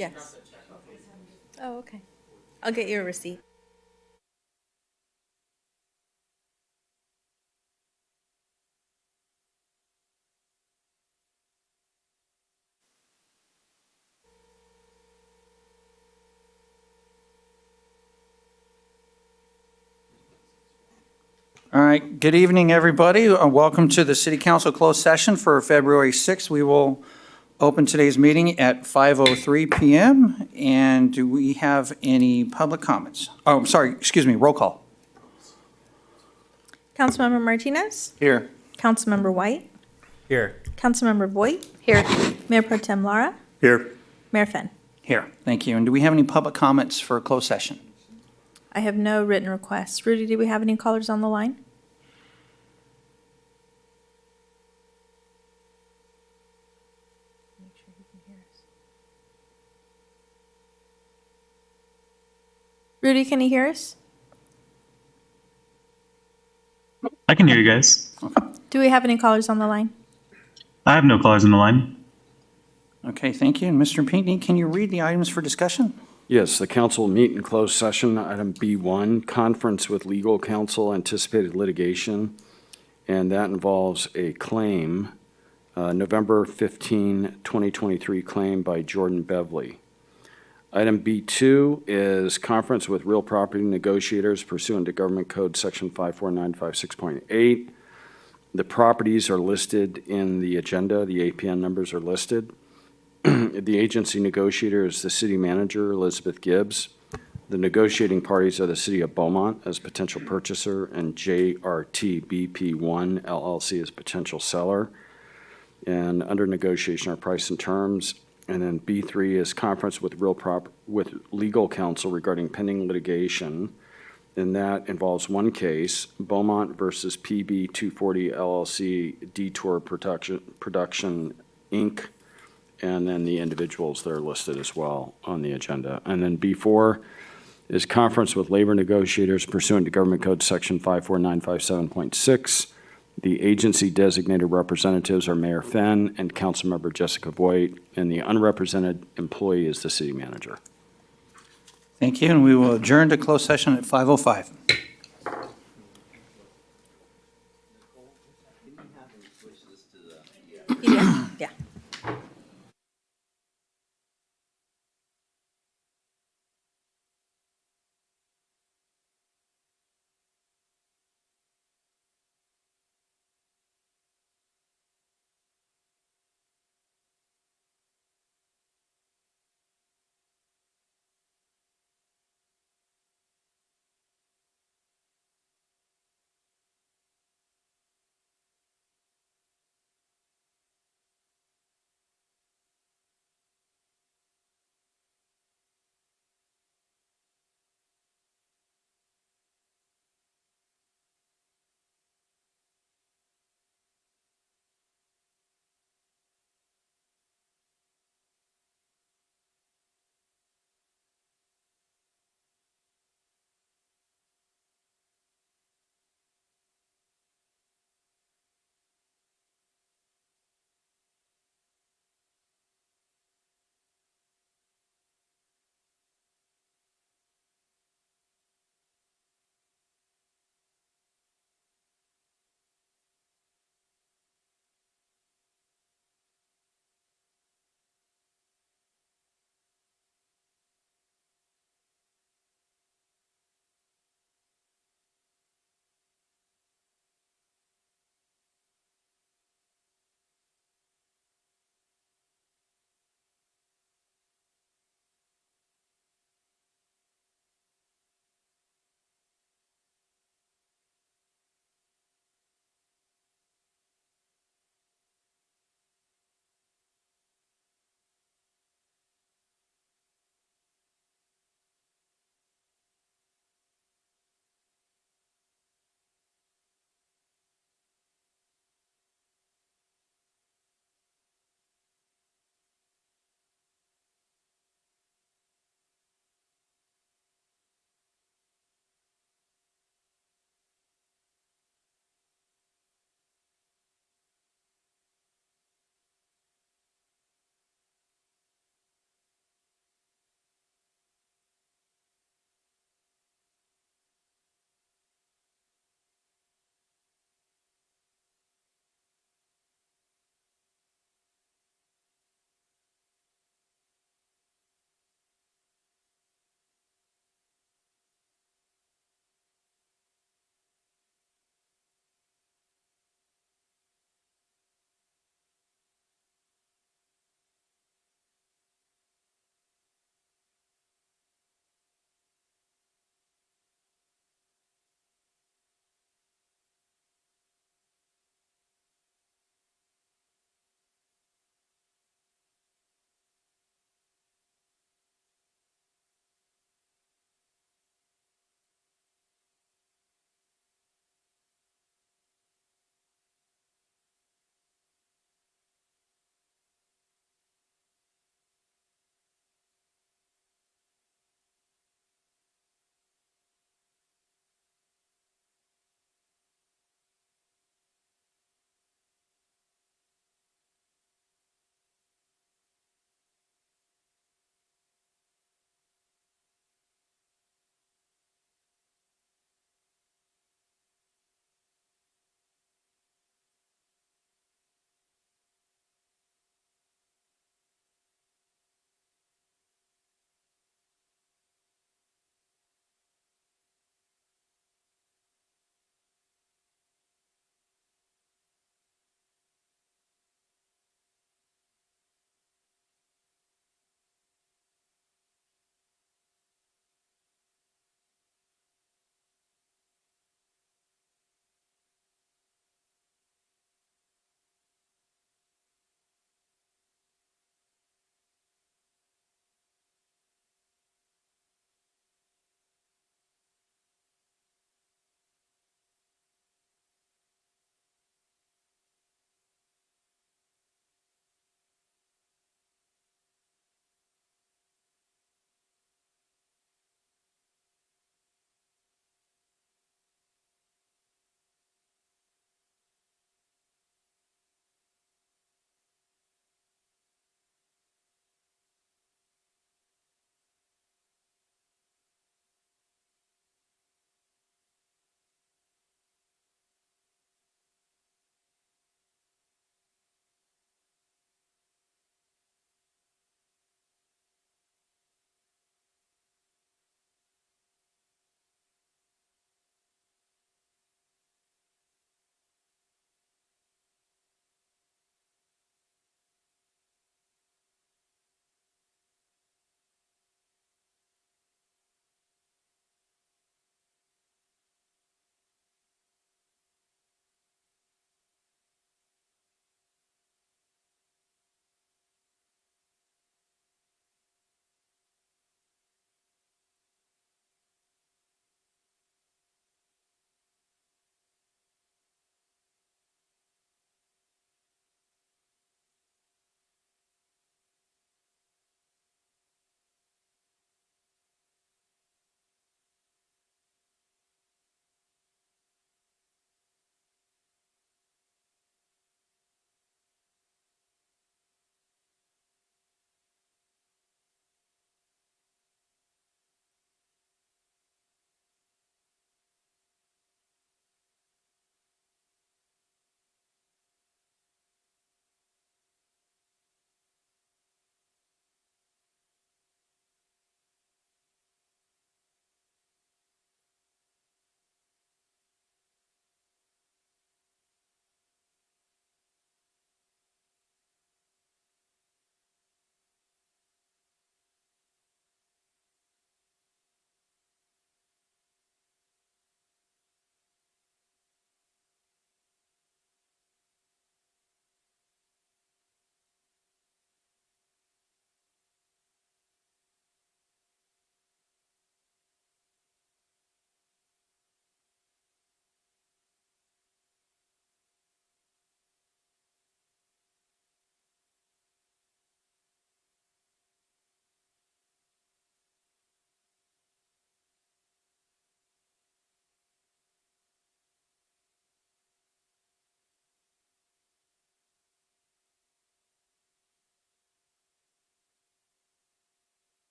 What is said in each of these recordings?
Yes. Oh, okay. I'll get you a receipt. All right, good evening, everybody. Welcome to the City Council closed session for February 6th. We will open today's meeting at 5:03 PM. And do we have any public comments? Oh, I'm sorry, excuse me, roll call. Councilmember Martinez? Here. Councilmember White? Here. Councilmember Voigt? Here. Mayor Pro Tem Lara? Here. Mayor Finn? Here, thank you. And do we have any public comments for a closed session? I have no written requests. Rudy, do we have any callers on the line? Make sure he can hear us. Rudy, can you hear us? I can hear you guys. Do we have any callers on the line? I have no callers on the line. Okay, thank you. And Mr. Pinckney, can you read the items for discussion? Yes, the council will meet in closed session. Item B1, conference with legal counsel, anticipated litigation, and that involves a claim, November 15, 2023 claim by Jordan Beverly. Item B2 is conference with real property negotiators pursuant to Government Code Section 54956.8. The properties are listed in the agenda. The APN numbers are listed. The agency negotiator is the city manager, Elizabeth Gibbs. The negotiating parties are the city of Beaumont as potential purchaser and JRT BP1 LLC as potential seller. And under negotiation are price and terms. And then B3 is conference with with legal counsel regarding pending litigation. And that involves one case, Beaumont versus PB 240 LLC Detour Production Inc., and then the individuals that are listed as well on the agenda. And then B4 is conference with labor negotiators pursuant to Government Code Section 54957.6. The agency designated representatives are Mayor Finn and Councilmember Jessica Voigt, and the unrepresented employee is the city manager. Thank you, and we will adjourn to closed session at 5:05. Yeah. Yeah.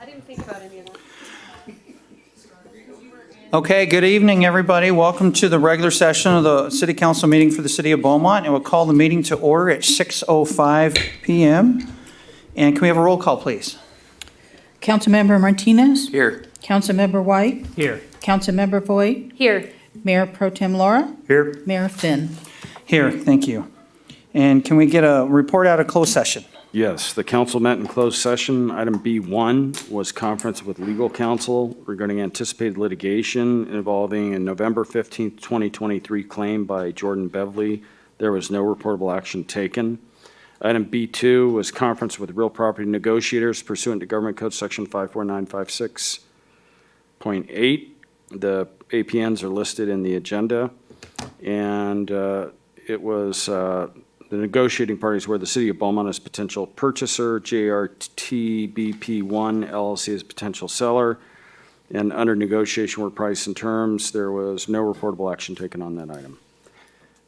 I didn't think about any of that. Okay, good evening, everybody. Welcome to the regular session of the City Council meeting for the City of Beaumont, and we'll call the meeting to order at 6:05 PM. And can we have a roll call, please? Councilmember Martinez? Here. Councilmember White? Here. Councilmember Voigt? Here. Mayor Pro Tem Laura? Here. Mayor Finn? Here, thank you. And can we get a report out of closed session? Yes, the council met in closed session. Item B1 was conference with legal counsel regarding anticipated litigation involving a November 15th, 2023 claim by Jordan Beverly. There was no reportable action taken. Item B2 was conference with real property negotiators pursuant to Government Code Section 54956.8. The APNs are listed in the agenda, and it was the negotiating parties were the City of Beaumont as potential purchaser, JRTBP1 LLC as potential seller, and under negotiation were price and terms. There was no reportable action taken on that item.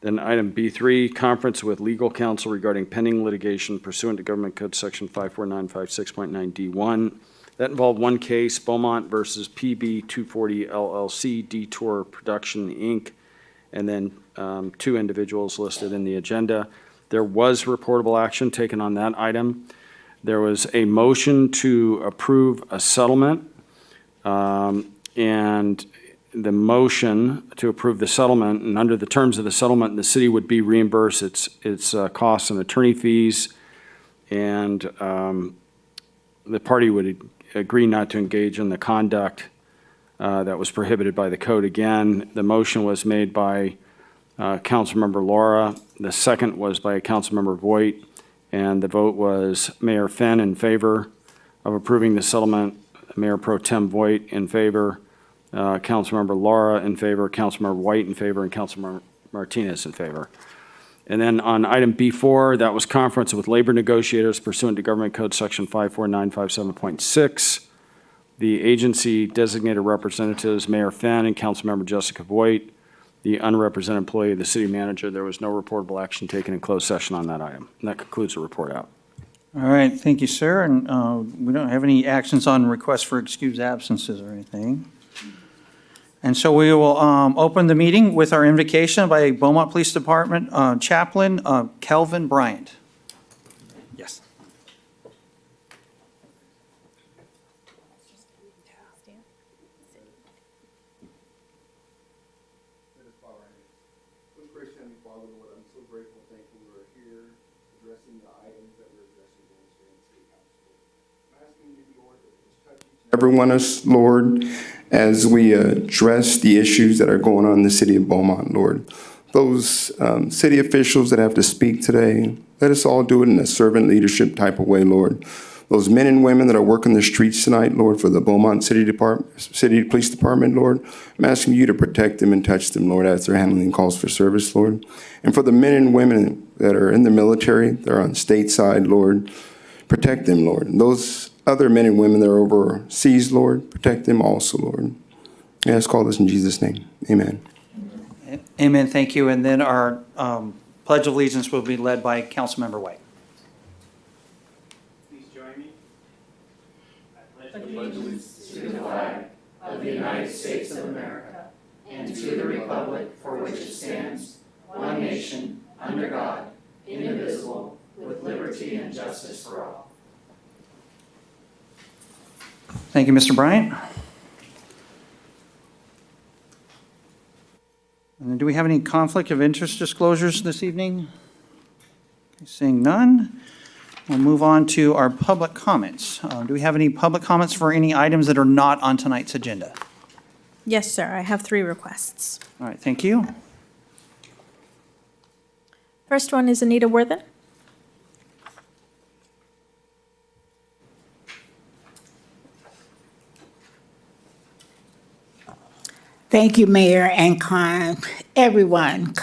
Then item B3, conference with legal counsel regarding pending litigation pursuant to Government Code Section 54956.9D1. That involved one case, Beaumont versus PB240 LLC, Detour Production, Inc., and then two individuals listed in the agenda. There was reportable action taken on that item. There was a motion to approve a settlement, and the motion to approve the settlement, and under the terms of the settlement, the city would be reimbursed its costs and attorney fees, and the party would agree not to engage in the conduct that was prohibited by the code. Again, the motion was made by Councilmember Laura. The second was by Councilmember Voigt, and the vote was Mayor Finn in favor of approving the settlement, Mayor Pro Tem Voigt in favor, Councilmember Laura in favor, Councilmember White in favor, and Councilmember Martinez in favor. And then on item B4, that was conference with labor negotiators pursuant to Government Code Section 54957.6. The agency designated representatives, Mayor Finn and Councilmember Jessica Voigt. The unrepresented employee of the city manager. There was no reportable action taken in closed session on that item. And that concludes the report out. All right, thank you, sir. And we don't have any actions on requests for excused absences or anything. And so we will open the meeting with our invocation by Beaumont Police Department Chaplain Kelvin Bryant. Yes. Most gracious Heavenly Father, Lord, I'm so grateful, thankful we are here addressing the items that we're addressing Wednesday in City Council. I'm asking you, Lord, to just touch each and every one of us, Lord, as we address the issues that are going on in the city of Beaumont, Lord. Those city officials that have to speak today, let us all do it in a servant leadership type of way, Lord. Those men and women that are working the streets tonight, Lord, for the Beaumont City Police Department, Lord, I'm asking you to protect them and touch them, Lord, as they're handling calls for service, Lord. And for the men and women that are in the military, that are on stateside, Lord, protect them, Lord. And those other men and women that are overseas, Lord, protect them also, Lord. I ask all this in Jesus' name. Amen. Amen, thank you. And then our Pledge of Allegiance will be led by Councilmember White. Please join me. I pledge allegiance to the flag of the United States of America and to the republic for which it stands, one nation, under God, indivisible, with liberty and justice for all. Thank you, Mr. Bryant. And then do we have any conflict of interest disclosures this evening? Seeing none, we'll move on to our public comments. Do we have any public comments for any items that are not on tonight's agenda? Yes, sir. I have 3 requests. All right, thank you. First one is Anita Worthen. Thank you, Mayor and everyone.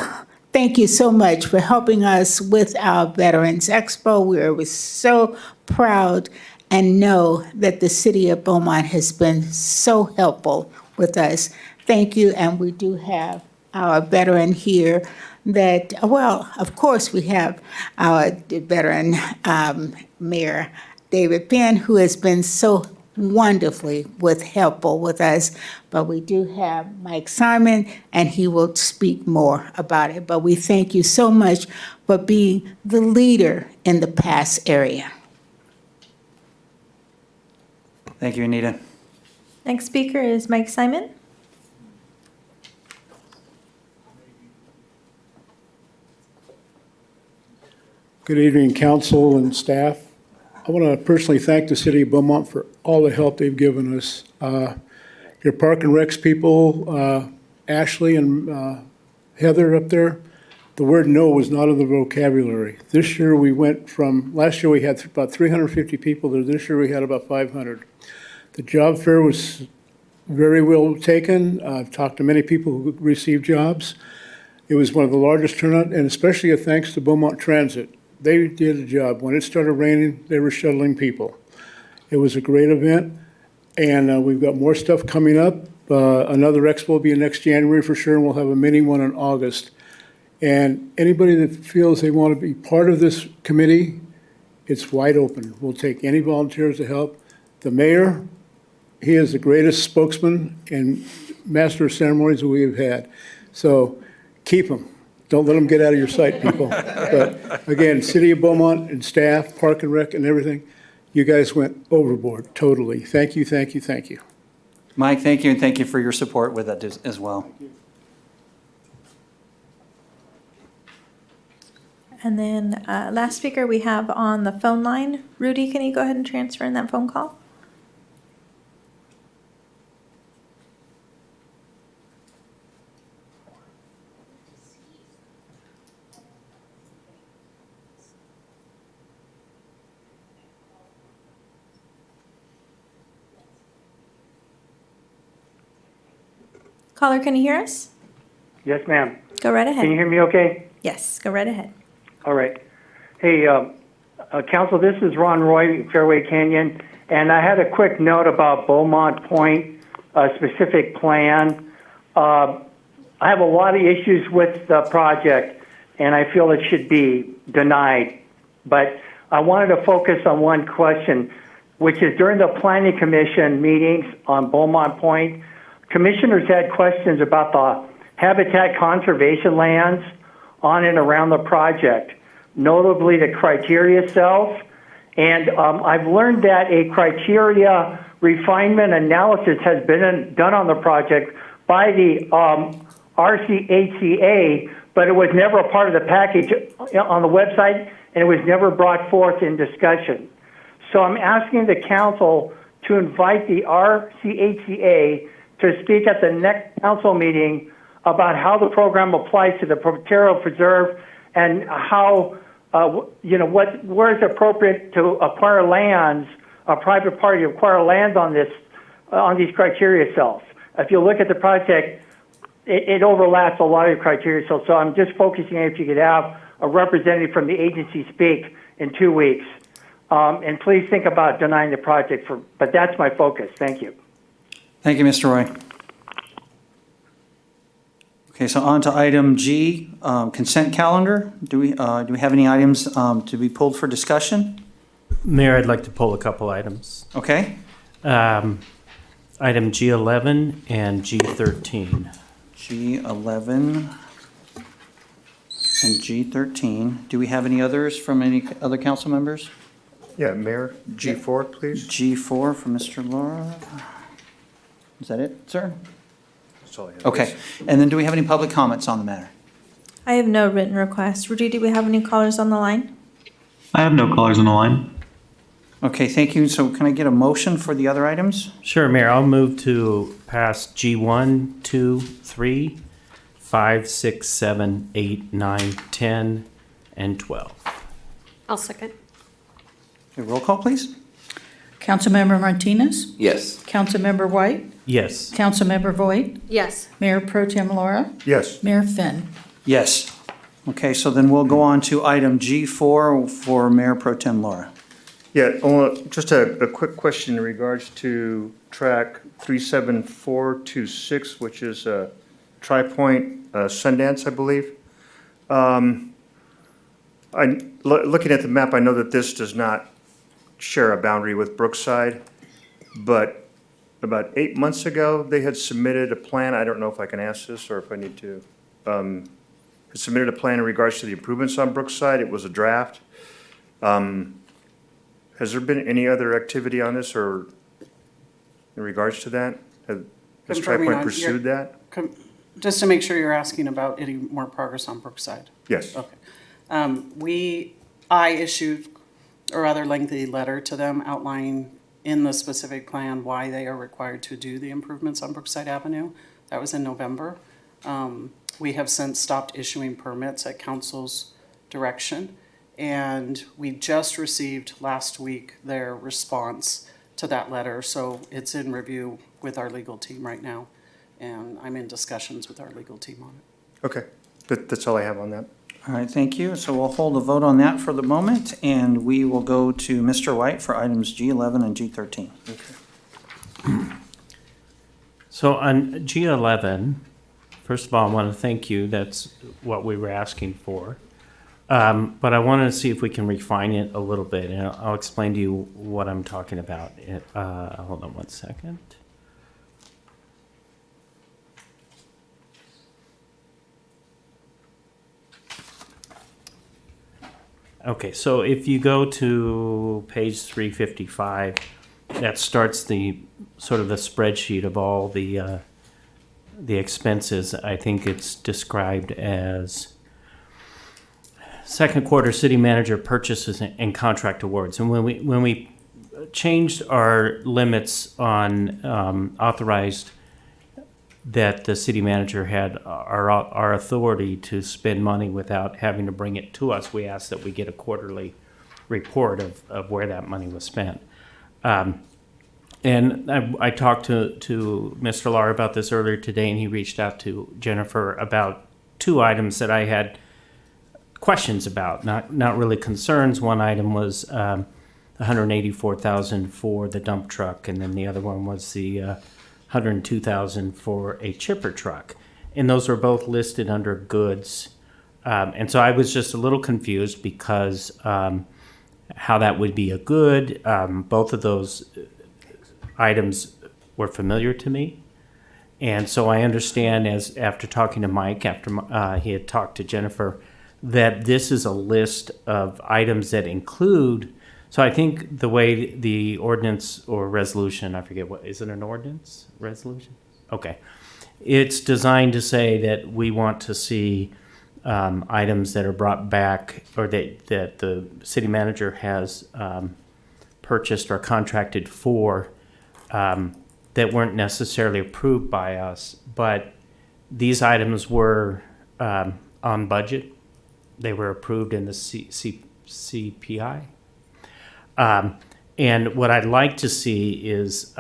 Thank you so much for helping us with our Veterans Expo. We're so proud and know that the city of Beaumont has been so helpful with us. Thank you, and we do have our veteran here that, well, of course we have our veteran Mayor David Finn, who has been so wonderfully helpful with us. But we do have Mike Simon, and he will speak more about it. But we thank you so much for being the leader in the pass area. Thank you, Anita. Next speaker is Mike Simon. Good evening, council and staff. I want to personally thank the city of Beaumont for all the help they've given us. Your Park and Recs people, Ashley and Heather up there, the word no was not in the vocabulary. This year we went from, last year we had about 350 people there, this year we had about 500. The job fair was very well taken. I've talked to many people who received jobs. It was one of the largest turnout, and especially a thanks to Beaumont Transit. They did a job. When it started raining, they were shuttling people. It was a great event, and we've got more stuff coming up. Another expo will be next January for sure, and we'll have a mini one in August. And anybody that feels they want to be part of this committee, it's wide open. We'll take any volunteers to help. The mayor, he is the greatest spokesman and master of ceremonies that we have had. So keep him. Don't let them get out of your sight, people. But again, City of Beaumont and staff, Park and Rec and everything, you guys went overboard, totally. Thank you, thank you, thank you. Mike, thank you, and thank you for your support with that as well. And then last speaker we have on the phone line. Rudy, can you go ahead and transfer in that phone call? Caller, can you hear us? Yes, ma'am. Go right Can you ahead. hear me okay? Yes, go right ahead. All right. Hey, Council, this is Ron Roy, Fairway Canyon, and I had a quick note about Beaumont Point, a specific plan. I have a lot of issues with the project, and I feel it should be denied. But I wanted to focus on one question, which is during the Planning Commission meetings on Beaumont Point, commissioners had questions about the habitat conservation lands on and around the project, notably the criteria itself. And I've learned that a criteria refinement analysis has been done on the project by the RCHCA, but it was never a part of the package on the website, and it was never brought forth in discussion. So I'm asking the council to invite the RCHCA to speak at the next council meeting about how the program applies to the Potrero Preserve and how, where it's appropriate to acquire lands, a private party acquire lands on this, on these criteria cells. If you look at the project, it overlaps a lot of the criteria cells. So I'm just focusing on if you could have a representative from the agency speak in 2 weeks. And please think about denying the project but that's my focus. Thank you. Thank you, Mr. Roy. Okay, so on to item G, consent calendar. Do we have any items to be pulled for discussion? Mayor, I'd like to pull a couple items. Okay. Item G11 and G13. G11 and G13. Do we have any others from any other council members? Yeah, Mayor, G4, please. G4 from Mr. Laura. Is that it, sir? That's all I have. Okay. And then do we have any public comments on the matter? I have no written requests. Rudy, do we have any callers on the line? I have no callers on the line. Okay, thank you. So can I get a motion for the other items? Sure, Mayor, I'll move to pass G1, 2, 3, 5, 6, 7, 8, 9, 10, and 12. I'll second. Okay, roll call, please. Councilmember Martinez? Yes. Councilmember White? Yes. Councilmember Voigt? Yes. Mayor Pro Tem Laura? Yes. Mayor Finn? Yes. Okay, so then we'll go on to item G4 for Mayor Pro Tem Laura. Yeah, just a quick question in regards to track 37426, which is Tri-Point Sundance, I believe. Looking at the map, I know that this does not share a boundary with Brookside. but about 8 months ago, they had submitted a plan. I don't know if I can ask this or if I need to. Had submitted a plan in regards to the improvements on Brookside. It was a draft. Has there been any other activity on this or in regards to that? Has Confirming TriPoint on- pursued that? Just to make sure you're asking about any more progress on Brookside. Yes. Okay. I issued a rather lengthy letter to them outlining in the specific plan why they are required to do the improvements on Brookside Avenue. That was in November. We have since stopped issuing permits at council's direction. And we just received last week their response to that letter. So it's in review with our legal team right now. And I'm in discussions with our legal team on it. Okay, that's all I have on that. All right, thank you. So we'll hold a vote on that for the moment, and we will go to Mr. White for items G11 and G13. So on G11, first of all, I want to thank you. That's what we were asking for. But I wanted to see if we can refine it a little bit, and I'll explain to you what I'm talking about. Hold on one second. Okay, so if you go to page 355, that starts the sort of the spreadsheet of all the expenses. I think it's described as second quarter city manager purchases and contract awards. And when we changed our limits on authorized, that the city manager had our authority to spend money without having to bring it to us, we asked that we get a quarterly report of where that money was spent. And I talked to Mr. Lar about this earlier today, and he reached out to Jennifer about two items that I had questions about, not really concerns. One item was $184,000 for the dump truck, and then the other one was the $102,000 for a chipper truck, and those were both listed under goods. And so I was just a little confused because how that would be a good. Both of those items were familiar to me, and so I understand, as after talking to Mike, after he had talked to Jennifer, that this is a list of items that include. So I think the way the ordinance or resolution, I forget what, is it an ordinance resolution? Okay. It's designed to say that we want to see items that are brought back or that the city manager has purchased or contracted for that weren't necessarily approved by us, but these items were on budget. They were approved in the CPI. And what I'd like to see is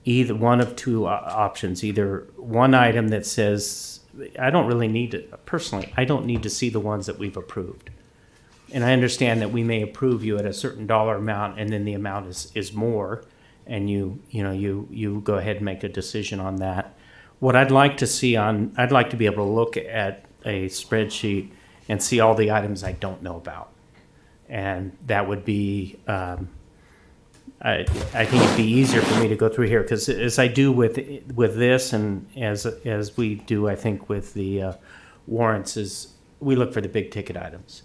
either one of two options, either one item that says, I don't really need to, personally, I don't need to see the ones that we've approved. And I understand that we may approve you at a certain dollar amount and then the amount is more, and you go ahead and make a decision on that. What I'd like to see I'd like to be able to look at a spreadsheet and see all the items I don't know about. And that would be, I think it'd be easier for me to go through here, because as I do with this, and as we do, I think, with the warrants, is we look for the big ticket items.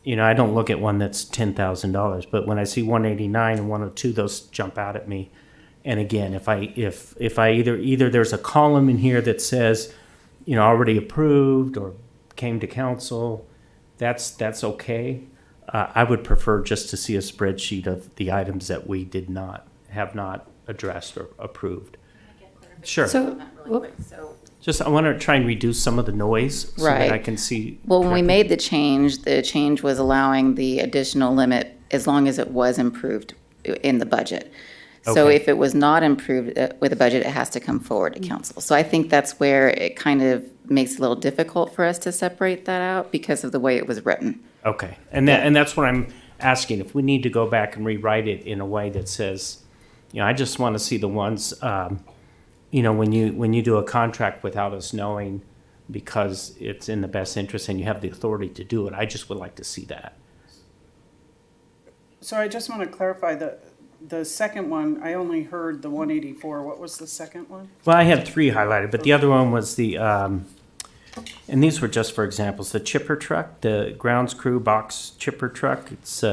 I don't look at one that's $10,000, but when I see 189 and 102, those jump out at me. And again, if I either there's a column in here that says, already approved or came to council, that's okay. I would prefer just to see a spreadsheet of the items that we have not addressed or approved. Sure. So, Just, I want to try and reduce some of the noise so that I Right. can see. well, when we correctly. made the change was allowing the additional limit as long as it was improved in the budget. So Okay. if it was not improved with the budget, it has to come forward to council. So I think that's where it kind of makes it a little difficult for us to separate that out because of the way it was written. Okay, and that's what I'm asking, if we need to go back and rewrite it in a way that says, I just want to see the ones, when you do a contract without us knowing, because it's in the best interest and you have the authority to do it, I just would like to see that. So I just want to clarify that the second one, I only heard the 184. What was the second one? Well, I had 3 highlighted, but the other one was the, and these were just for examples, the chipper truck, the grounds crew box chipper truck. It's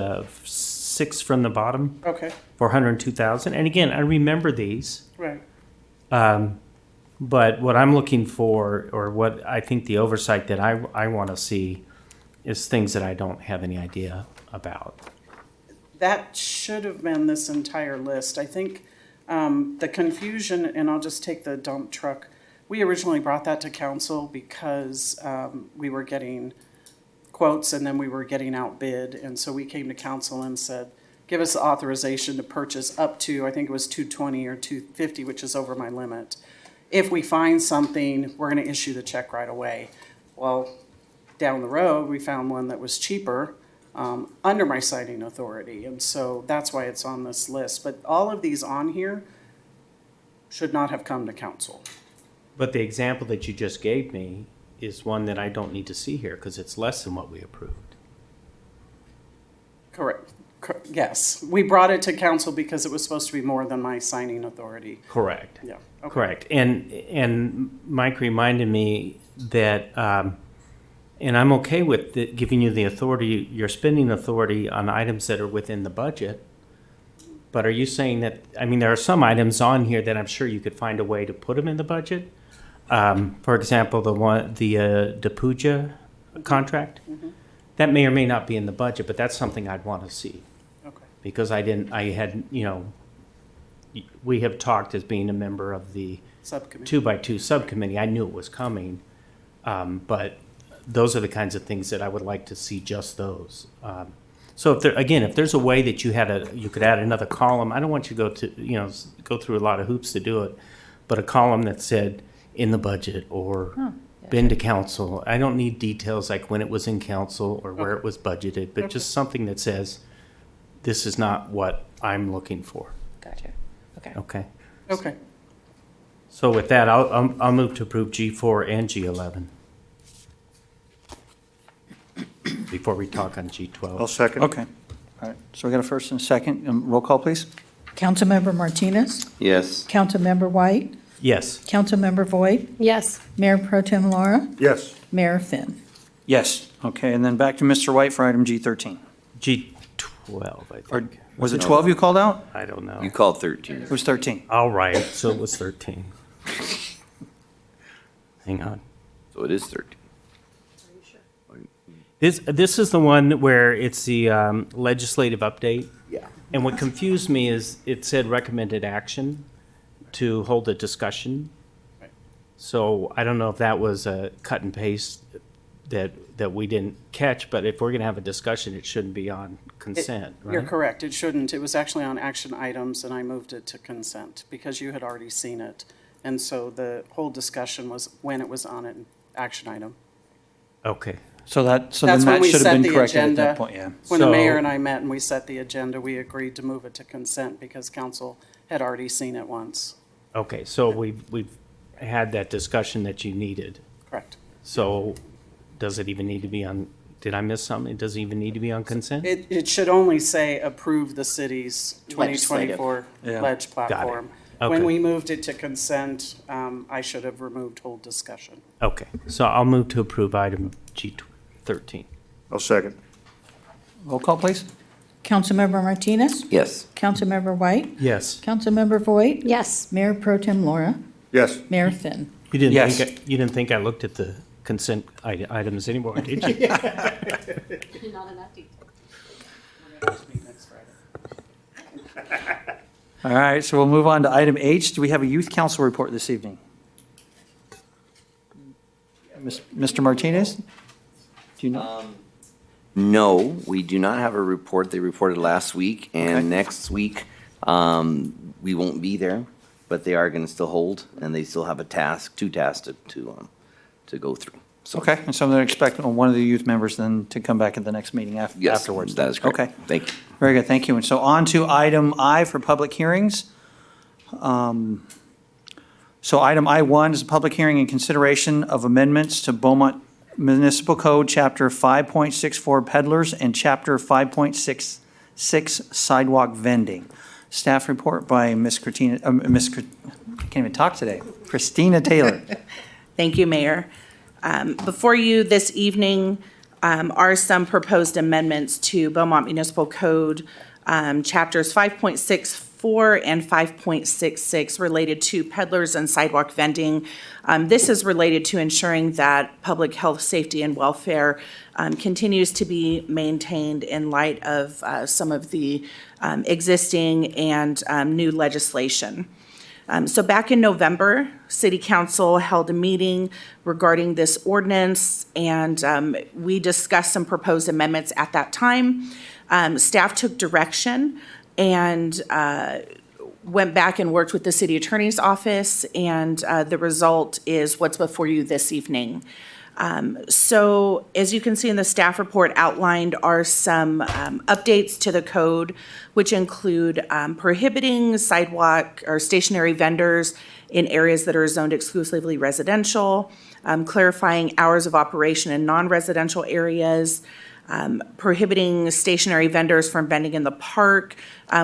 6 from the bottom, Okay, for 102,000. And again, I remember these, right. but what I'm looking for, or what I think the oversight that I want to see, is things that I don't have any idea about. That should have been this entire list. I think the confusion, and I'll just take the dump truck, we originally brought that to council because we were getting quotes and then we were getting outbid. And so we came to council and said, give us the authorization to purchase up to, I think it was 220 or 250, which is over my limit. If we find something, we're going to issue the check right away. Well, down the road, we found one that was cheaper under my citing authority. And so that's why it's on this list. But all of these on here should not have come to council. But the example that you just gave me is one that I don't need to see here because it's less than what we approved. Correct. Yes. We brought it to council because it was supposed to be more than my signing authority. Correct. Yeah. Okay. Correct. And Mike reminded me that, and I'm okay with giving you the authority, your spending authority on items that are within the budget. But are you saying that, I mean, there are some items on here that I'm sure you could find a way to put them in the budget? For example, the DePuja contract, that may or may not be in the budget, but that's something I'd want to see. Okay. Because we have talked as being a member of the Subcommittee. 2x2 subcommittee. I knew it was coming, but those are the kinds of things that I would like to see, just those. So if there's a way that you could add another column, I don't want you to go through a lot of hoops to do it, but a column that said in the budget or been to council. I don't need details like when it was in council or where it was budgeted, but just something that says this is not what I'm looking for. Gotcha. Okay. Okay. Okay. So with that, I'll move to approve G4 and G11 before we talk on G12. I'll second. Okay. All right. So we got a first and a second. Roll call, please. Councilmember Martinez? Yes. Councilmember White? Yes. Councilmember Voigt? Yes. Mayor Pro Tem Laura? Yes. Mayor Finn? Yes. Okay, and then back to Mr. White for item G13. G12, I Or think. was it 12 you called out? I don't know. You called 13. It was 13. All right, so it was 13. Hang on. So it is 13. This is the one where it's the legislative update. Yeah. And what confused me is it said recommended action to hold a discussion. Right. So I don't know if that was a cut and paste that we didn't catch, but if we're going to have a discussion, it shouldn't be on consent, right? You're correct. It shouldn't. It was actually on action items, and I moved it to consent because you had already seen it. And so the whole discussion was when it was on an action item. Okay. So then That's when that we should have set been the corrected at agenda. that point, yeah. When the So- mayor and I met and we set the agenda, we agreed to move it to consent because council had already seen it once. Okay, so we've had that discussion that you needed. Correct. So does it even need to be on, did I miss something? Does it even need to be on consent? It should only say approve the city's 2024 Yeah. ledge platform. Okay. When we moved it to consent, I should have removed whole discussion. Okay, so I'll move to approve item G13. I'll second. Roll call, please. Councilmember Martinez? Yes. Councilmember White? Yes. Councilmember Voigt? Yes. Mayor Pro Tem Laura? Yes. Mayor Finn? Yes. You didn't think I looked at the consent items anymore, did you? Not enough detail. All right, so we'll move on to item H. Do we have a youth council report this evening? Mr. Martinez? Do you know? No, we do not have a report. They reported last week, and Okay. next week, we won't be there, but they are going to still hold, and they still have two tasks to go through. So, Okay, and so they're expecting one of the youth members then to come back at the next meeting yes, afterwards? that is correct. Okay, Thank you. very good, thank you. And so on to item I for public hearings. So item I1 is a public hearing in consideration of amendments to Beaumont Municipal Code, Chapter 5.64 peddlers and Chapter 5.66 sidewalk vending. Staff report by Ms. Christina, can't even talk today, Christina Taylor. Thank you, Mayor. Before you this evening are some proposed amendments to Beaumont Municipal Code, Chapters 5.64 and 5.66 related to peddlers and sidewalk vending. This is related to ensuring that public health, safety, and welfare continues to be maintained in light of some of the existing and new legislation. So back in November, City Council held a meeting regarding this ordinance, and we discussed some proposed amendments at that time. Staff took direction and went back and worked with the city attorney's office, and the result is what's before you this evening. So as you can see in the staff report, outlined are some updates to the code, which include prohibiting sidewalk or stationary vendors in areas that are zoned exclusively residential, clarifying hours of operation in non-residential areas, prohibiting stationary vendors from vending in the park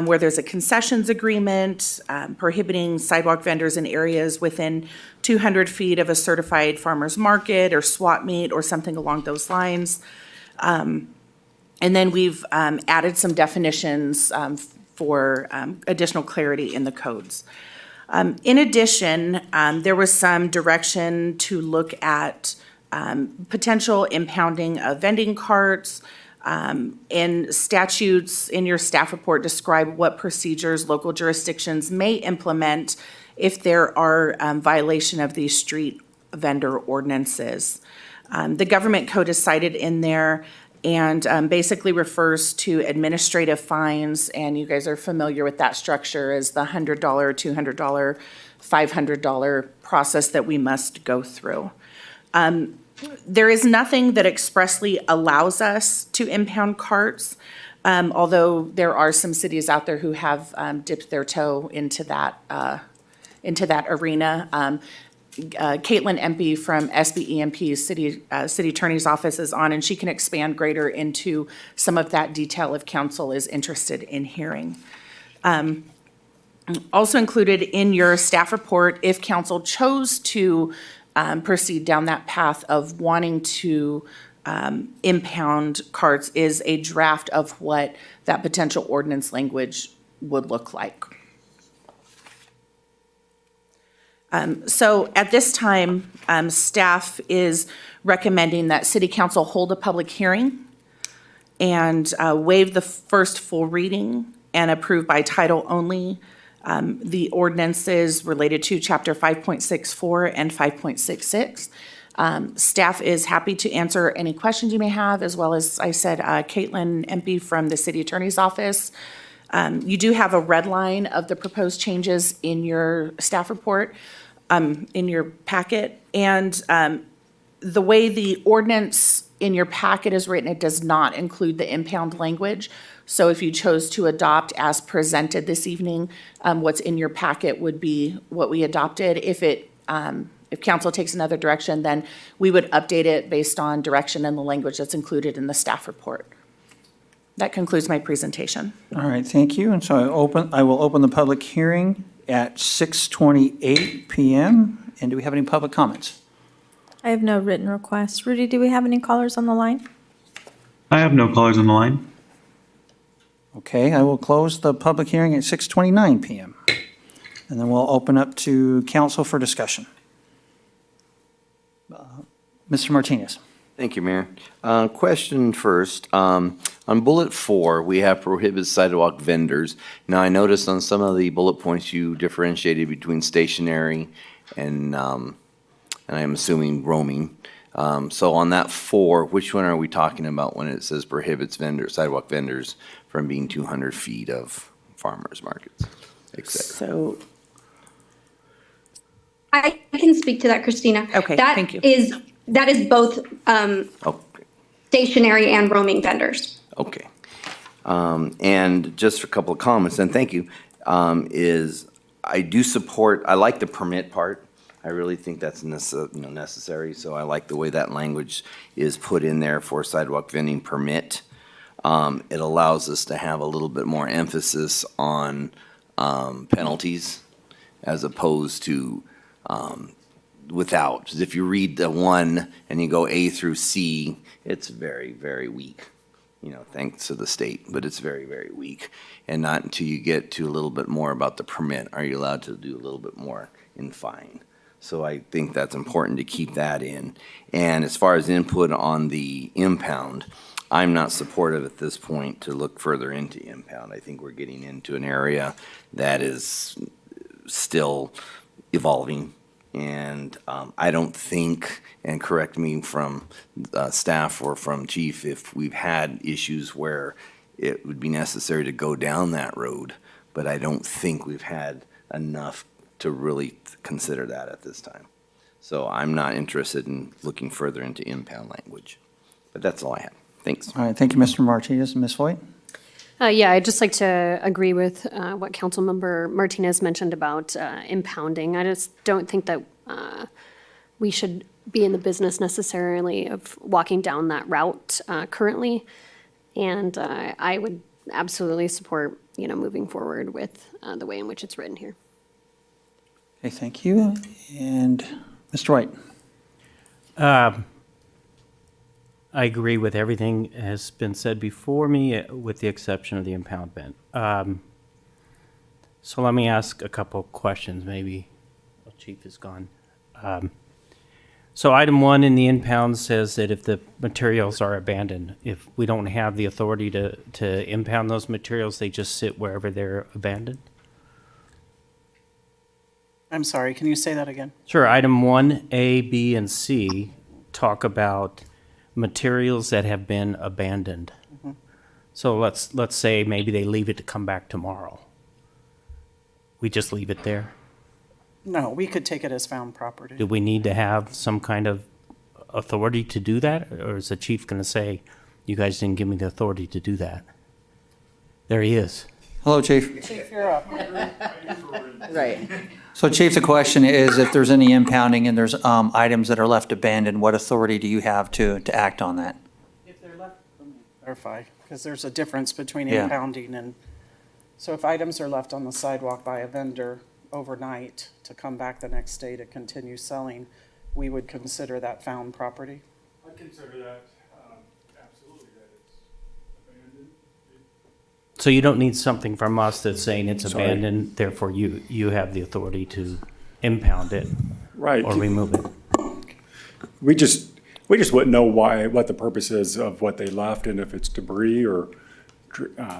where there's a concessions agreement, prohibiting sidewalk vendors in areas within 200 feet of a certified farmer's market or swap meet or something along those lines. And then we've added some definitions for additional clarity in the codes. In addition, there was some direction to look at potential impounding of vending carts. In statutes in your staff report describe what procedures local jurisdictions may implement if there are violation of these street vendor ordinances. The government code is cited in there and basically refers to administrative fines, and you guys are familiar with that structure as the $100, $200, $500 process that we must go through. There is nothing that expressly allows us to impound carts, although there are some cities out there who have dipped their toe into that arena. Caitlin Empey from SBEMP's City Attorney's Office is on, and she can expand greater into some of that detail if council is interested in hearing. Also included in your staff report, if council chose to proceed down that path of wanting to impound carts, is a draft of what that potential ordinance language would look like. So at this time, staff is recommending that City Council hold a public hearing and waive the first full reading and approve by title only the ordinances related to Chapter 5.64 and 5.66. Staff is happy to answer any questions you may have, as well as, I said, Caitlin Empey from the City Attorney's Office. You do have a red line of the proposed changes in your staff report, in your packet. And the way the ordinance in your packet is written, it does not include the impound language. So if you chose to adopt as presented this evening, what's in your packet would be what we adopted. If council takes another direction, then we would update it based on direction and the language that's included in the staff report. That concludes my presentation. All right, thank you. And so I will open the public hearing at 6:28 PM. And do we have any public comments? I have no written requests. Rudy, do we have any callers on the line? I have no callers on the line. Okay, I will close the public hearing at 6:29 PM. And then we'll open up to council for discussion. Mr. Martinez. Thank you, Mayor. Question first. On bullet 4, we have prohibit sidewalk vendors. Now, I noticed on some of the bullet points you differentiated between stationary and I'm assuming roaming. So on that 4, which one are we talking about when it says prohibits sidewalk vendors from being 200 feet of farmers markets, et cetera? So, I can speak to that, Christina. Okay, thank you. That is both Okay. stationary and roaming vendors. Okay. And just a couple of comments, and thank you, is I do support, I like the permit part. I really think that's necessary, so I like the way that language is put in there for sidewalk vending permit. It allows us to have a little bit more emphasis on penalties as opposed to without. 'Cause if you read the one and you go A through C, it's very, very weak. Thanks to the state, but it's very, very weak. And not until you get to a little bit more about the permit are you allowed to do a little bit more in fine. So I think that's important to keep that in. And as far as input on the impound, I'm not supportive at this point to look further into impound. I think we're getting into an area that is still evolving. And I don't think, and correct me from staff or from chief, if we've had issues where it would be necessary to go down that road, but I don't think we've had enough to really consider that at this time. So I'm not interested in looking further into impound language. But that's all I have. Thanks. All right, thank you, Mr. Martinez. Ms. Voigt? Yeah, I'd just like to agree with what Councilmember Martinez mentioned about impounding. I just don't think that we should be in the business necessarily of walking down that route currently. And I would absolutely support, moving forward with the way in which it's written here. Okay, thank you. And Mr. White? I agree with everything that has been said before me, with the exception of the impoundment. So let me ask a couple questions, maybe. Oh, Chief is gone. So item 1 in the impound says that if the materials are abandoned, if we don't have the authority to impound those materials, they just sit wherever they're abandoned? I'm sorry, can you say that again? Sure. Item 1A, B, and C talk about materials that have been abandoned. Mm-hmm. So let's say maybe they leave it to come back tomorrow. We just leave it there? No, we could take it as found property. Do we need to have some kind of authority to do that? Or is the chief going to say, you guys didn't give me the authority to do that? There he is. Hello, Chief. Chief, you're up. Right. So Chief, the question is, if there's any impounding and there's items that are left abandoned, what authority do you have to act on that? If they're left, let me clarify, because there's a difference between Yeah. impounding and, so if items are left on the sidewalk by a vendor overnight to come back the next day to continue selling, we would consider that found property. I consider that absolutely that it's abandoned. So you don't need something from us that's saying it's Sorry. abandoned, therefore you have the authority to impound it Right. or remove it. We just wouldn't know what the purpose is of what they left, and if it's debris or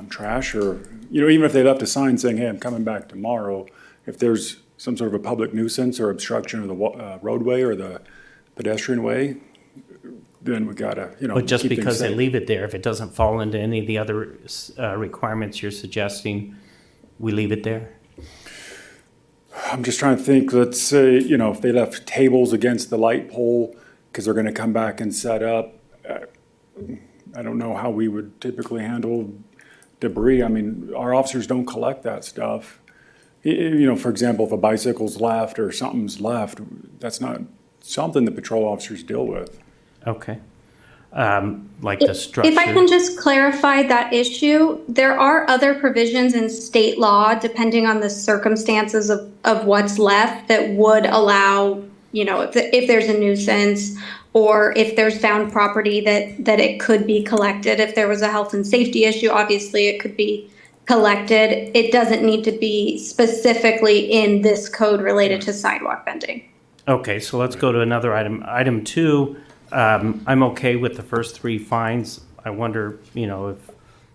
trash, or, even if they left a sign saying, hey, I'm coming back tomorrow, if there's some sort of a public nuisance or obstruction of the roadway or the pedestrian way, then we gotta, But just keep things because they safe. leave it there, if it doesn't fall into any of the other requirements you're suggesting, we leave it there? I'm just trying to think, let's say, if they left tables against the light pole because they're gonna come back and set up, I don't know how we would typically handle debris. I mean, our officers don't collect that stuff. For example, if a bicycle's left or something's left, that's not something the patrol officers deal with. Okay. Like the structure? If I can just clarify that issue, there are other provisions in state law, depending on the circumstances of what's left, that would allow, if there's a nuisance or if there's found property that it could be collected. If there was a health and safety issue, obviously it could be collected. It doesn't need to be specifically in this code related to sidewalk vending. Okay, so let's go to another item. Item 2, I'm okay with the first 3 fines. I wonder, if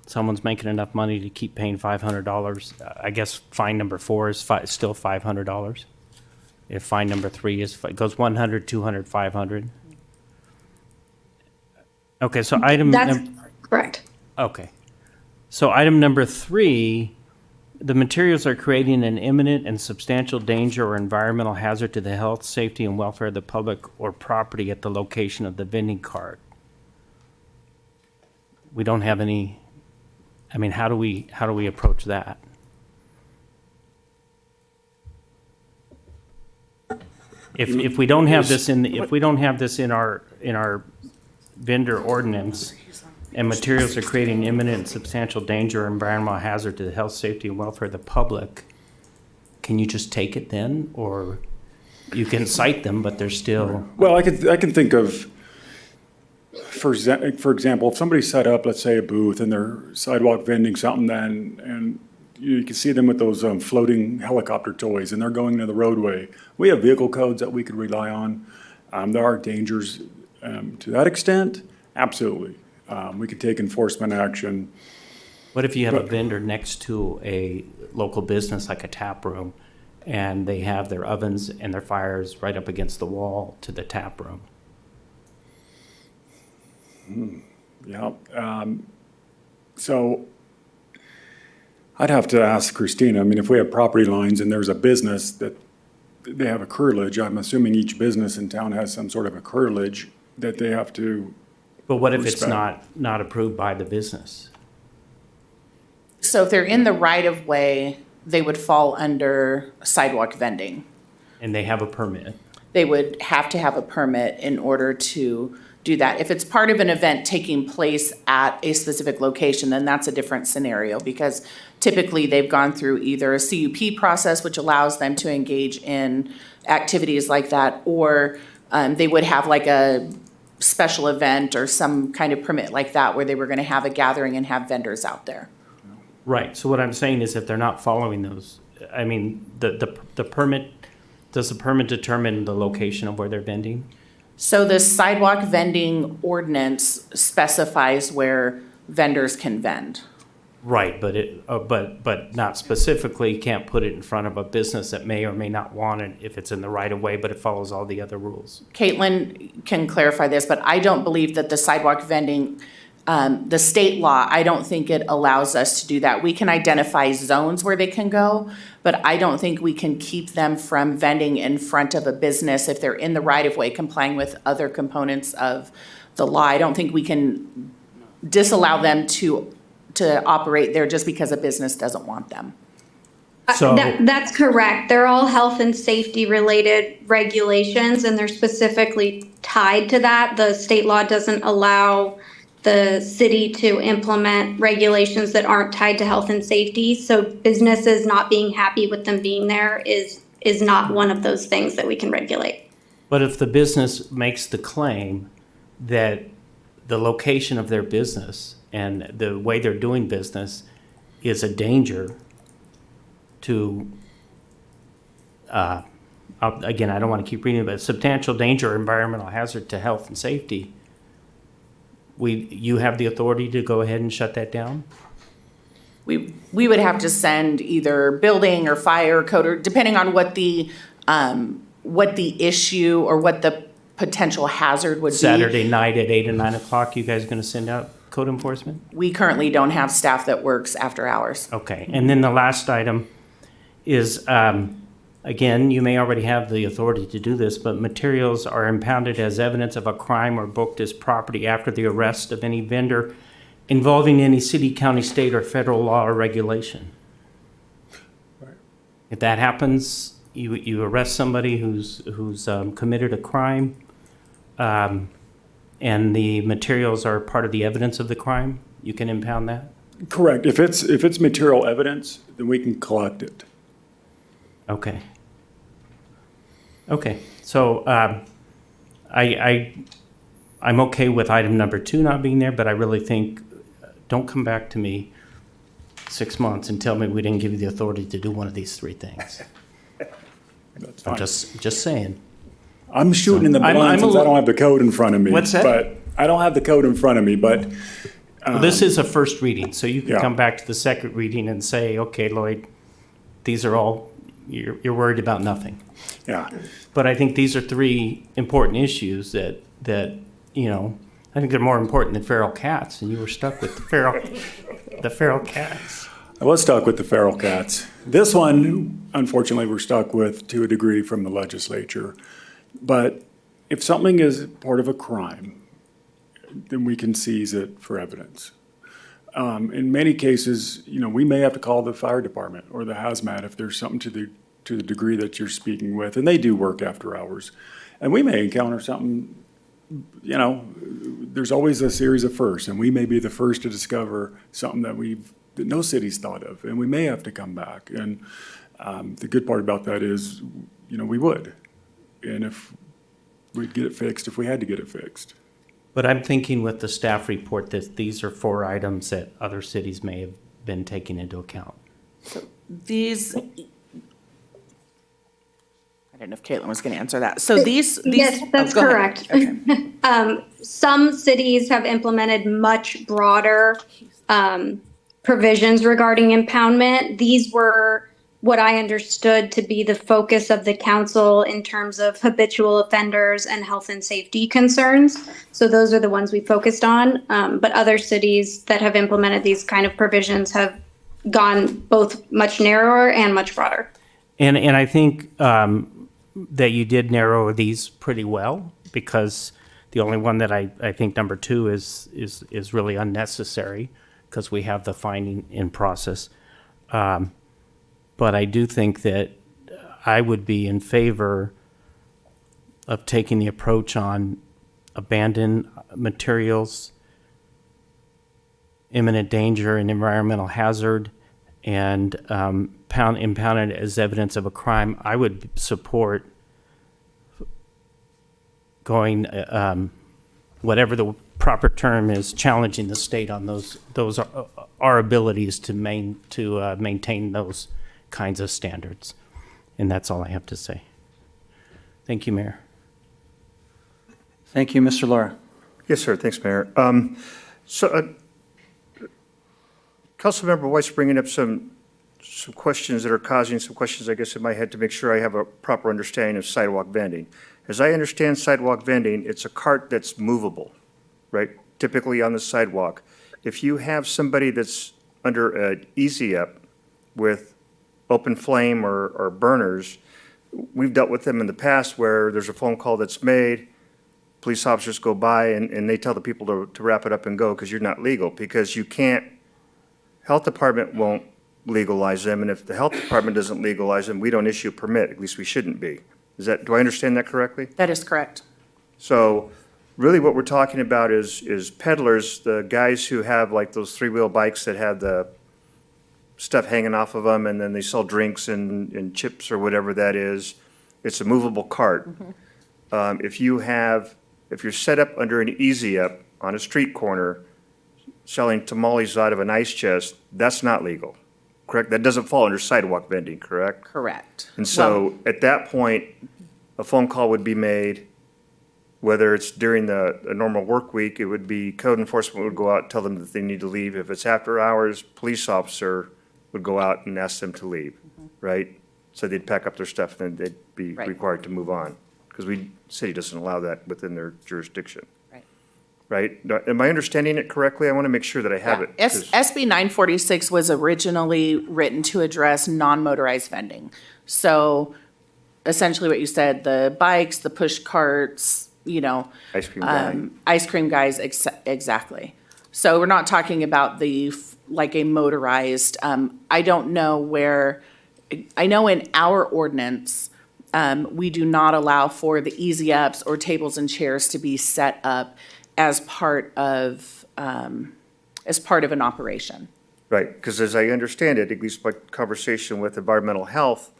someone's making enough money to keep paying $500. I guess fine number 4 is still $500. If fine number 3 it goes 100, 200, 500. Okay, so That's correct. Okay. So item number 3, the materials are creating an imminent and substantial danger or environmental hazard to the health, safety, and welfare of the public or property at the location of the vending cart. We don't have any, how do we approach that? If we don't have this in our vendor ordinance, and materials are creating imminent and substantial danger or environmental hazard to the health, safety, and welfare of the public, can you just take it then? Or you can cite them, but they're still, Well, I can think of, for example, if somebody set up, let's say, a booth and they're sidewalk vending something, and you can see them with those floating helicopter toys, and they're going to the roadway. We have vehicle codes that we could rely on. There are dangers to that extent, absolutely. We could take enforcement action. what if you have a vendor next to a local business like a tap room, and they have their ovens and their fires right up against the wall to the tap room? Yeah. So I'd have to ask Christina. I mean, if we have property lines and there's a business that they have a curtilage, I'm assuming each business in town has some sort of a curtilage that they have to. But what if it's respect. not approved by the business? So if they're in the right of way, they would fall under sidewalk vending. And they have a permit? They would have to have a permit in order to do that. If it's part of an event taking place at a specific location, then that's a different scenario, because typically they've gone through either a CUP process, which allows them to engage in activities like that, or they would have like a special event or some kind of permit like that where they were going to have a gathering and have vendors out there. Right, so what I'm saying is if they're not following those, I mean, the permit, does the permit determine the location of where they're vending? So the sidewalk vending ordinance specifies where vendors can vend. Right, but not specifically, can't put it in front of a business that may or may not want it if it's in the right of way, but it follows all the other rules. Caitlin can clarify this, but I don't believe that the sidewalk vending, the state law, I don't think it allows us to do that. We can identify zones where they can go, but I don't think we can keep them from vending in front of a business if they're in the right of way, complying with other components of the law. I don't think we can disallow them to operate there just because a business doesn't want them. So- That's correct. They're all health and safety related regulations, and they're specifically tied to that. The state law doesn't allow the city to implement regulations that aren't tied to health and safety. So businesses not being happy with them being there is not one of those things that we can regulate. But if the business makes the claim that the location of their business and the way they're doing business is a danger to, again, I don't want to keep reading, but substantial danger or environmental hazard to health and safety, you have the authority to go ahead and shut that down? We would have to send either building or fire code, or depending on what the issue or what the potential hazard would be. Saturday night at 8 or 9 o'clock, you guys going to send out code enforcement? We currently don't have staff that works after hours. Okay, and then the last item is, again, you may already have the authority to do this, but materials are impounded as evidence of a crime or booked as property after the arrest of any vendor involving any city, county, state, or federal law or regulation. If that happens, you arrest somebody who's committed a crime, and the materials are part of the evidence of the crime, you can impound that? Correct. If it's material evidence, then we can collect it. Okay. Okay, so I'm okay with item number 2 not being there, but I really think, don't come back to me 6 months and tell me we didn't give you the authority to do one of these 3 things. That's fine. I'm just saying. I'm shooting in the I'm blind since I don't have the code in front of me. What's that? But I don't have the code in front of me, but. Well, this is a first reading, so you can Yeah. come back to the second reading and say, okay, Lloyd, these are all, you're worried about nothing. Yeah. But I think these are 3 important issues that you know, I think they're more important than feral cats, and you were stuck with the feral cats. I was stuck with the feral cats. This one, unfortunately, we're stuck with to a degree from the legislature. But if something is part of a crime, then we can seize it for evidence. In many cases, you know, we may have to call the fire department or the hazmat if there's something to the degree that you're speaking with, and they do work after hours. And we may encounter something, you know, there's always a series of firsts, and we may be the first to discover something that no city's thought of, and we may have to come back. And The good part about that is, we would. And if we'd get it fixed, if we had to get it fixed. But I'm thinking with the staff report that these are 4 items that other cities may have been taking into account. These, I don't know if Caitlin was going to answer that. So these. Yes, that's go ahead. correct. Okay. Some cities have implemented much broader provisions regarding impoundment. These were what I understood to be the focus of the council in terms of habitual offenders and health and safety concerns. So those are the ones we focused on. But other cities that have implemented these kind of provisions have gone both much narrower and much broader. And I think that you did narrow these pretty well, because the only one that I think number 2 is really unnecessary, because we have the finding in process. But I do think that I would be in favor of taking the approach on abandoned materials, imminent danger and environmental hazard, and impounded as evidence of a crime. I would support going, whatever the proper term is, challenging the state on those our abilities to maintain those kinds of standards. And that's all I have to say. Thank you, Mayor. Thank you, Mr. Laura. Yes, sir. Thanks, Mayor. Councilmember White's bringing up some questions that are causing some questions, I guess, in my head to make sure I have a proper understanding of sidewalk vending. As I understand sidewalk vending, it's a cart that's movable, right? Typically on the sidewalk. If you have somebody that's under an easy up with open flame or burners, we've dealt with them in the past where there's a phone call that's made, police officers go by and they tell the people to wrap it up and go because you're not legal, because you can't, health department won't legalize them, and if the health department doesn't legalize them, we don't issue a permit, at least we shouldn't be. Do I understand that correctly? That is correct. So really what we're talking about is peddlers, the guys who have like those 3-wheel bikes that have the stuff hanging off of them, and then they sell drinks and chips or whatever that is. It's a movable cart. If you're set up under an easy up on a street corner selling tamales out of an ice chest, that's not legal, correct? That doesn't fall under sidewalk vending, correct? Correct. And so at that point, a phone call would be made, whether it's during a normal work week, it would be code enforcement would go out and tell them that they need to leave. If it's after hours, police officer would go out and ask them to leave, right? So they'd pack up their stuff and then they'd be required to move on, because city doesn't allow that within their jurisdiction. Right? Am I understanding it correctly? I want to make sure that I have it. SB 946 was originally written to address non-motorized vending. So essentially what you said, the bikes, the push carts, Ice cream guy. ice cream guys, exactly. So we're not talking about like a motorized, I don't know where, I know in our ordinance, we do not allow for the easy ups or tables and chairs to be set up as part of an operation. Right, because as I understand it, at least by conversation with environmental health,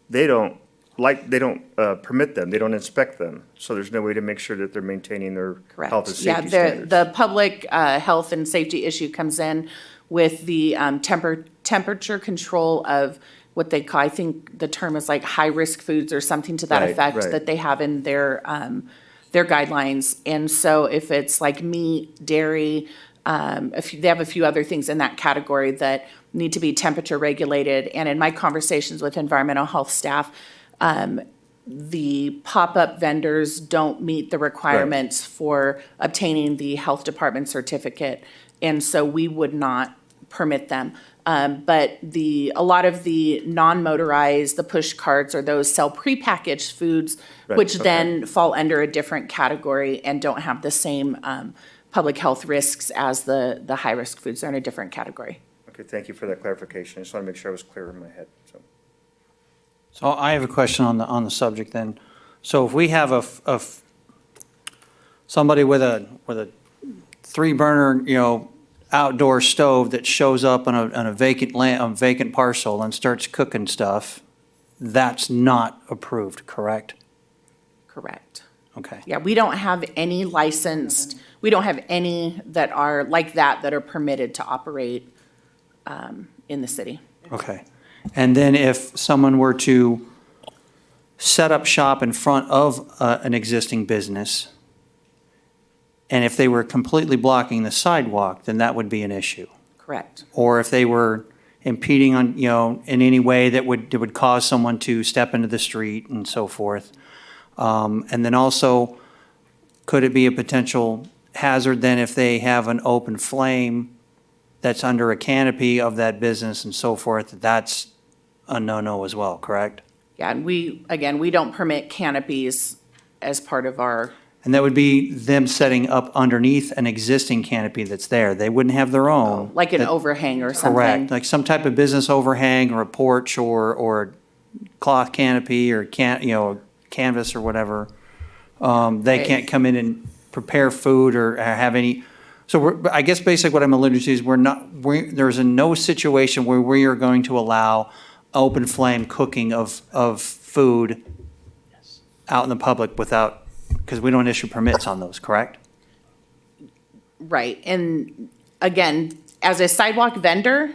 they don't permit them, they don't inspect them. So there's no way to make sure that they're maintaining their health and safety standards. The public health and safety issue comes in with the temperature control of what they call, I think the term is like high-risk foods or something to that effect that they have in their guidelines. And so if it's like meat, dairy, they have a few other things in that category that need to be temperature regulated. And in my conversations with environmental health staff, the pop-up vendors don't meet the requirements for obtaining the health department certificate. And so we would not permit them. But a lot of the non-motorized, the push carts, or those sell prepackaged foods, which then fall under a different category and don't have the same public health risks as the high-risk foods. They're in a different category. Okay, thank you for that clarification. I just want to make sure I was clear in my head. So I have a question on the subject then. So if we have somebody with a 3-burner, outdoor stove that shows up on a vacant parcel and starts cooking stuff, that's not approved, correct? Correct. Okay. Yeah, we don't have any licensed, we don't have any that are like that are permitted to operate in the city. Okay. And then if someone were to set up shop in front of an existing business, and if they were completely blocking the sidewalk, then that would be an issue. Correct. Or if they were impeding on, in any way that would cause someone to step into the street and so forth. And then also, could it be a potential hazard then if they have an open flame that's under a canopy of that business and so forth? That's a no-no as well, correct? Yeah, and we don't permit canopies as part of our, And that would be them setting up underneath an existing canopy that's there. They wouldn't have their own. like an That- overhang or something. Correct, like some type of business overhang or a porch or cloth canopy or canvas or whatever. They Right. can't come in and prepare food or have any, so I guess basically what I'm alluding to is there's no situation where we are going to allow open flame cooking of food out in the public without, because we don't issue permits on those, correct? Right, and again, as a sidewalk vendor,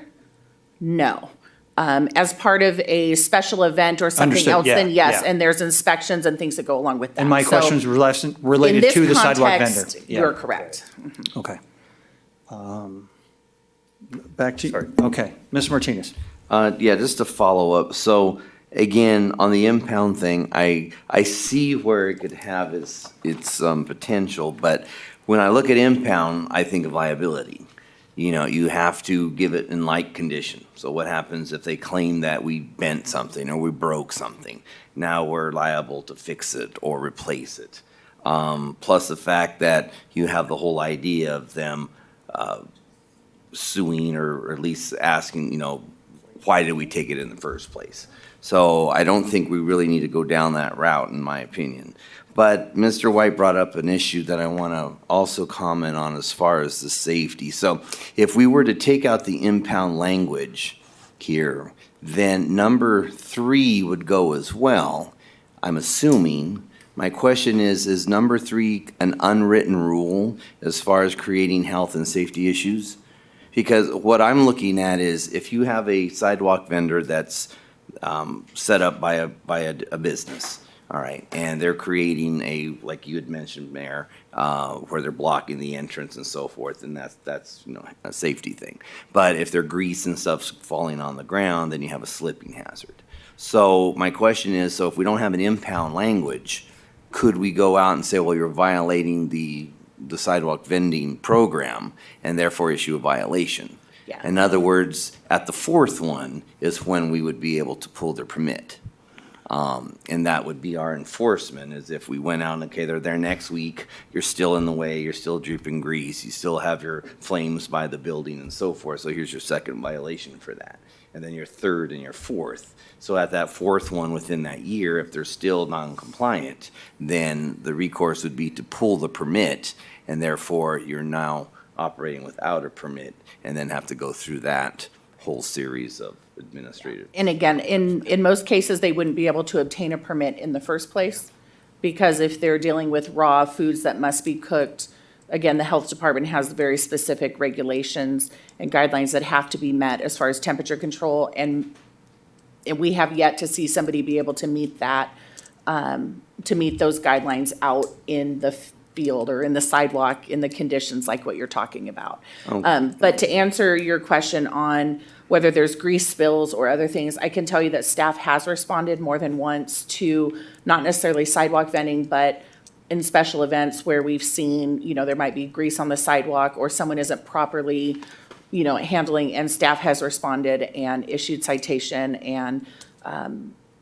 no. As part of a special event or something Understood, else, yeah, then yes, yeah. and there's inspections and things that go along with that. And my So, questions were in related this to the sidewalk vendor. context, Yeah. you're correct. Okay. Back to you. Okay, Ms. Martinez. Yeah, just to follow up. So again, on the impound thing, I see where it could have its potential, but when I look at impound, I think of liability. You have to give it in like condition. So what happens if they claim that we bent something or we broke something? Now we're liable to fix it or replace it. Plus the fact that you have the whole idea of them suing or at least asking, why did we take it in the first place? So I don't think we really need to go down that route, in my opinion. But Mr. White brought up an issue that I want to also comment on as far as the safety. So if we were to take out the impound language here, then number 3 would go as well, I'm assuming. My question is number 3 an unwritten rule as far as creating health and safety issues? Because what I'm looking at is if you have a sidewalk vendor that's set up by a business, all right, and they're creating like you had mentioned, Mayor, where they're blocking the entrance and so forth, and that's a safety thing. But if they're grease and stuff's falling on the ground, then you have a slipping hazard. So my question is, so if we don't have an impound language, could we go out and say, well, you're violating the sidewalk vending program and therefore issue a violation? Yeah. In other words, at the 4th one is when we would be able to pull their permit. And that would be our enforcement, is if we went out and, okay, they're there next week, you're still in the way, you're still dripping grease, you still have your flames by the building and so forth, so here's your 2nd violation for that. And then your 3rd and your 4th. So at that 4th one within that year, if they're still non-compliant, then the recourse would be to pull the permit, and therefore you're now operating without a permit, and then have to go through that whole series of administrative. And again, in most cases, they wouldn't be able to obtain a permit in the first place, because if they're dealing with raw foods that must be cooked, again, the health department has very specific regulations and guidelines that have to be met as far as temperature control, and we have yet to see somebody be able to meet that, to meet those guidelines out in the field or in the sidewalk in the conditions like what you're talking about. But to answer your question on whether there's grease spills or other things, I can tell you that staff has responded more than once to not necessarily sidewalk vending, but in special events where we've seen, there might be grease on the sidewalk or someone isn't properly, handling, and staff has responded and issued citation and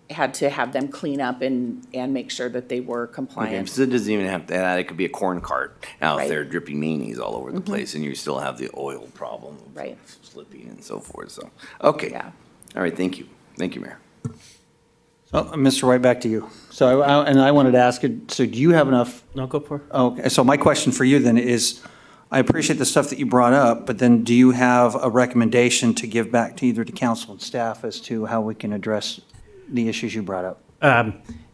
had to have them clean up and make sure that they were Okay, compliant. so it doesn't even have to, it could be a corn cart out Right. there dripping mayonnaise all over the place, and you still have the oil problem of Right. slipping and so forth, so, okay. Yeah. All right, thank you. Thank you, Mayor. So, Mr. White, back to you. So, I wanted to ask, so do you have enough? No, go for it. Okay, so my question for you then is, I appreciate the stuff that you brought up, but then do you have a recommendation to give back to either the council and staff as to how we can address the issues you brought up?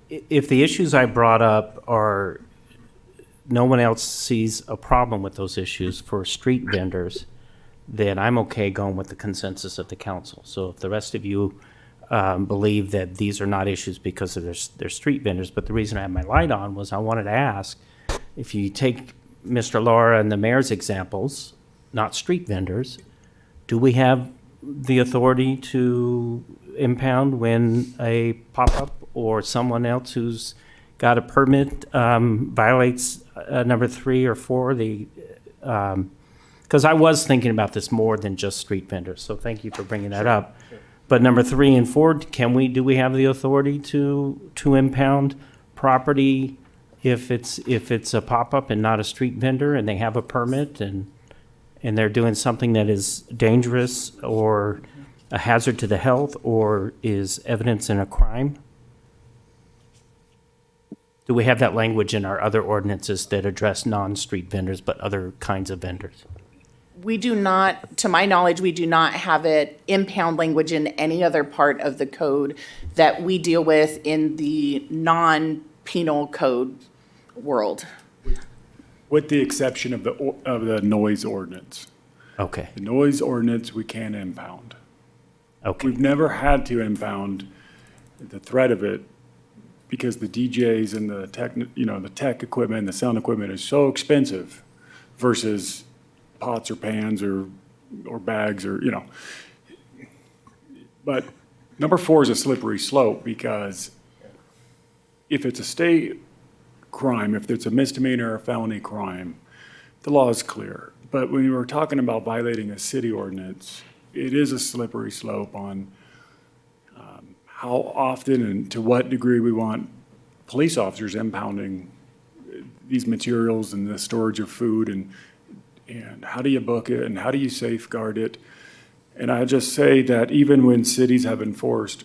If the issues I brought up are, no one else sees a problem with those issues for street vendors, then I'm okay going with the consensus of the council. So if the rest of you believe that these are not issues because of their street vendors, but the reason I had my light on was I wanted to ask, if you take Mr. Laura and the mayor's examples, not street vendors, do we have the authority to impound when a pop-up or someone else who's got a permit violates number 3 or 4? Because I was thinking about this more than just street vendors, so thank you for bringing that up. But number 3 and 4, do we have the authority to impound property if it's a pop-up and not a street vendor and they have a permit and they're doing something that is dangerous or a hazard to the health or is evidence in a crime? Do we have that language in our other ordinances that address non-street vendors but other kinds of vendors? We do not, to my knowledge, we do not have it impound language in any other part of the code that we deal with in the non-penal code world. With the exception of the noise ordinance. Okay. The noise ordinance, we can impound. Okay. We've never had to impound the threat of it because the DJs and the tech equipment, the sound equipment is so expensive versus pots or pans or bags or, But number 4 is a slippery slope because if it's a state crime, if it's a misdemeanor or felony crime, the law is clear. But when we're talking about violating a city ordinance, it is a slippery slope on how often and to what degree we want police officers impounding these materials and the storage of food and how do you book it and how do you safeguard it? And I just say that even when cities have enforced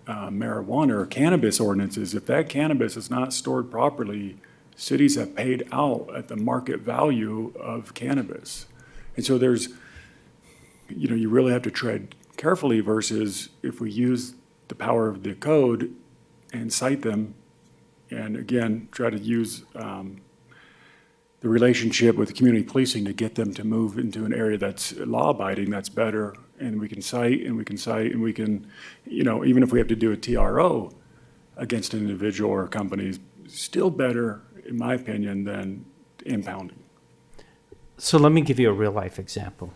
marijuana or cannabis ordinances, if that cannabis is not stored properly, cities have paid out at the market value of cannabis. And so there's, you really have to tread carefully versus if we use the power of the code and cite them, and again, try to use the relationship with community policing to get them to move into an area that's law-abiding, that's better, and we can cite, and we can, even if we have to do a TRO against an individual or a company, still better, in my opinion, than impounding. So let me give you a real-life example.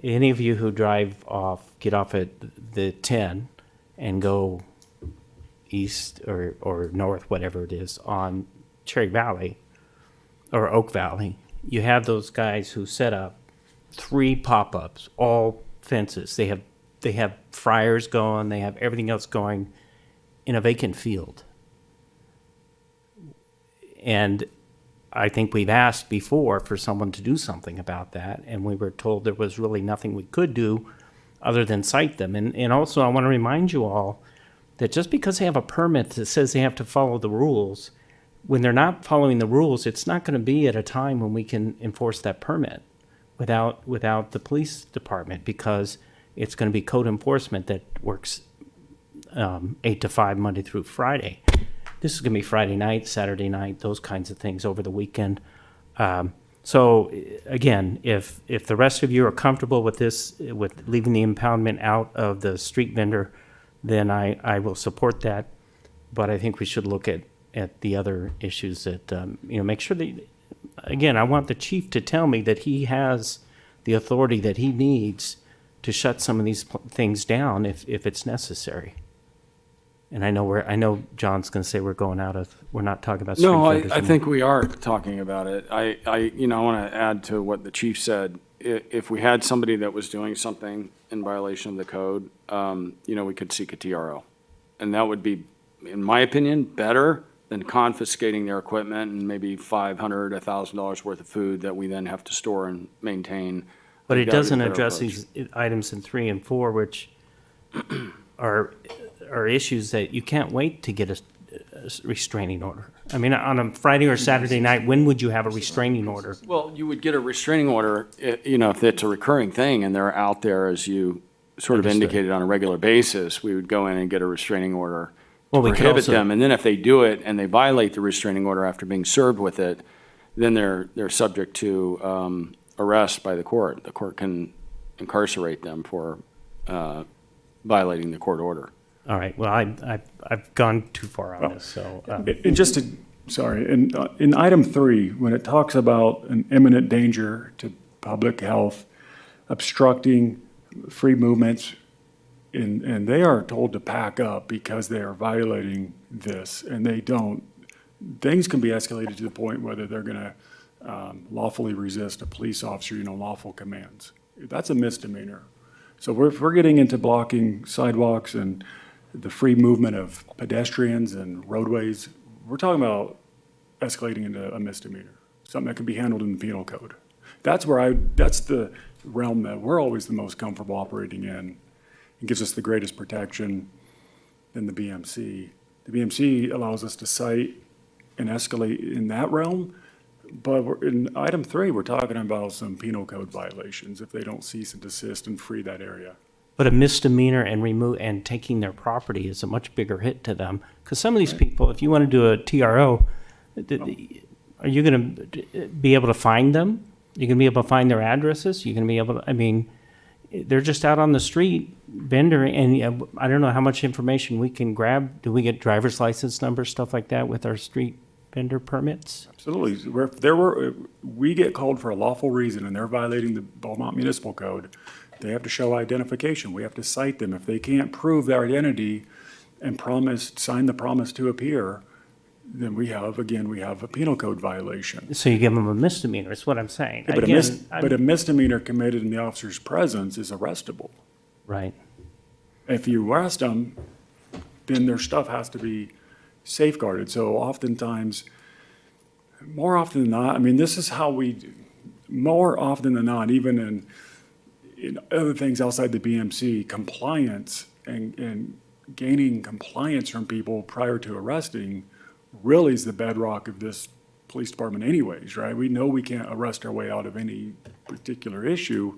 Any of you who get off at the 10 and go east or north, whatever it is, on Cherry Valley or Oak Valley, you have those guys who set up 3 pop-ups, all fences. They have fryers going, they have everything else going in a vacant field. And I think we've asked before for someone to do something about that, and we were told there was really nothing we could do other than cite them. And also I want to remind you all that just because they have a permit that says they have to follow the rules, when they're not following the rules, it's not going to be at a time when we can enforce that permit without the police department, because it's going to be code enforcement that works 8 to 5 Monday through Friday. This is going to be Friday night, Saturday night, those kinds of things over the weekend. So again, if the rest of you are comfortable with this, with leaving the impoundment out of the street vendor, then I will support that. But I think we should look at the other issues that, make sure that, again, I want the chief to tell me that he has the authority that he needs to shut some of these things down if it's necessary. And I know John's going to say we're not talking about street vendors. No, I think we are talking about it. I want to add to what the chief said. If we had somebody that was doing something in violation of the code, we could seek a TRO. And that would be, in my opinion, better than confiscating their equipment and maybe $500, $1,000 worth of food that we then have to store and maintain. But it doesn't address these items in 3 and 4, which are issues that you can't wait to get a restraining order. I mean, on a Friday or Saturday night, when would you have a restraining order? Well, you would get a restraining order, if it's a recurring thing and they're out there as you sort of Understood. indicated on a regular basis, we would go in and get a restraining order to Well, we could prohibit also- them. And then if they do it and they violate the restraining order after being served with it, then they're subject to arrest by the court. The court can incarcerate them for violating the court order. All right, well, I've gone too far on this, so. And just to, sorry, in item 3, when it talks about an imminent danger to public health, obstructing free movements, and they are told to pack up because they are violating this, and they don't, things can be escalated to the point whether they're going to lawfully resist a police officer, lawful commands. That's a misdemeanor. So if we're getting into blocking sidewalks and the free movement of pedestrians and roadways, we're talking about escalating into a misdemeanor, something that can be handled in the penal code. That's the realm that we're always the most comfortable operating in. It gives us the greatest protection than the BMC. The BMC allows us to cite and escalate in that realm, but in item 3, we're talking about some penal code violations if they don't cease and desist and free that area. But a misdemeanor and taking their property is a much bigger hit to them. Because some of these people, if you want to do a TRO, are you going to be able to find them? You're going to be able to find their addresses? You're going to be able to, they're just out on the street vending, and I don't know how much information we can grab. Do we get driver's license numbers, stuff like that with our street vendor permits? Absolutely. We get called for a lawful reason and they're violating the Beaumont Municipal Code. They have to show identification. We have to cite them. If they can't prove their identity and sign the promise to appear, then we have a penal code violation. So you give them a misdemeanor, that's what I'm saying. Yeah, but a misdemeanor committed in the officer's presence is arrestable. Right. If you arrest them, then their stuff has to be safeguarded. So oftentimes, more often than not, this is how more often than not, even in other things outside the BMC, compliance and gaining compliance from people prior to arresting really is the bedrock of this police department anyways, right? We know we can't arrest our way out of any particular issue.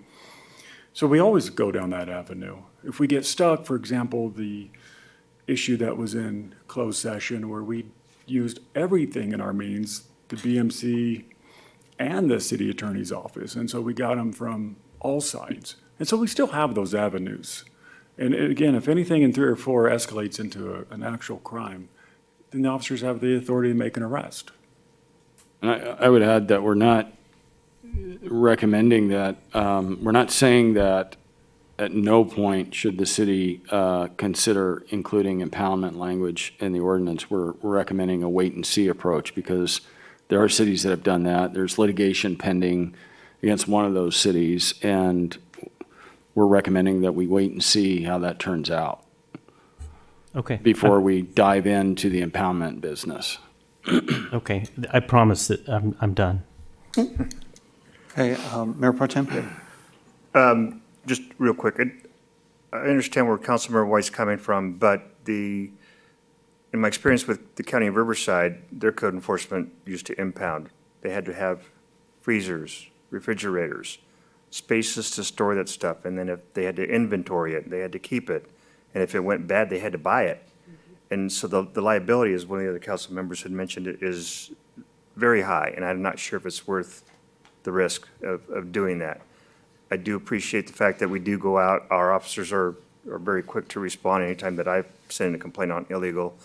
So we always go down that avenue. If we get stuck, for example, the issue that was in closed session where we used everything in our means, the BMC and the city attorney's office. And so we got them from all sides. And so we still have those avenues. And again, if anything in 3 or 4 escalates into an actual crime, then the officers have the authority to make an arrest. And I would add that we're not recommending that, we're not saying that at no point should the city consider including impoundment language in the ordinance. We're recommending a wait-and-see approach because there are cities that have done that. There's litigation pending against one of those cities, and we're recommending that we wait and see how that turns out. Okay. Before we dive into the impoundment business. Okay, I promise that I'm done. Okay, Mayor Pro Tem? Just real quick, I understand where Councilmember White's coming from, but in my experience with the County of Riverside, their code enforcement used to impound. They had to have freezers, refrigerators, spaces to store that stuff, and then if they had to inventory it, they had to keep it. And if it went bad, they had to buy it. And so the liability, as one of the other council members had mentioned, it is very high, and I'm not sure if it's worth the risk of doing that. I do appreciate the fact that we do go out. Our officers are very quick to respond anytime that I've sent in a complaint on illegal.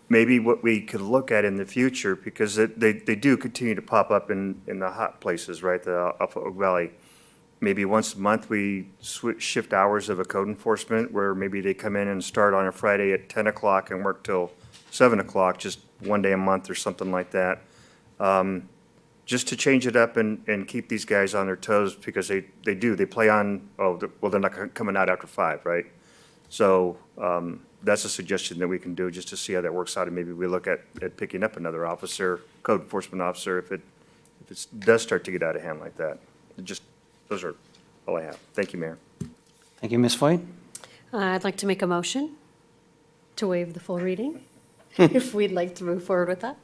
Maybe what we could look at in the future, because they do continue to pop up in the hot places, right, off of Oak Valley. Maybe once a month we shift hours of a code enforcement where maybe they come in and start on a Friday at 10 o'clock and work till 7 o'clock, just one day a month or something like that. Just to change it up and keep these guys on their toes because they play on, they're not coming out after 5, right? So that's a suggestion that we can do just to see how that works out, and maybe we look at picking up another officer, code enforcement officer, if it does start to get out of hand like that. Those are all I have. Thank you, Mayor. Thank you, Ms. White. I'd like to make a motion to waive the full reading, if we'd like to move forward with that.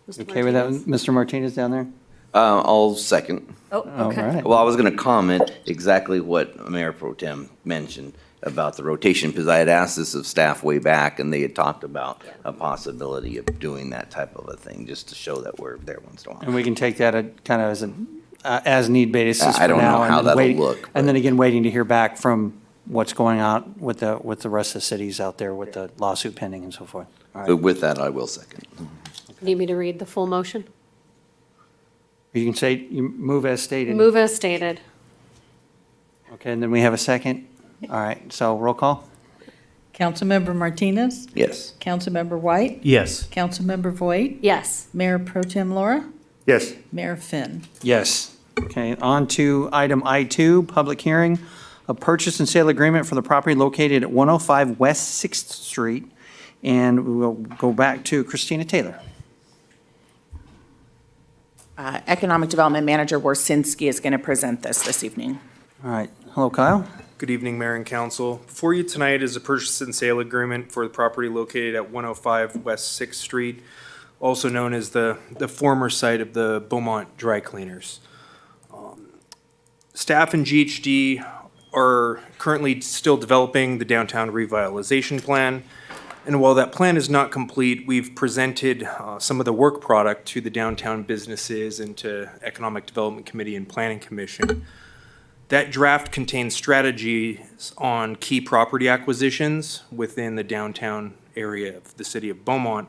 Mr. Okay with that, Martinez? Mr. Martinez down there? I'll second. Oh, okay. All right. Well, I was going to comment exactly what Mayor Pro Tem mentioned about the rotation, because I had asked this of staff way back, and they had talked about a possibility of doing that type of a thing, just to show that we're there once in a while. And we can take that kind of as an as-need basis I for don't know now, and how then that'll wait- look, And then again, waiting to hear back from what's going on with the rest of the cities out there with the lawsuit pending and so forth. All right. So with that, I will second. Need me to read the full motion? You can say, you move as stated. Move as stated. Okay, and then we have a second. All right, so roll call? Councilmember Martinez? Yes. Councilmember White? Yes. Councilmember Voigt? Yes. Mayor Pro Tem Laura? Yes. Mayor Finn? Yes. Okay, on to item I2, public hearing, a purchase and sale agreement for the property located at 105 West 6th Street. And we will go back to Christina Taylor. Economic Development Manager Warsinski is going to present this evening. All right, hello Kyle. Good evening, Mayor and Council. Before you tonight is a purchase and sale agreement for the property located at 105 West 6th Street, also known as the former site of the Beaumont Dry Cleaners. Staff and GHD are currently still developing the downtown revitalization plan. And while that plan is not complete, we've presented some of the work product to the downtown businesses and to Economic Development Committee and Planning Commission. That draft contains strategies on key property acquisitions within the downtown area of the city of Beaumont.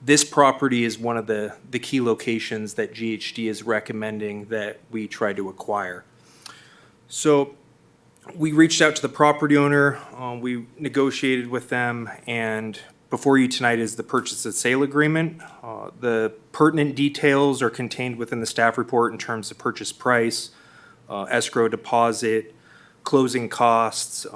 This property is one of the key locations that GHD is recommending that we try to acquire. So we reached out to the property owner, we negotiated with them, and before you tonight is the purchase and sale agreement. The pertinent details are contained within the staff report in terms of purchase price, escrow deposit, closing costs, the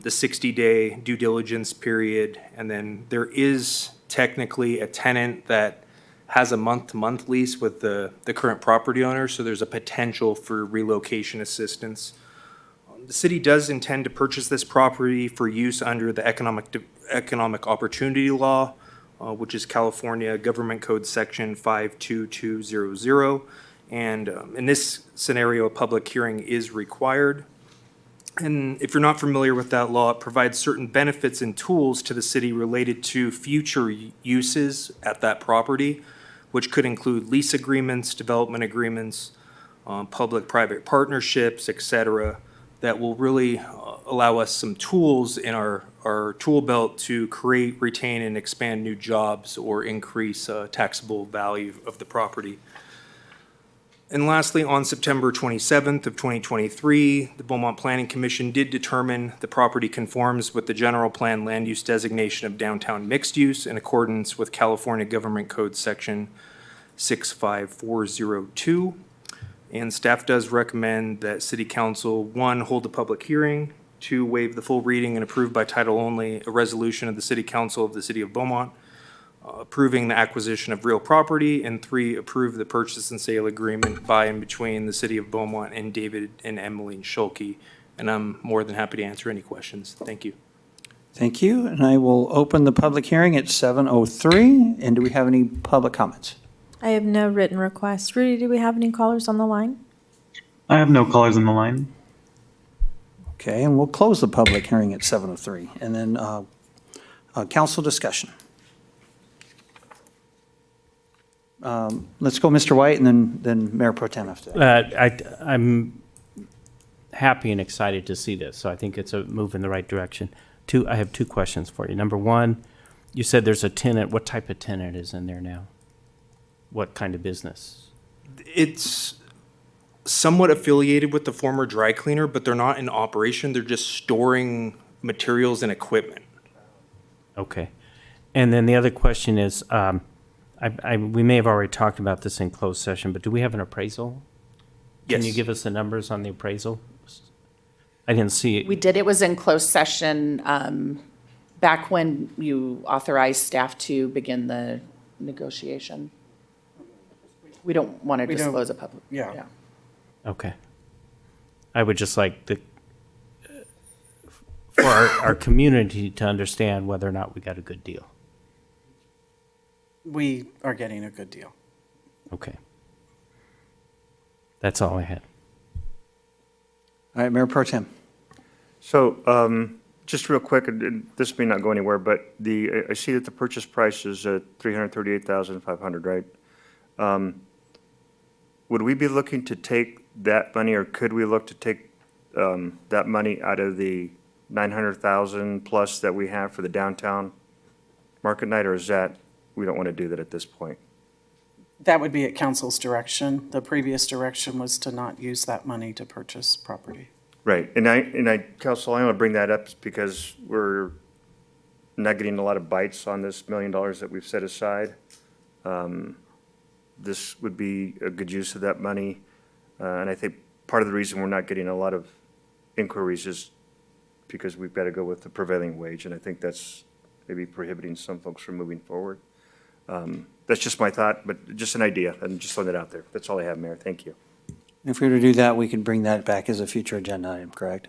60-day due diligence period, and then there is technically a tenant that has a month-to-month lease with the current property owner, so there's a potential for relocation assistance. The city does intend to purchase this property for use under the Economic Opportunity Law, which is California Government Code Section 52200. And in this scenario, a public hearing is required. And if you're not familiar with that law, it provides certain benefits and tools to the city related to future uses at that property, which could include lease agreements, development agreements, public-private partnerships, et cetera, that will really allow us some tools in our tool belt to create, retain, and expand new jobs or increase taxable value of the property. And lastly, on September 27th of 2023, the Beaumont Planning Commission did determine the property conforms with the general plan land use designation of downtown mixed use in accordance with California Government Code Section 65402. And staff does recommend that City Council, 1, hold a public hearing, 2, waive the full reading and approve by title only a resolution of the City Council of the City of Beaumont approving the acquisition of real property, and 3, approve the purchase and sale agreement by and between the City of Beaumont and David and Emmeline Schulke. And I'm more than happy to answer any questions. Thank you. Thank you, and I will open the public hearing at 7:03. And do we have any public comments? I have no written requests. Rudy, do we have any callers on the line? I have no callers on the line. Okay, and we'll close the public hearing at 7:03. And then council discussion. Let's go Mr. White and then Mayor Pro Tem after that. I'm happy and excited to see this, so I think it's a move in the right direction. I have 2 questions for you. Number 1, you said there's a tenant. What type of tenant is in there now? What kind of business? It's somewhat affiliated with the former dry cleaner, but they're not in operation. They're just storing materials and equipment. Okay. And then the other question is, we may have already talked about this in closed session, but do we have an appraisal? Yes. Can you give us the numbers on the appraisal? I didn't see it. We did, it was in closed session back when you authorized staff to begin the negotiation. We don't want to We don't- disclose a public. Yeah. Okay. I would just like for our community to understand whether or not we got a good deal. We are getting a good deal. Okay. That's all I had. All right, Mayor Pro Tem. So, just real quick, and this may not go anywhere, but I see that the purchase price is at $338,500, right? Would we be looking to take that money, or could we look to take that money out of the 900,000 plus that we have for the downtown market night, or is that, we don't want to do that at this point? That would be at council's direction. The previous direction was to not use that money to purchase property. Right, Council, I want to bring that up because we're not getting a lot of bites on this $1 million that we've set aside. This would be a good use of that money, and I think part of the reason we're not getting a lot of inquiries is because we've got to go with the prevailing wage, and I think that's maybe prohibiting some folks from moving forward. That's just my thought, but just an idea, and just throwing it out there. That's all I have, Mayor. Thank you. If we were to do that, we could bring that back as a future agenda item, correct?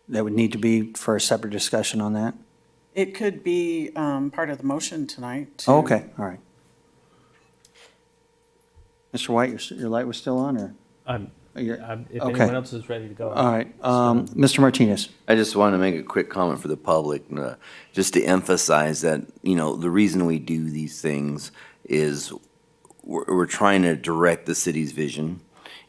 That would need to be for a separate discussion on that? It could be part of the motion tonight. to- Oh, okay, all right. Mr. White, your light was still on, or? If Okay. anyone else is ready to go. All right, Mr. Martinez. I just want to make a quick comment for the public, just to emphasize that, the reason we do these things is we're trying to direct the city's vision,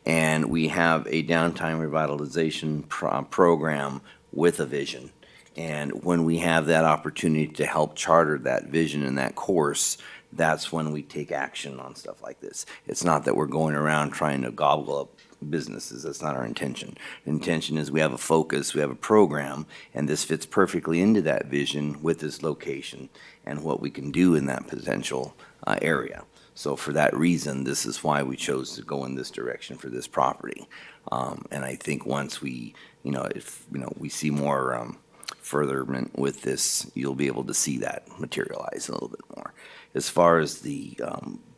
and we have a downtown revitalization program with a vision. And when we have that opportunity to help charter that vision and that course, that's when we take action on stuff like this. It's not that we're going around trying to gobble up businesses. That's not our intention. The intention is we have a focus, we have a program, and this fits perfectly into that vision with this location and what we can do in that potential area. So for that reason, this is why we chose to go in this direction for this property. And I think once we, if we see more furtherment with this, you'll be able to see that materialize a little bit more. As far as the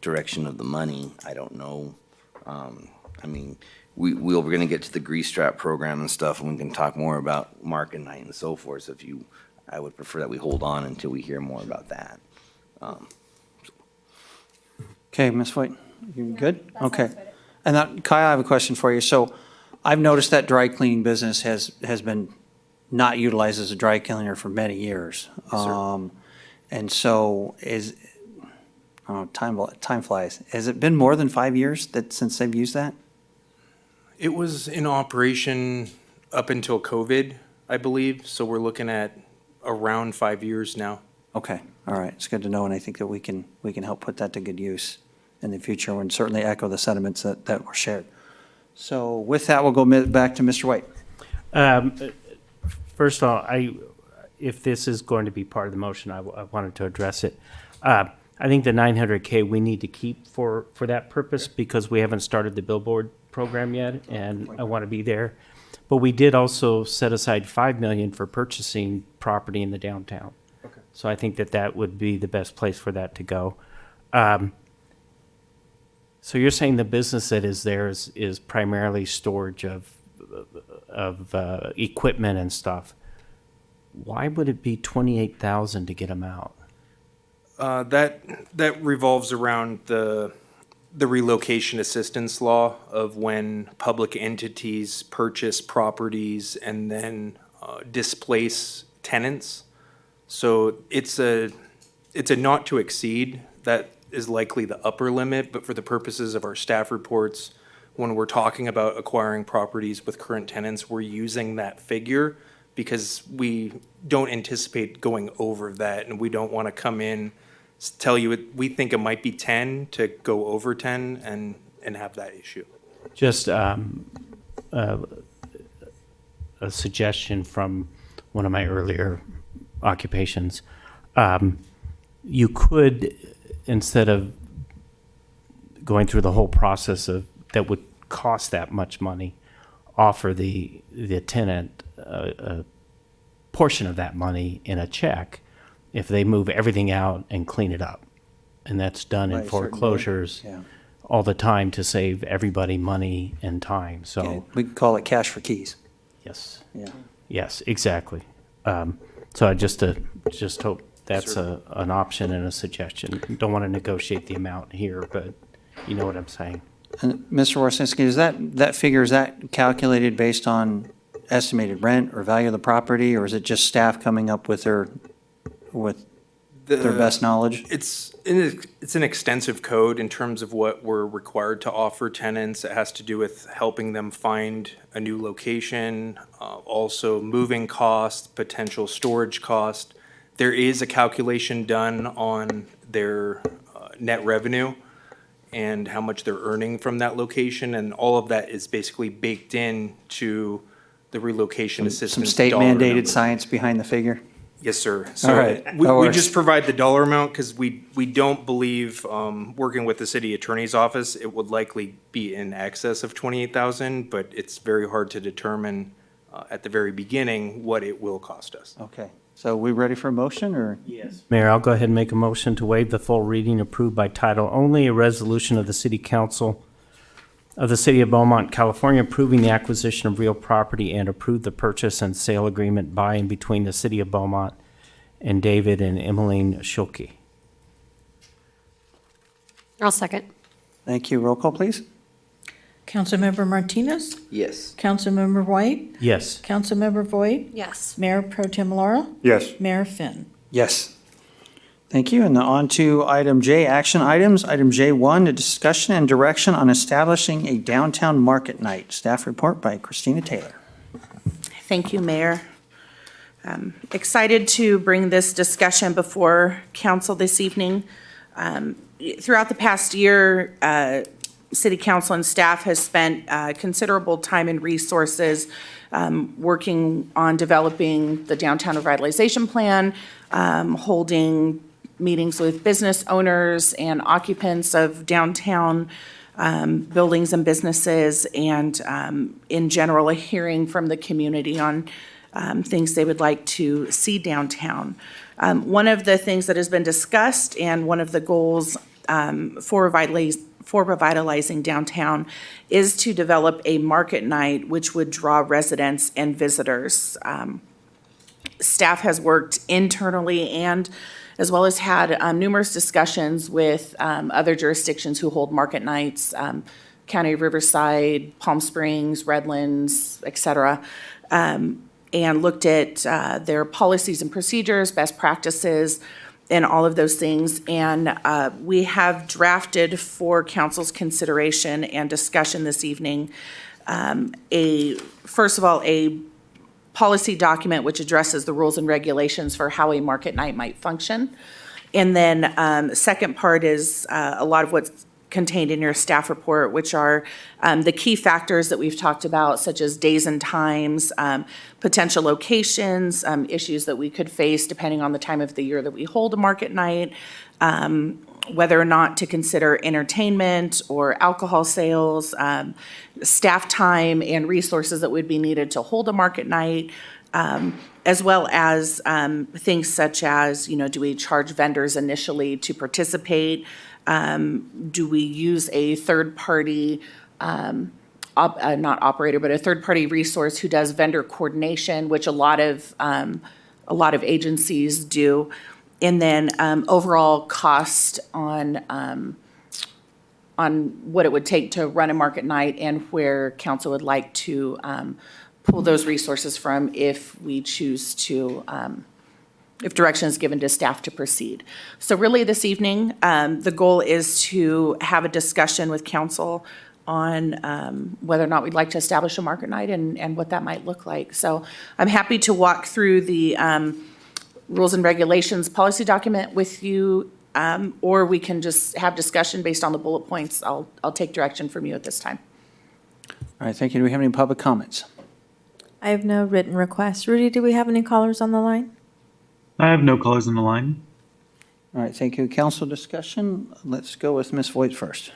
direction of the money, I don't know. We're going to get to the grease trap program and stuff, and we can talk more about market night and so forth. So I would prefer that we hold on until we hear more about that. Okay, Ms. White, you good? Okay. And Kyle, I have a question for you. So I've noticed that dry cleaning business has been not utilized as a dry cleaner for many years. Yes, sir. And so time flies. Has it been more than 5 years since they've used that? It was in operation up until COVID, I believe, so we're looking at around 5 years now. Okay, all right. It's good to know, and I think that we can help put that to good use in the future and certainly echo the sentiments that were shared. So with that, we'll go back to Mr. White. First of all, if this is going to be part of the motion, I wanted to address it. I think the 900K we need to keep for that purpose because we haven't started the billboard program yet, and I want to be there. But we did also set aside $5 million for purchasing property in the downtown. Okay. So I think that would be the best place for that to go. So you're saying the business that is there is primarily storage of equipment and stuff. Why would it be $28,000 to get them out? That revolves around the relocation assistance law of when public entities purchase properties and then displace tenants. So it's a not to exceed. That is likely the upper limit, but for the purposes of our staff reports, when we're talking about acquiring properties with current tenants, we're using that figure because we don't anticipate going over that, and we don't want to come in, tell you we think it might be 10 to go over 10 and have that issue. Just a suggestion from one of my earlier occupations. You could, instead of going through the whole process that would cost that much money, offer the tenant a portion of that money in a check if they move everything out and clean it up. And that's done in Right, certainly. foreclosures Yeah. all the time to save everybody money and time. So Okay, we can call it cash for keys. yes, Yeah. yes, exactly. So I just hope that's an option and a suggestion. Don't want to negotiate the amount here, but you know what I'm saying. Mr. Warsinski, is that figure, is that calculated based on estimated rent or value of the property, or is it just staff coming up with their best knowledge? It's an extensive code in terms of what we're required to offer tenants. It has to do with helping them find a new location, also moving costs, potential storage cost. There is a calculation done on their net revenue and how much they're earning from that location, and all of that is basically baked in to the relocation assistance. Some state dollar mandated number. science behind the figure? Yes, sir. All So right, we that works. just provide the dollar amount because we don't believe, working with the city attorney's office, it would likely be in excess of 28,000, but it's very hard to determine at the very beginning what it will cost us. Okay, so we ready for a motion, or? Yes. Mayor, I'll go ahead and make a motion to waive the full reading, approved by title only, a resolution of the City Council of the City of Beaumont, California, approving the acquisition of real property and approve the purchase and sale agreement by and between the City of Beaumont and David and Emmeline Schulke. I'll second. Thank you. Roll call, please. Councilmember Martinez? Yes. Councilmember White? Yes. Councilmember Voigt? Yes. Mayor Pro Tem Laura? Yes. Mayor Finn? Yes. Thank you. And on to item J, action items. Item J1, a discussion and direction on establishing a downtown market night. Staff report by Christina Taylor. Thank you, Mayor. Excited to bring this discussion before council this evening. Throughout the past year, City Council and staff has spent considerable time and resources working on developing the Downtown Revitalization Plan, holding meetings with business owners and occupants of downtown buildings and businesses, and in general, a hearing from the community on things they would like to see downtown. One of the things that has been discussed and one of the goals for revitalizing downtown is to develop a market night which would draw residents and visitors. Staff has worked internally and as well as had numerous discussions with other jurisdictions who hold market nights, County of Riverside, Palm Springs, Redlands, et cetera, and looked at their policies and procedures, best practices, and all of those things. And we have drafted for council's consideration and discussion this evening, first of all, a policy document which addresses the rules and regulations for how a market night might function. And then the second part is a lot of what's contained in your staff report, which are the key factors that we've talked about, such as days and times, potential locations, issues that we could face depending on the time of the year that we hold a market night, whether or not to consider entertainment or alcohol sales, staff time and resources that would be needed to hold a market night, as well as things such as, do we charge vendors initially to participate? Do we use a third-party, not operator, but a third-party resource who does vendor coordination, which a lot of agencies do? And then overall cost on what it would take to run a market night and where council would like to pull those resources from if we choose to, if direction is given to staff to proceed. So really this evening, the goal is to have a discussion with council on whether or not we'd like to establish a market night and what that might look like. So I'm happy to walk through the rules and regulations policy document with you, or we can just have discussion based on the bullet points. I'll take direction from you at this time. All right, thank you. Do we have any public comments? I have no written requests. Rudy, do we have any callers on the line? I have no callers on the line. All right, thank you. Council discussion. Let's go with Ms. Voigt first.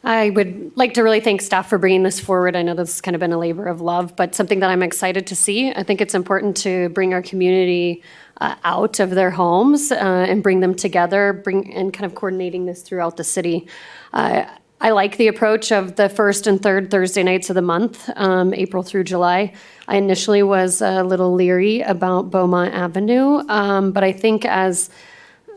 I would like to really thank staff for bringing this forward. I know this has kind of been a labor of love, but something that I'm excited to see. I think it's important to bring our community out of their homes and bring them together, and kind of coordinating this throughout the city. I like the approach of the first and third Thursday nights of the month, April through July. I initially was a little leery about Beaumont Avenue, but I think as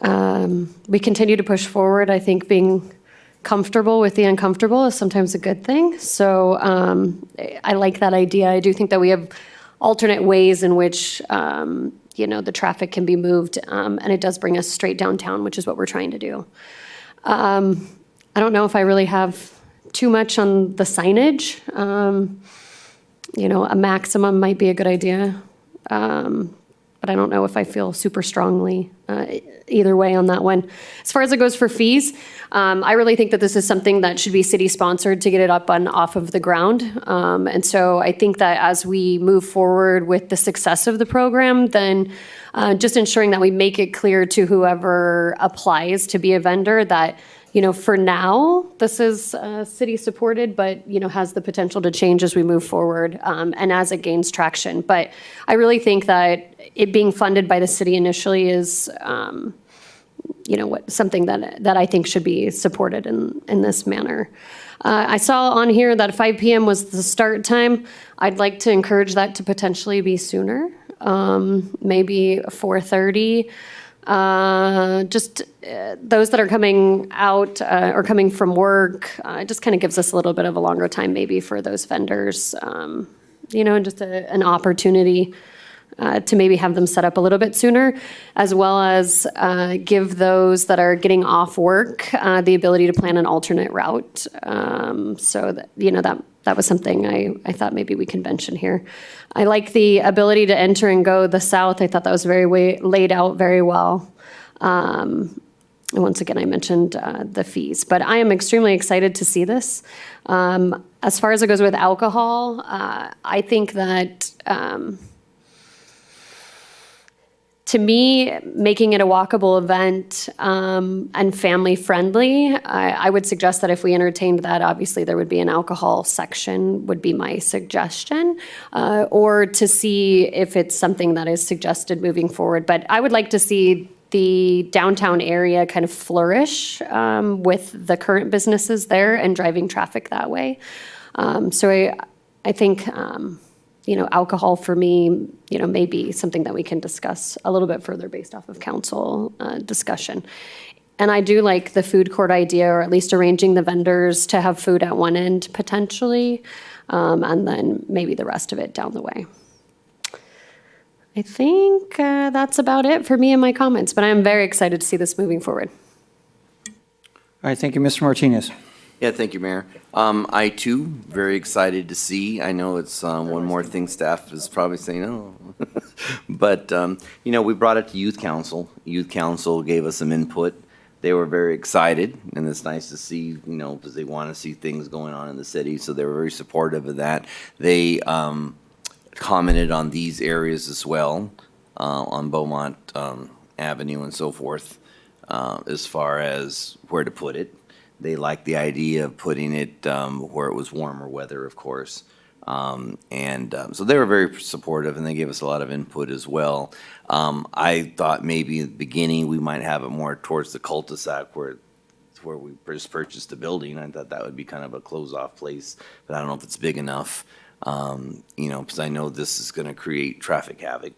we continue to push forward, I think being comfortable with the uncomfortable is sometimes a good thing. So I like that idea. I do think that we have alternate ways in which the traffic can be moved, and it does bring us straight downtown, which is what we're trying to do. I don't know if I really have too much on the signage. A maximum might be a good idea. But I don't know if I feel super strongly either way on that one. As far as it goes for fees, I really think that this is something that should be city-sponsored to get it up and off of the ground. And so I think that as we move forward with the success of the program, then just ensuring that we make it clear to whoever applies to be a vendor that, for now, this is city-supported, but, has the potential to change as we move forward and as it gains traction. But I really think that it being funded by the city initially is, something that I think should be supported in this manner. I saw on here that 5 p.m. was the start time. I'd like to encourage that to potentially be sooner, maybe 4:30. Those that are coming out or coming from work, it just kind of gives us a little bit of a longer time maybe for those vendors, just an opportunity to maybe have them set up a little bit sooner, as well as give those that are getting off work the ability to plan an alternate route. So that was something I thought maybe we can mention here. I like the ability to enter and go the south. I thought that was laid out very well. And once again, I mentioned the fees, but I am extremely excited to see this. As far as it goes with alcohol, I think that to me, making it a walkable event and family friendly, I would suggest that if we entertained that, obviously there would be an alcohol section, would be my suggestion, or to see if it's something that is suggested moving forward. But I would like to see the downtown area kind of flourish with the current businesses there and driving traffic that way. So I think alcohol for me, may be something that we can discuss a little bit further based off of council discussion. And I do like the food court idea, or at least arranging the vendors to have food at one end potentially, and then maybe the rest of it down the way. I think that's about it for me and my comments, but I'm very excited to see this moving forward. All right, thank you, Mr. Martinez. Yeah, thank you, Mayor. I too, very excited to see. I know it's one more thing staff is probably saying, oh. But, we brought it to Youth Council. Youth Council gave us some input. They were very excited, and it's nice to see, because they want to see things going on in the city, so they were very supportive of that. They commented on these areas as well, on Beaumont Avenue and so forth, as far as where to put it. They liked the idea of putting it where it was warmer weather, of course. So they were very supportive, and they gave us a lot of input as well. I thought maybe in the beginning we might have it more towards the cul-de-sac where we just purchased the building. I thought that would be kind of a close-off place, but I don't know if it's big enough, because I know this is going to create traffic havoc.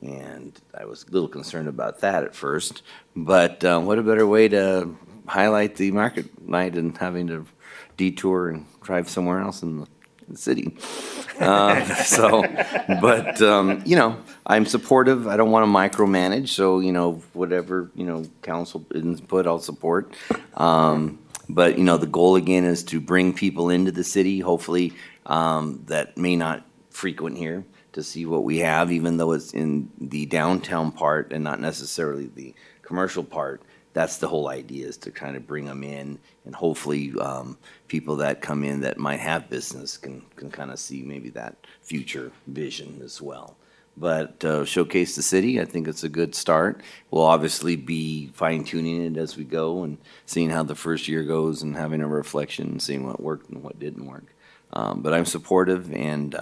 And I was a little concerned about that at first. But what a better way to highlight the market night and having to detour and drive somewhere else in the city. I'm supportive. I don't want to micromanage. So, whatever, council input, I'll support. But, the goal again is to bring people into the city, hopefully, that may not frequent here, to see what we have, even though it's in the downtown part and not necessarily the commercial part. That's the whole idea, is to kind of bring them in, and hopefully people that come in that might have business can kind of see maybe that future vision as well. But showcase the city, I think it's a good start. We'll obviously be fine tuning it as we go and seeing how the first year goes and having a reflection and seeing what worked and what didn't work. But I'm supportive, and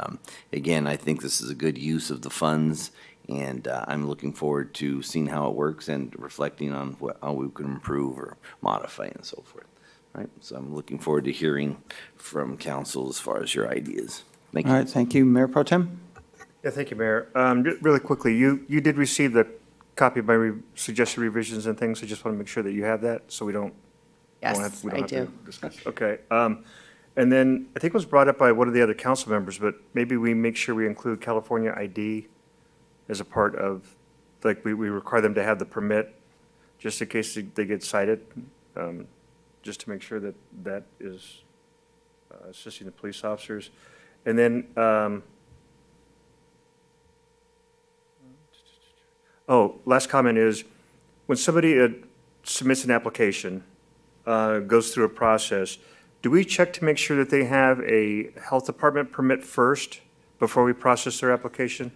again, I think this is a good use of the funds. And I'm looking forward to seeing how it works and reflecting on how we can improve or modify and so forth. Right? So I'm looking forward to hearing from council as far as your ideas. Thank you. All right, thank you. Mayor Pro Tem? Yeah, thank you, Mayor. Really quickly, you did receive the copy of my suggested revisions and things. I just want to make sure that you have that, so we don't Yes, We don't I have to do. discuss. Okay. And then I think it was brought up by one of the other council members, but maybe we make sure we include California ID as a part of, like, we require them to have the permit just in case they get cited, just to make sure that that is assisting the police officers. And then, last comment is, when somebody submits an application, goes through a process, do we check to make sure that they have a health department permit first before we process their application?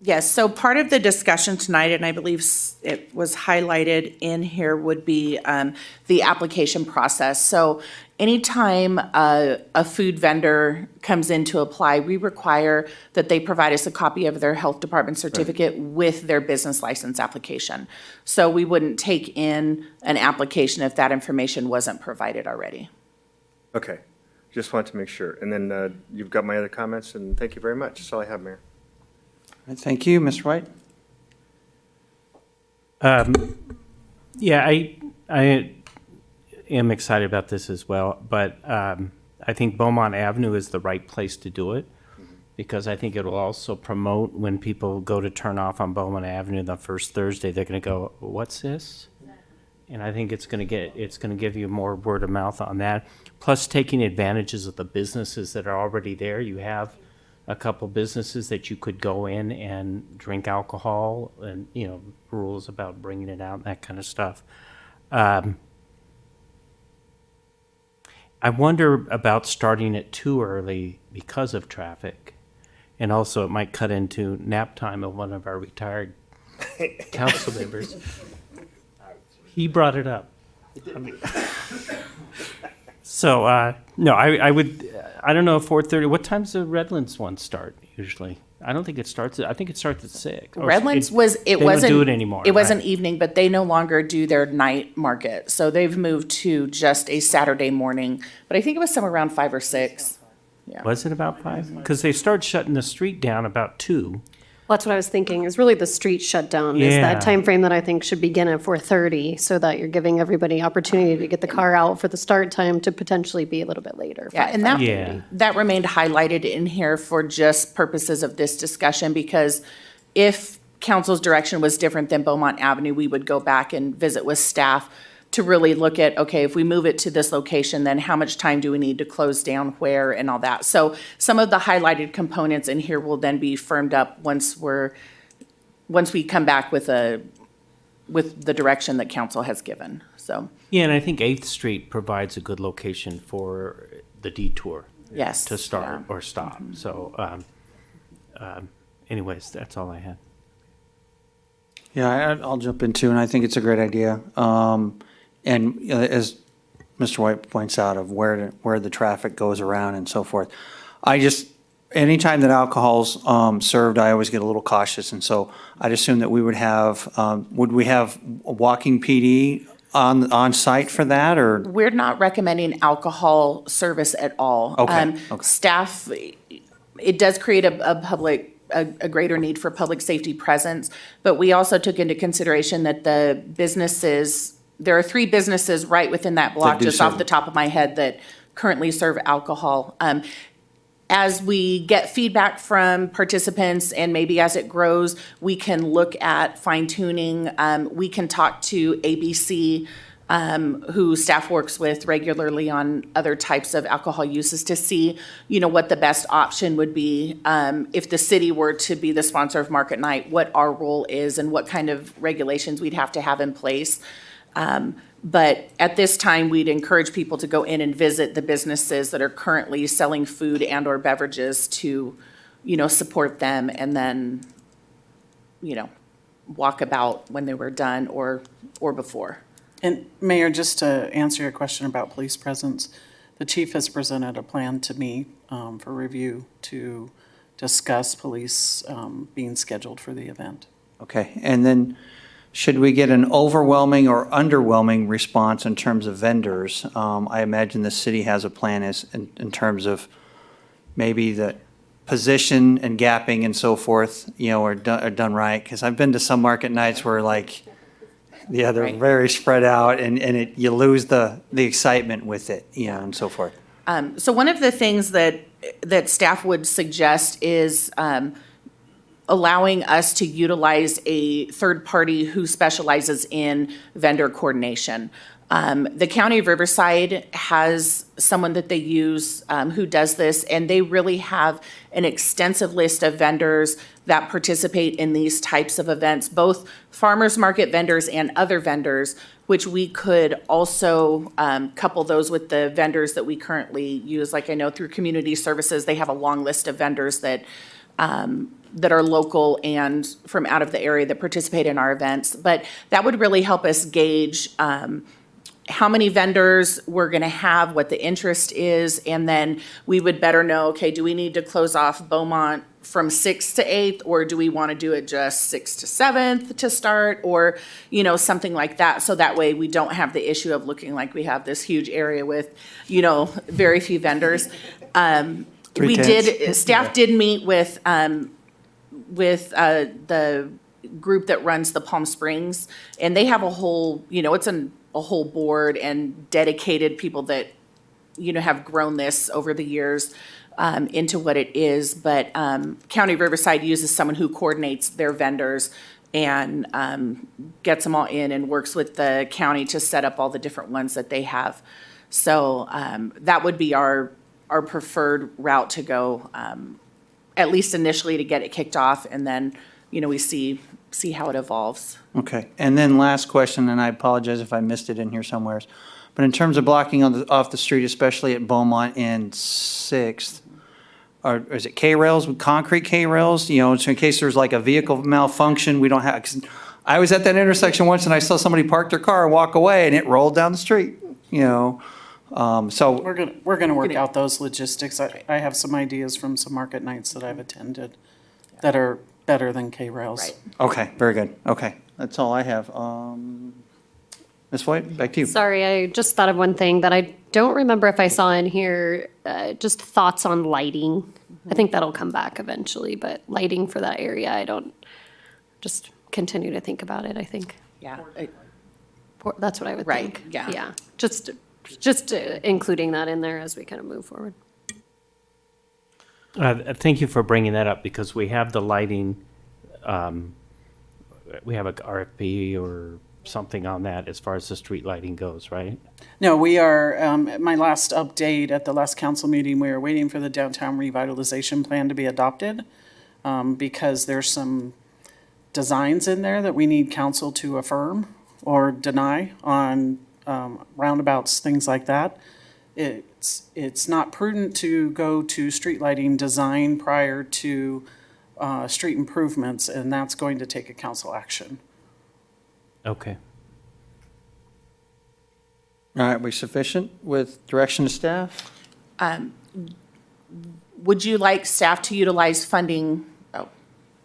Yes, so part of the discussion tonight, and I believe it was highlighted in here, would be the application process. So anytime a food vendor comes in to apply, we require that they provide us a copy of their health department certificate with their business license application. So we wouldn't take in an application if that information wasn't provided already. Okay, just wanted to make sure. And then you've got my other comments, and thank you very much. That's all I have, Mayor. All right, thank you. Ms. White? Yeah, I am excited about this as well, but I think Beaumont Avenue is the right place to do it, because I think it will also promote when people go to turn off on Beaumont Avenue the first Thursday, they're going to go, what's this? And I think it's going to give you more word of mouth on that. Plus, taking advantages of the businesses that are already there. You have a couple businesses that you could go in and drink alcohol, and rules about bringing it out, that kind of stuff. I wonder about starting it too early because of traffic, and also it might cut into nap time of one of our retired council members. He brought it up. So, no, I would, I don't know, 4:30, what time's the Redlands one start usually? I don't think it starts, I think it starts at 6. Redlands they don't do it anymore. It was right? an evening, but they no longer do their night market. So they've moved to just a Saturday morning, but I think it was somewhere around 5 or 6. Yeah. Was it about 5? Because they start shutting the street down about 2. Well, that's what I was thinking, is really the street shutdown is Yeah. that time frame that I think should begin at 4:30, so that you're giving everybody opportunity to get the car out for the start time to potentially be a little bit later. Yeah, and that, Yeah. that remained highlighted in here for just purposes of this discussion, because if council's direction was different than Beaumont Avenue, we would go back and visit with staff to really look at, okay, if we move it to this location, then how much time do we need to close down where and all that. So some of the highlighted components in here will then be firmed up once we come back with the direction that council has given, so. Yeah, and I think 8th Street provides a good location for the detour. Yes, To start yeah. or stop. So, anyways, that's all I had. Yeah, I'll jump in too, and I think it's a great idea. And as Mr. White points out, of where the traffic goes around and so forth. Anytime that alcohol's served, I always get a little cautious, and so I'd assume that we would have a walking PD on site for that, or? We're not recommending alcohol service at all. Okay. Staff, it does create a greater need for public safety presence, but we also took into consideration that the businesses, there are 3 businesses right within that block, just off the top of my head, that currently serve alcohol. As we get feedback from participants and maybe as it grows, we can look at fine tuning. We can talk to ABC, who staff works with regularly on other types of alcohol uses, to see, what the best option would be if the city were to be the sponsor of Market Night, what our role is and what kind of regulations we'd have to have in place. But at this time, we'd encourage people to go in and visit the businesses that are currently selling food and or beverages to, support them, and then, walk about when they were done or before. And Mayor, just to answer your question about police presence, the chief has presented a plan to me for review to discuss police being scheduled for the event. Okay, and then should we get an overwhelming or underwhelming response in terms of vendors? I imagine the city has a plan in terms of maybe the position and gapping and so forth, are done right. Because I've been to some market nights where Yeah, they're Right. very spread out, and you lose the excitement with it, you know, and so forth. So one of the things that staff would suggest is allowing us to utilize a third party who specializes in vendor coordination. The County of Riverside has someone that they use who does this, and they really have an extensive list of vendors that participate in these types of events, both farmers market vendors and other vendors, which we could also couple those with the vendors that we currently use. Like I know through Community Services, they have a long list of vendors that are local and from out of the area that participate in our events. But that would really help us gauge how many vendors we're going to have, what the interest is, and then we would better know, okay, do we need to close off Beaumont from 6th to 8th, or do we want to do it just 6th to 7th to start, or, you know, something like that. So that way we don't have the issue of looking like we have this huge area with, you know, very few vendors. Staff did meet with the group that runs the Palm Springs, and they have a whole, you know, it's a whole board and dedicated people that, you know, have grown this over the years into what it is. But County of Riverside uses someone who coordinates their vendors and gets them all in and works with the county to set up all the different ones that they have. So that would be our preferred route to go, at least initially to get it kicked off, and then, you know, we see how it evolves. Okay, and then last question, and I apologize if I missed it in here somewhere, but in terms of blocking off the street, especially at Beaumont and 6th, is it K-rails, concrete K-rails, you know, so in case there's like a vehicle malfunction, we don't have, 'cause I was at that intersection once and I saw somebody park their car and walk away and it rolled down the street, you know, so. We're gonna work out those logistics. I have some ideas from some market nights that I've attended that are better than K-rails. Right. Okay, very good, okay, that's all I have. Ms. White, back to you. Sorry, I just thought of one thing that I don't remember if I saw in here, just thoughts on lighting. I think that'll come back eventually, but lighting for that area, I don't, just continue to think about it, I think. Yeah. That's what I would Right, think. yeah. Yeah, just including that in there as we kind of move forward. Thank you for bringing that up, because we have the lighting, we have a RFP or something on that as far as the street lighting goes, right? No, we are, at my last update at the last council meeting, we are waiting for the downtown revitalization plan to be adopted, because there's some designs in there that we need council to affirm or deny on roundabouts, things like that. It's not prudent to go to street lighting design prior to street improvements, and that's going to take a council action. Okay. All right, we sufficient with direction to staff? Would you like staff to utilize funding? Oh,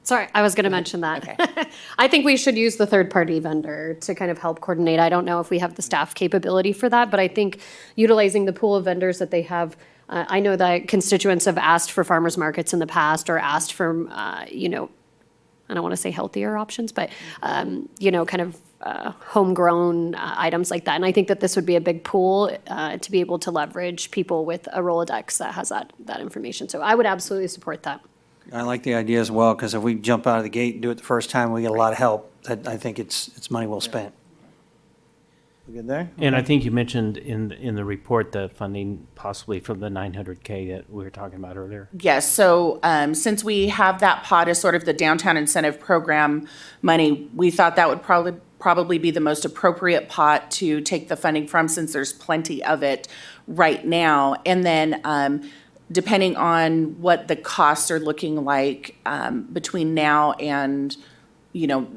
Sorry, I was going to mention that. Okay. I think we should use the third-party vendor to kind of help coordinate. I don't know if we have the staff capability for that, but I think utilizing the pool of vendors that they have, I know that constituents have asked for farmers markets in the past, or asked for, you know, I don't want to say healthier options, but, you know, kind of homegrown items like that. And I think that this would be a big pool to be able to leverage people with a Rolodex that has that information. So I would absolutely support that. I like the idea as well, because if we jump out of the gate and do it the first time, we get a lot of help. I think it's money well spent. We good there? And I think you mentioned in the report the funding possibly from the 900K that we were talking about earlier. yes, so since we have that pot as sort of the downtown incentive program money, we thought that would probably be the most appropriate pot to take the funding from, since there's plenty of it right now. And then depending on what the costs are looking like between now and, you know,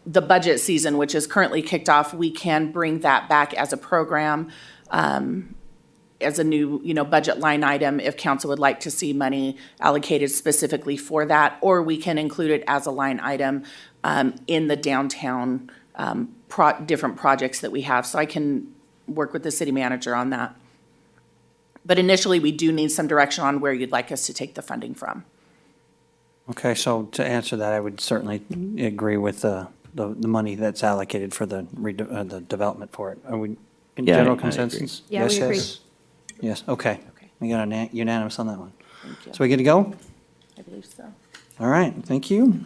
the budget season, which is currently kicked off, we can bring that back as a program, as a new, you know, budget line item if council would like to see money allocated specifically for that, or we can include it as a line item in the downtown different projects that we have. So I can work with the city manager on that. But initially, we do need some direction on where you'd like us to take the funding from. Okay, so to answer that, I would certainly agree with the the money that's allocated for the development for it. Are we in Yeah, general I consensus? Yeah, Yes, we agree. yes? Yes, okay. We got a unanimous on that one. Thank you. So we good to go? I believe so. All right, thank you.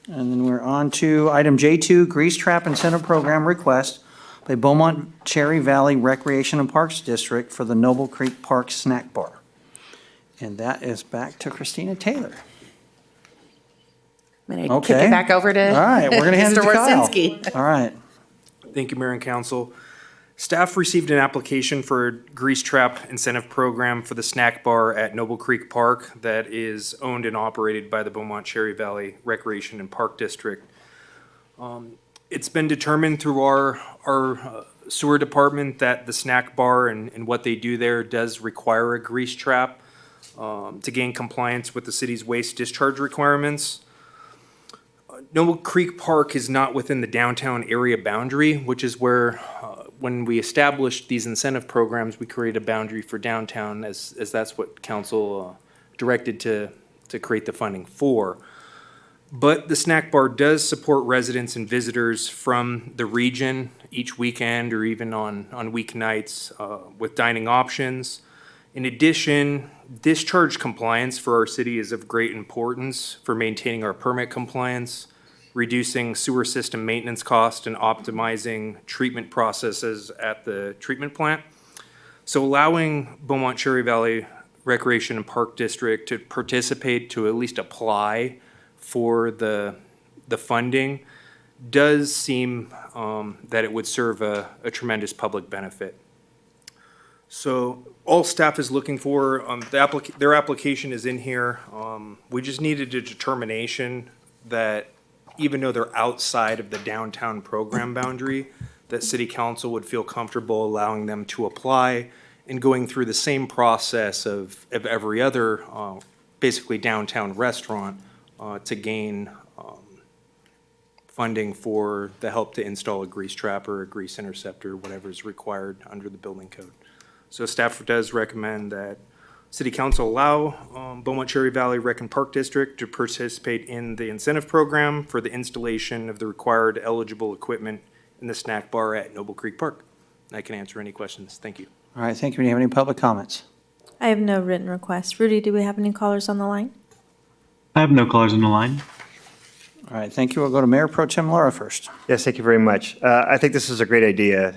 And then we're on to item J2, Grease Trap Incentive Program request by Beaumont Cherry Valley Recreation and Parks District for the Noble Creek Park Snack Bar. And that is back to Christina Taylor. I'm going to kick Okay. it back over to All right, we're going to hand it Mr. to Kyle. Warsinski. All right. Thank you, Mayor and Council. Staff received an application for a grease trap incentive program for the snack bar at Noble Creek Park that is owned and operated by the Beaumont Cherry Valley Recreation and Park District. It's been determined through our sewer department that the snack bar and what they do there does require a grease trap to gain compliance with the city's waste discharge requirements. Noble Creek Park is not within the downtown area boundary, which is where, when we established these incentive programs, we created a boundary for downtown as that's what council directed to create the funding for. But the snack bar does support residents and visitors from the region each weekend or even on weeknights with dining options. In addition, discharge compliance for our city is of great importance for maintaining our permit compliance, reducing sewer system maintenance costs, and optimizing treatment processes at the treatment plant. So allowing Beaumont Cherry Valley Recreation and Park District to participate, to at least apply for the funding, does seem that it would serve a tremendous public benefit. So all staff is looking for, their application is in here. We just needed a determination that even though they're outside of the downtown program boundary, that city council would feel comfortable allowing them to apply and going through the same process of every other, basically downtown restaurant to gain funding for the help to install a grease trap or a grease interceptor, whatever is required under the building code. So staff does recommend that City Council allow Beaumont Cherry Valley Rec and Park District to participate in the incentive program for the installation of the required eligible equipment in the snack bar at Noble Creek Park. I can answer any questions. Thank you. All right, thank you. Do you have any public comments? I have no written requests. Rudy, do we have any callers on the line? I have no callers on the line. All right, thank you. We'll go to Mayor Pro Tem Laura first. Yes, thank you very much. I think this is a great idea.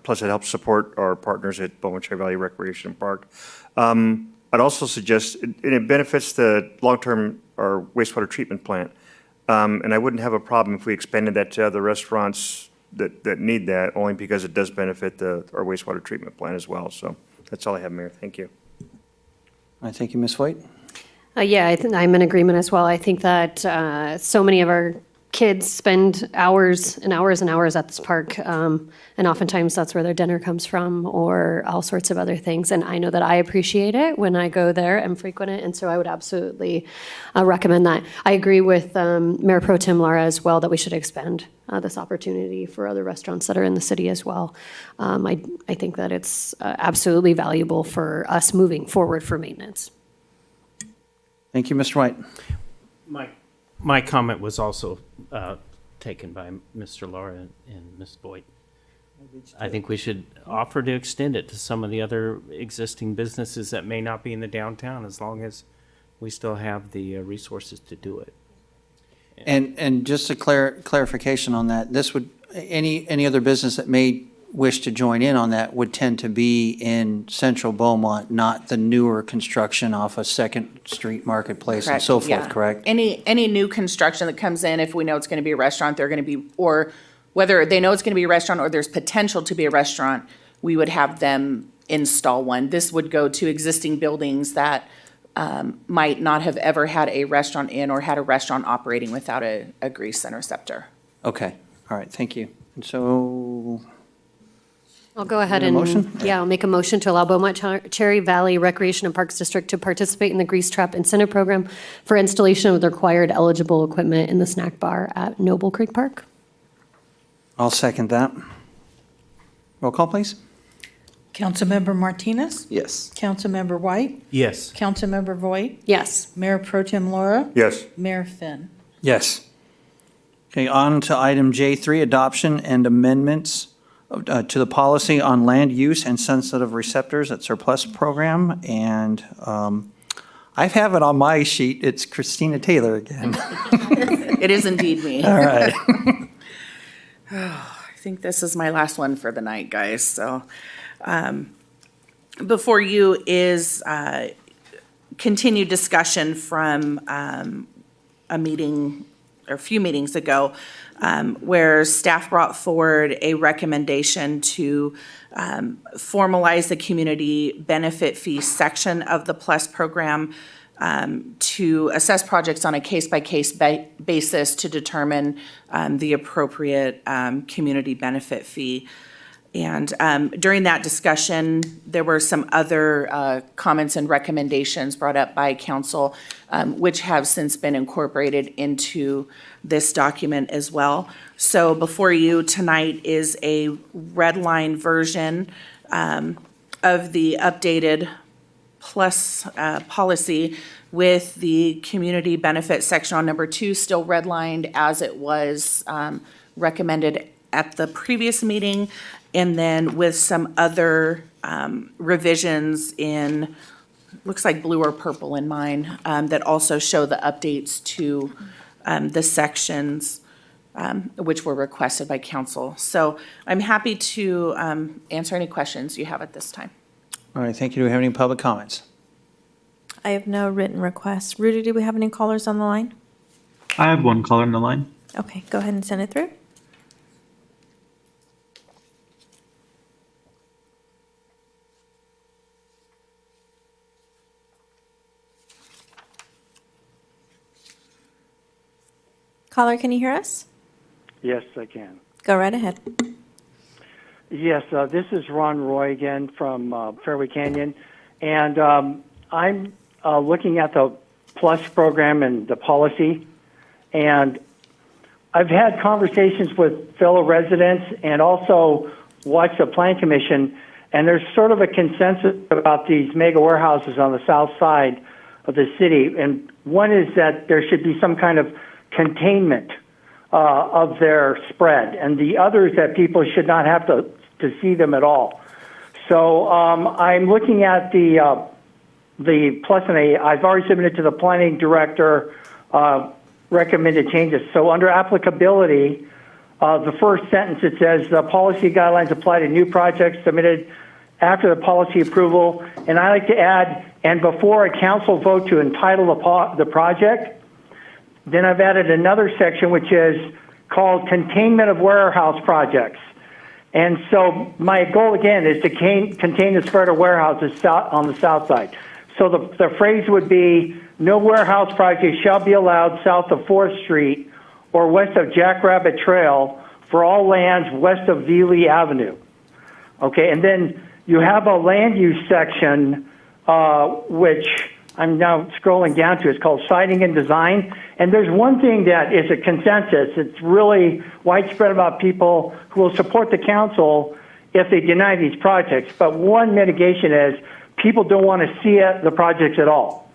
Plus, it helps support our partners at Beaumont Cherry Valley Recreation Park. I'd also suggest, and it benefits the long-term or wastewater treatment plant. And I wouldn't have a problem if we expanded that to other restaurants that need that, only because it does benefit our wastewater treatment plant as well. So that's all I have, Mayor. Thank you. All right, thank you, Ms. White. Yeah, I'm in agreement as well. I think that so many of our kids spend hours and hours and hours at this park, and oftentimes that's where their dinner comes from or all sorts of other things. And I know that I appreciate it when I go there and frequent it, and so I would absolutely recommend that. I agree with Mayor Pro Tem Lara as well that we should expand this opportunity for other restaurants that are in the city as well. I think that it's absolutely valuable for us moving forward for maintenance. Thank you, Mr. White. My comment was also taken by Mr. Laura and Ms. Boyd. I think we should offer to extend it to some of the other existing businesses that may not be in the downtown, as long as we still have the resources to do it. And just a clarification on that, this would, any other business that may wish to join in on that would tend to be in central Beaumont, not the newer construction off of Second Street Marketplace and so forth, yeah. correct? Any new construction that comes in, if we know it's going to be a restaurant, they're going to be, or whether they know it's going to be a restaurant or there's potential to be a restaurant, we would have them install one. This would go to existing buildings that might not have ever had a restaurant in or had a restaurant operating without a grease interceptor. Okay, all right, thank you. And so, I'll go ahead Need a and, motion? yeah, I'll make a motion to allow Beaumont Cherry Valley Recreation and Parks District to participate in the Grease Trap Incentive Program for installation of the required eligible equipment in the snack bar at Noble Creek Park. I'll second that. Roll call, please. Councilmember Martinez? Yes. Councilmember White? Yes. Councilmember Voigt? Yes. Mayor Pro Tem Laura? Yes. Mayor Finn? Yes. Okay, on to item J3, adoption and amendments to the policy on land use and sensitive receptors at surplus program. And I have it on my sheet. It's Christina Taylor again. It is indeed me. All right. I think this is my last one for the night, guys. So before you is continued discussion from a meeting or a few meetings ago where staff brought forward a recommendation to formalize the community benefit fee section of the PLUS program to assess projects on a case-by-case basis to determine the appropriate community benefit fee. And during that discussion, there were some other comments and recommendations brought up by council, which have since been incorporated into this document as well. So before you tonight is a red line version of the updated PLUS policy with the community benefit section on number 2 still redlined as it was recommended at the previous meeting, and then with some other revisions in, looks like blue or purple in mine, that also show the updates to the sections which were requested by council. So I'm happy to answer any questions you have at this time. All right, thank you. Do we have any public comments? I have no written requests. Rudy, do we have any callers on the line? I have one caller on the line. Okay, go ahead and send it through. Caller, can you hear us? Yes, I can. Go right ahead. Yes, this is Ron Roy again from Fairway Canyon, and I'm looking at the PLUS program and the policy, and I've had conversations with fellow residents and also watched the Plan Commission, and there's sort of a consensus about these mega warehouses on the south side of the city, and one is that there should be some kind of containment of their spread, and the other is that people should not have to see them at all. So I'm looking at the plus and I've already submitted to the planning director recommended changes. So under applicability, the first sentence, it says the policy guidelines apply to new projects submitted after the policy approval, and I like to add, and before a council vote to entitle the project. Then I've added another section which is called containment of warehouse projects. And so my goal again is to contain the spread of warehouses on the south side. So the phrase would be, no warehouse project shall be allowed south of 4th Street or west of Jackrabbit Trail for all lands west of Veely Avenue. Okay, and then you have a land use section which I'm now scrolling down to. It's called Siting and Design. And there's one thing that is a consensus. It's really widespread about people who will support the council if they deny these projects. But one mitigation is people don't want to see the projects at all.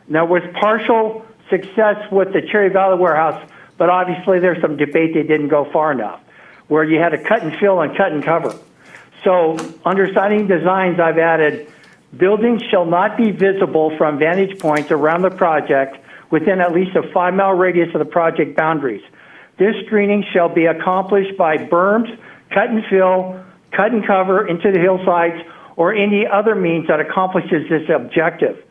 Now, with partial success with the Cherry Valley warehouse, but obviously there's some debate they didn't go far enough, where you had to cut and fill and cut and cover. So under Siting Designs, I've added, buildings shall not be visible from vantage points around the project within at least a 5-mile radius of the project boundaries. This screening shall be accomplished by berms, cut and fill, cut and cover into the hillsides, or any other means that accomplishes this objective.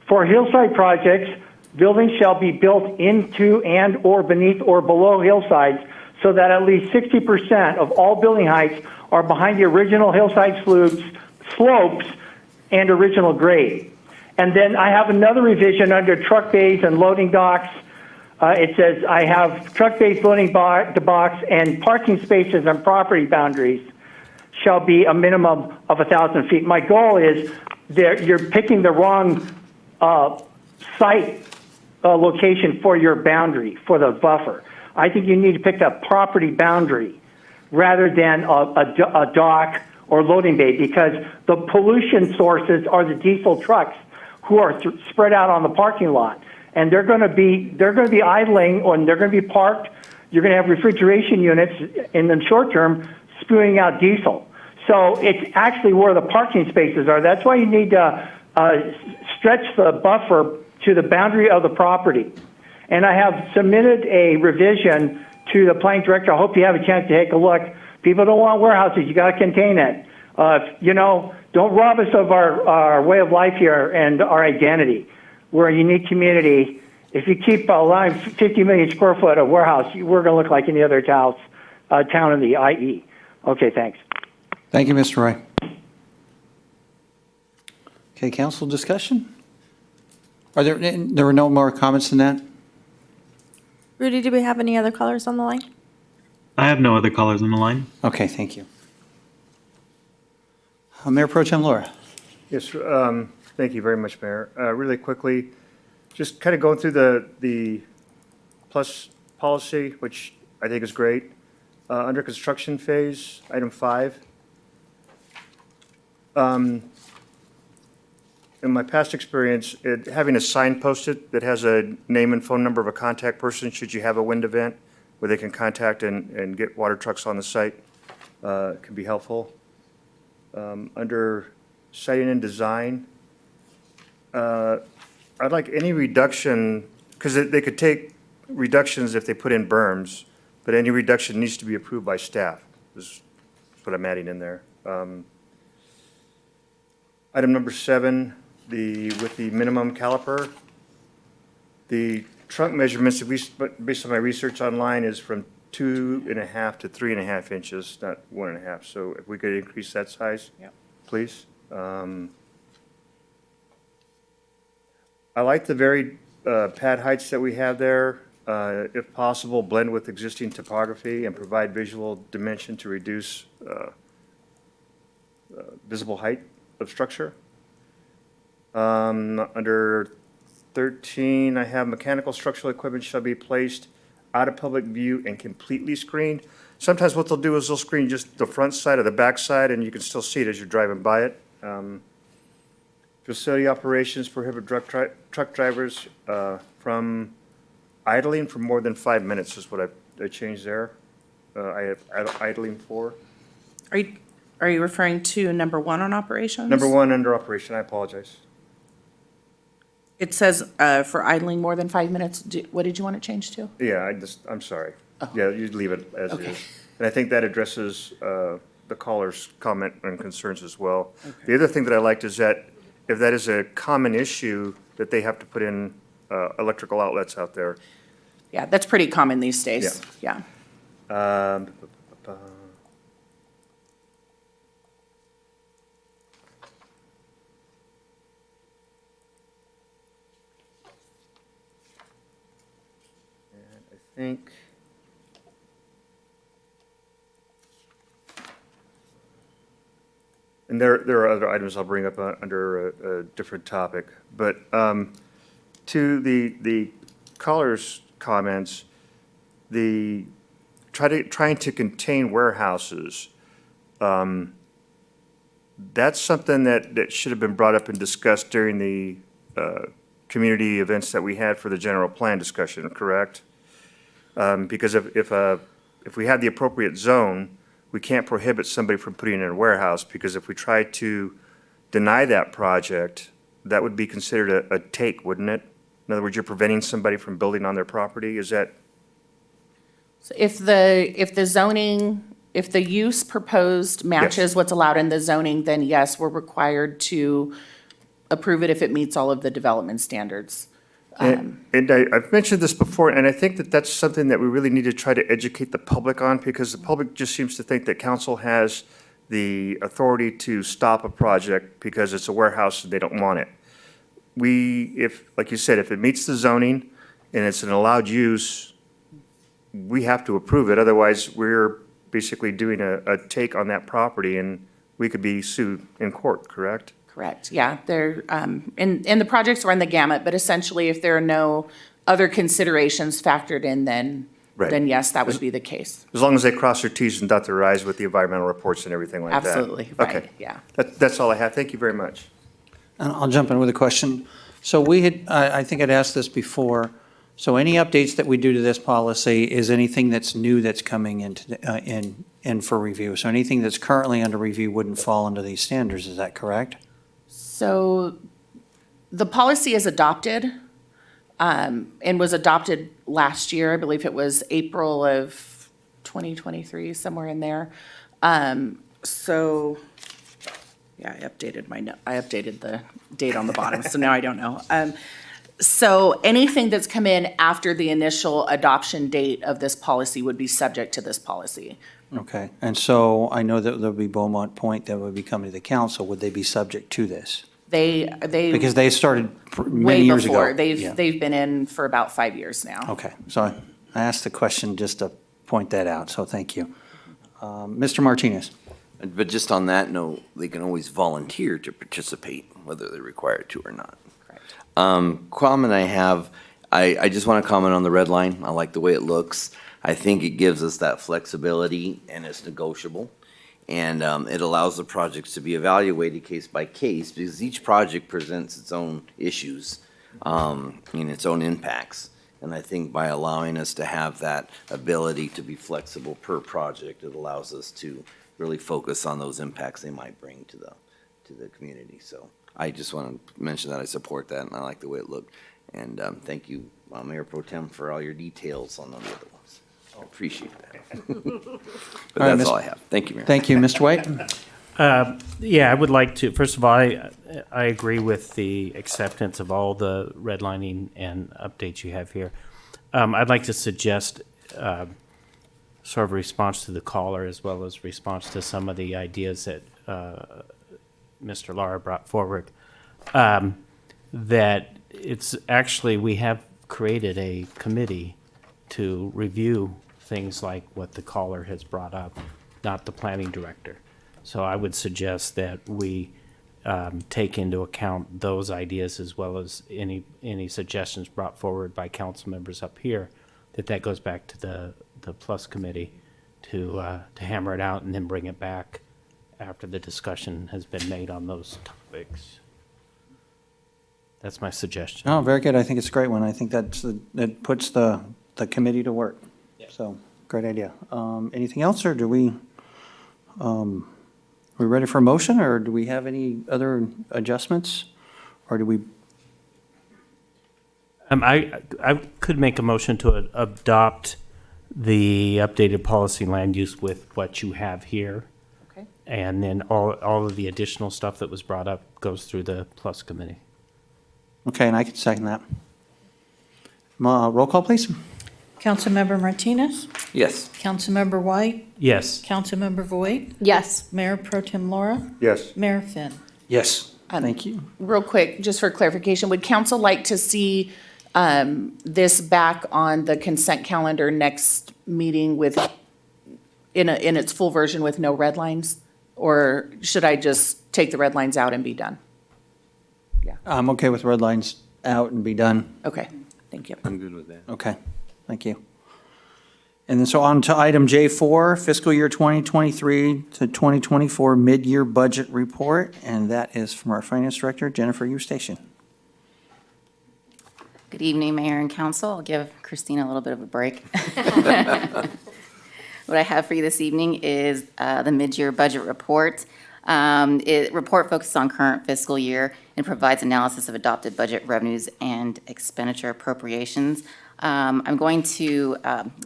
For hillside projects, buildings shall be built into and or beneath or below hillsides so that at least 60% of all building heights are behind the original hillside slopes and original grade. And then I have another revision under truck bays and loading docks. It says I have truck bays, loading docks, and parking spaces and property boundaries shall be a minimum of 1,000 feet. My goal is that you're picking the wrong site location for your boundary, for the buffer. I think you need to pick the property boundary rather than a dock or loading bay, because the pollution sources are the diesel trucks who are spread out on the parking lot, and they're going to be idling, or they're going to be parked you're going to have refrigeration units in the short term spewing out diesel. So it's actually where the parking spaces are. That's why you need to stretch the buffer to the boundary of the property. And I have submitted a revision to the planning director. I hope you have a chance to take a look. People don't want warehouses. You got to contain it. Don't rob us of our way of life here and our identity. We're a unique community. If you keep allowing 50 million square foot of warehouse, we're going to look like any other town in the IE. Okay, thanks. Thank you, Mr. Roy. Okay, council discussion? There were no more comments than that? Rudy, do we have any other callers on the line? I have no other callers on the line. Okay, thank you. Mayor Pro Tem Laura. Yes, thank you very much, Mayor. Really quickly, just kind of going through the plus policy, which I think is great. Under construction phase, item 5. In my past experience, having a sign posted that has a name and phone number of a contact person, should you have a wind event, where they can contact and get water trucks on the site, can be helpful. Under siting and design, I'd like any reduction, because they could take reductions if they put in berms, but any reduction needs to be approved by staff, is what I'm adding in there. Item number 7, with the minimum caliper, the trunk measurements, at least based on my research online, is from 2.5 to 3.5 inches, not 1.5. So if we could increase that size, please. I like the varied pad heights that we have there. If possible, blend with existing topography and provide visual dimension to reduce visible height of structure. Under 13, I have mechanical structural equipment shall be placed out of public view and completely screened. Sometimes what they'll do is they'll screen just the front side or the back side, and you can still see it as you're driving by it. Facility operations prohibit truck drivers from idling for more than 5 minutes is what I changed there. I have idling for. Are you referring to number 1 on operations? Number 1 under operation, I apologize. It says for idling more than 5 minutes. What did you want to change to? Yeah, I'm sorry. Yeah, you leave it as is. And I think that addresses the caller's comment and concerns as well. The other thing that I liked is that if that is a common issue, that they have to put in electrical outlets out there. Yeah, that's pretty common these days. Yeah. I think and there are other items I'll bring up under a different topic, but to the caller's comments, trying to contain warehouses, that's something that should have been brought up and discussed during the community events that we had for the general plan discussion, correct? Because if we have the appropriate zone, we can't prohibit somebody from putting in a warehouse, because if we try to deny that project, that would be considered a take, wouldn't it? In other words, you're preventing somebody from building on their property, is that? So if the zoning, if the use proposed matches what's allowed in the zoning, then yes, we're required to approve it if it meets all of the development standards. And I've mentioned this before, and I think that that's something that we really need to try to educate the public on, because the public just seems to think that council has the authority to stop a project because it's a warehouse and they don't want it. Like you said, if it meets the zoning and it's an allowed use, we have to approve it. Otherwise, we're basically doing a take on that property, and we could be sued in court, correct? Correct, yeah. They're, and the projects run the gamut, but essentially if there are no other considerations factored in, then yes, that would be the case. As long as they cross their Ts and dot their Is with the environmental reports and everything like that. Absolutely, right, Okay. yeah. That's all I have. Thank you very much. And I'll jump in with a question. So we had, I think I'd asked this before, So any updates that we do to this policy is anything that's new that's coming in for review. So anything that's currently under review wouldn't fall under these standards, is that correct? So the policy is adopted and was adopted last year. I believe it was April of 2023, somewhere in there. So, yeah, I updated the date on the bottom, so now I don't know. So anything that's come in after the initial adoption date of this policy would be subject to this policy. Okay, and so I know that there'll be Beaumont Point that would be coming to the council. Would they be subject to this? They Because they started many way years before. ago. Yeah. They've been in for about 5 years now. Okay, so I asked the question just to point that out, so thank you. Mr. Martinez? But just on that note, they can always volunteer to participate, whether they're required to or not. Comment I have, I just want to comment on the red line. I like the way it looks. I think it gives us that flexibility and it's negotiable. And it allows the projects to be evaluated case by case because each project presents its own issues and its own impacts. And I think by allowing us to have that ability to be flexible per project, it allows us to really focus on those impacts they might bring to the community. So I just want to mention that I support that and I like the way it looked. And thank you, Mayor Pro Tem, for all your details on the other ones. I appreciate that. But All right, that's all I have. Thank you, Mayor. Thank you, Mr. White. Yeah, I would like to, first of all, I agree with the acceptance of all the redlining and updates you have here. I'd like to suggest sort of response to the caller as well as response to some of the ideas that Mr. Lara brought forward. That it's actually, we have created a committee to review things like what the caller has brought up, not the planning director. So I would suggest that we take into account those ideas as well as any suggestions brought forward by council members up here, that goes back to the Plus Committee to hammer it out and then bring it back after the discussion has been made on those topics. That's my suggestion. Oh, very good. I think it's a great one. I think that puts the committee to work. So, great idea. Anything else, or do we ready for a motion, or do we have any other adjustments, or do we? I could make a motion to adopt the updated policy land use with what you have here. Okay. And then all of the additional stuff that was brought up goes through the Plus Committee. Okay, and I can second that. Roll call, please. Councilmember Martinez? Yes. Councilmember White? Yes. Councilmember Voigt? Yes. Mayor Pro Tem Laura? Yes. Mayor Finn? Yes. Thank you. Real quick, just for clarification, would council like to see this back on the consent calendar next meeting with, in its full version with no red lines? Or should I just take the red lines out and be done? I'm okay with red lines out and be done. Okay, thank you. I'm good with that. Okay, thank you. And then so on to item J4, fiscal year 2023 to 2024 mid-year budget report, and that is from our finance director, Jennifer Eustachian. Good evening, Mayor and Council. I'll give Christina a little bit of a break. What I have for you this evening is the mid-year budget report. Report focuses on current fiscal year and provides analysis of adopted budget revenues and expenditure appropriations. I'm going to,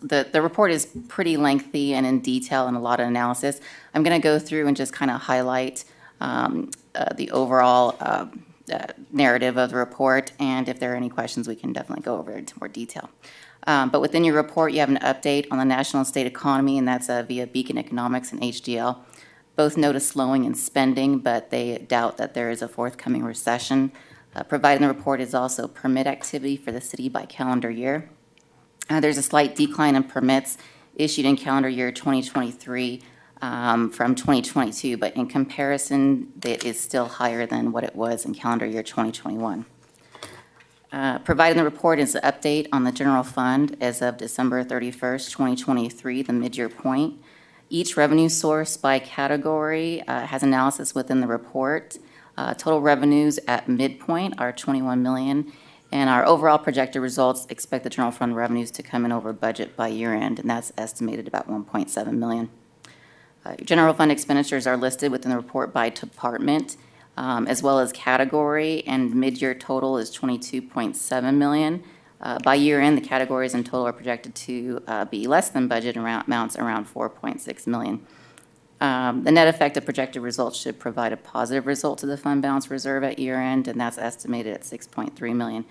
the report is pretty lengthy and in detail and a lot of analysis. I'm going to go through and just kind of highlight the overall narrative of the report, and if there are any questions, we can definitely go over it into more detail. But within your report, you have an update on the national and state economy, and that's via Beacon Economics and HDL. Both note a slowing in spending, but they doubt that there is a forthcoming recession. Provided in the report is also permit activity for the city by calendar year. There's a slight decline in permits issued in calendar year 2023 from 2022, but in comparison, it is still higher than what it was in calendar year 2021. Provided in the report is an update on the general fund as of December 31st, 2023, the mid-year point. Each revenue source by category has analysis within the report. Total revenues at midpoint are $21 million, And our overall projected results expect the general fund revenues to come in over budget by year end, and that's estimated about $1.7 million. General fund expenditures are listed within the report by department, as well as category, and mid-year total is $22.7 million. By year end, the categories in total are projected to be less than budget amounts around $4.6 million. The net effect of projected results should provide a positive result to the fund balance reserve at year end, and that's estimated at $6.3 million.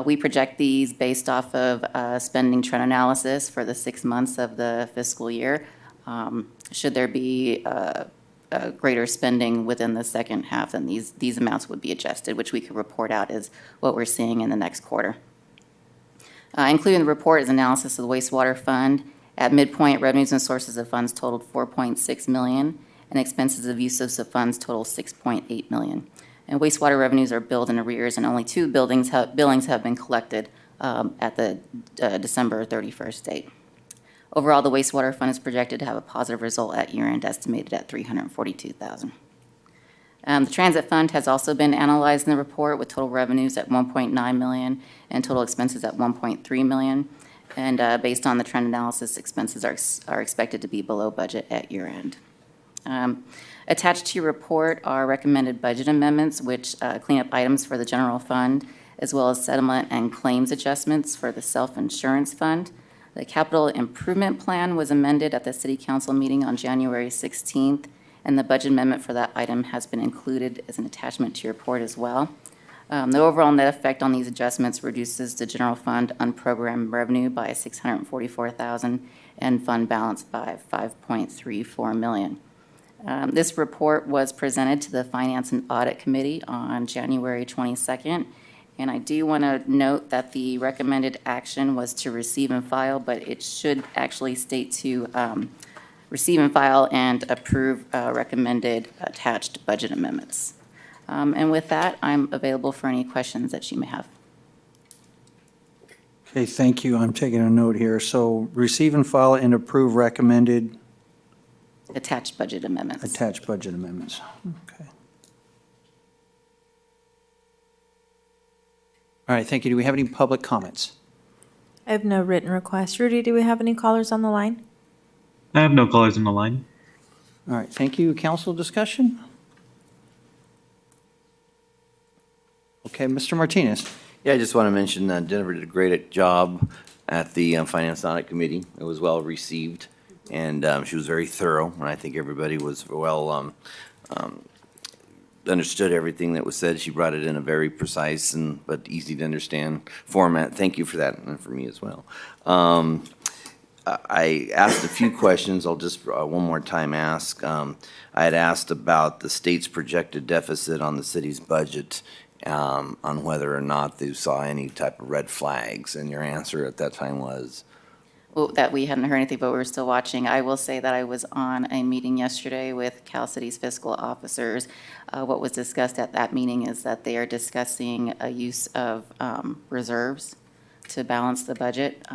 We project these based off of spending trend analysis for the 6 months of the fiscal year. Should there be greater spending within the second half, then these amounts would be adjusted, which we could report out as what we're seeing in the next quarter. Included in the report is analysis of the wastewater fund. At midpoint, revenues and sources of funds totaled $4.6 million, and expenses of uses of funds total $6.8 million. And wastewater revenues are billed in arrears, and only 2 billings have been collected at the December 31st date. Overall, the wastewater fund is projected to have a positive result at year-end, estimated at $342,000. The transit fund has also been analyzed in the report with total revenues at $1.9 million and total expenses at $1.3 million. And based on the trend analysis, expenses are expected to be below budget at year-end. Attached to your report are recommended budget amendments, which clean up items for the general fund, as well as settlement and claims adjustments for the self-insurance fund. The capital improvement plan was amended at the City Council meeting on January 16th, and the budget amendment for that item has been included as an attachment to your report as well. The overall net effect on these adjustments reduces the general fund unprogrammed revenue by $644,000 and fund balance by $5.34 million. This report was presented to the Finance and Audit Committee on January 22nd, and I do want to note that the recommended action was to receive and file, but it should actually state to receive and file and approve recommended attached budget amendments. And with that, I'm available for any questions that you may have. Okay, thank you. I'm taking a note here. So receive and file and approve recommended Attached budget amendments. attached budget amendments. Okay. All right, thank you. Do we have any public comments? I have no written requests. Rudy, do we have any callers on the line? I have no callers on the line. All right, thank you. Council discussion? Okay, Mr. Martinez. Yeah, I just want to mention that Jennifer did a great job at the Finance and Audit Committee. It was well received, and she was very thorough, and I think everybody was well understood everything that was said. She brought it in a very precise but easy to understand format. Thank you for that, and for me as well. I asked a few questions. I'll just one more time ask. I had asked about the state's projected deficit on the city's budget, on whether or not they saw any type of red flags, and your answer at that time was? Well, that we hadn't heard anything, but we were still watching. I will say that I was on a meeting yesterday with Cal City's fiscal officers. What was discussed at that meeting is that they are discussing a use of reserves to balance the budget.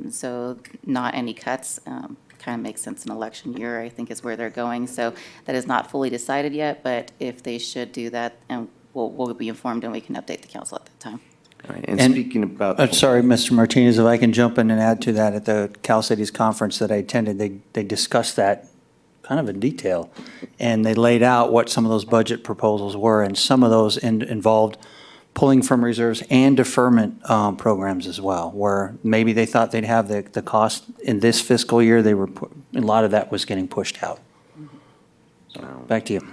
So not any cuts. Kind of makes sense in election year, I think is where they're going. So that is not fully decided yet, but if they should do that, and we'll be informed and we can update the council at that time. All right, and speaking about. Sorry, Mr. Martinez, if I can jump in and add to that, at the Cal Cities conference that I attended, they discussed that kind of in detail, and they laid out what some of those budget proposals were, and some of those involved pulling from reserves and deferment programs as well, where maybe they thought they'd have the cost in this fiscal year, a lot of that was getting pushed out. So, back to you.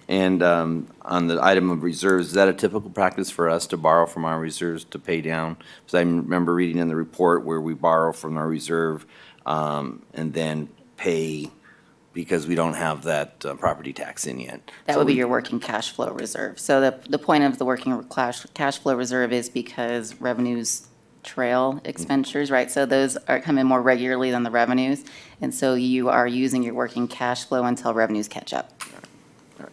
And on the item of reserves, is that a typical practice for us to borrow from our reserves to pay down? Because I remember reading in the report where we borrow from our reserve and then pay because we don't have that property tax in yet. That would be your working cash flow reserve. So the point of the working cash flow reserve is because revenues trail expenditures, right? So those come in more regularly than the revenues. And so you are using your working cash flow until revenues catch up.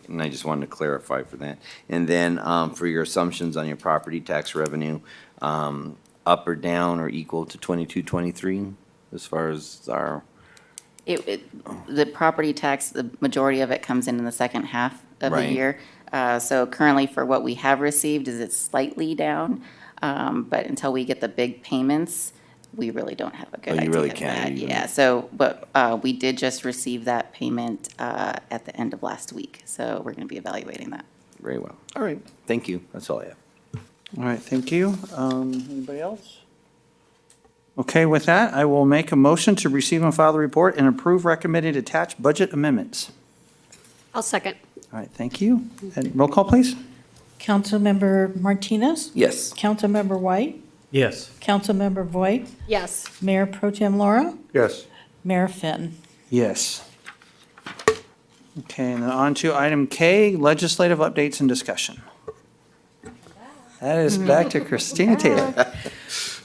And I just wanted to clarify for that. And then for your assumptions on your property tax revenue, up or down or equal to 22-23 as far as our? The property tax, the majority of it comes in the second half of Right. the year. So currently for what we have received is it's slightly down. But until we get the big payments, we really don't have a good Oh, idea you really of can't that. even. Yeah, so, but we did just receive that payment at the end of last week, so we're going to be evaluating that. Very well. All right. Thank you. That's all I have. All right, thank you. Anybody else? Okay, with that, I will make a motion to receive and file the report and approve recommended attached budget amendments. I'll second. All right, thank you. And roll call, please. Councilmember Martinez? Yes. Councilmember White? Yes. Councilmember Voigt? Yes. Mayor Pro Tem Laura? Yes. Mayor Finn? Yes. Okay, and then on to item K, legislative updates and discussion. That is back to Christina Taylor.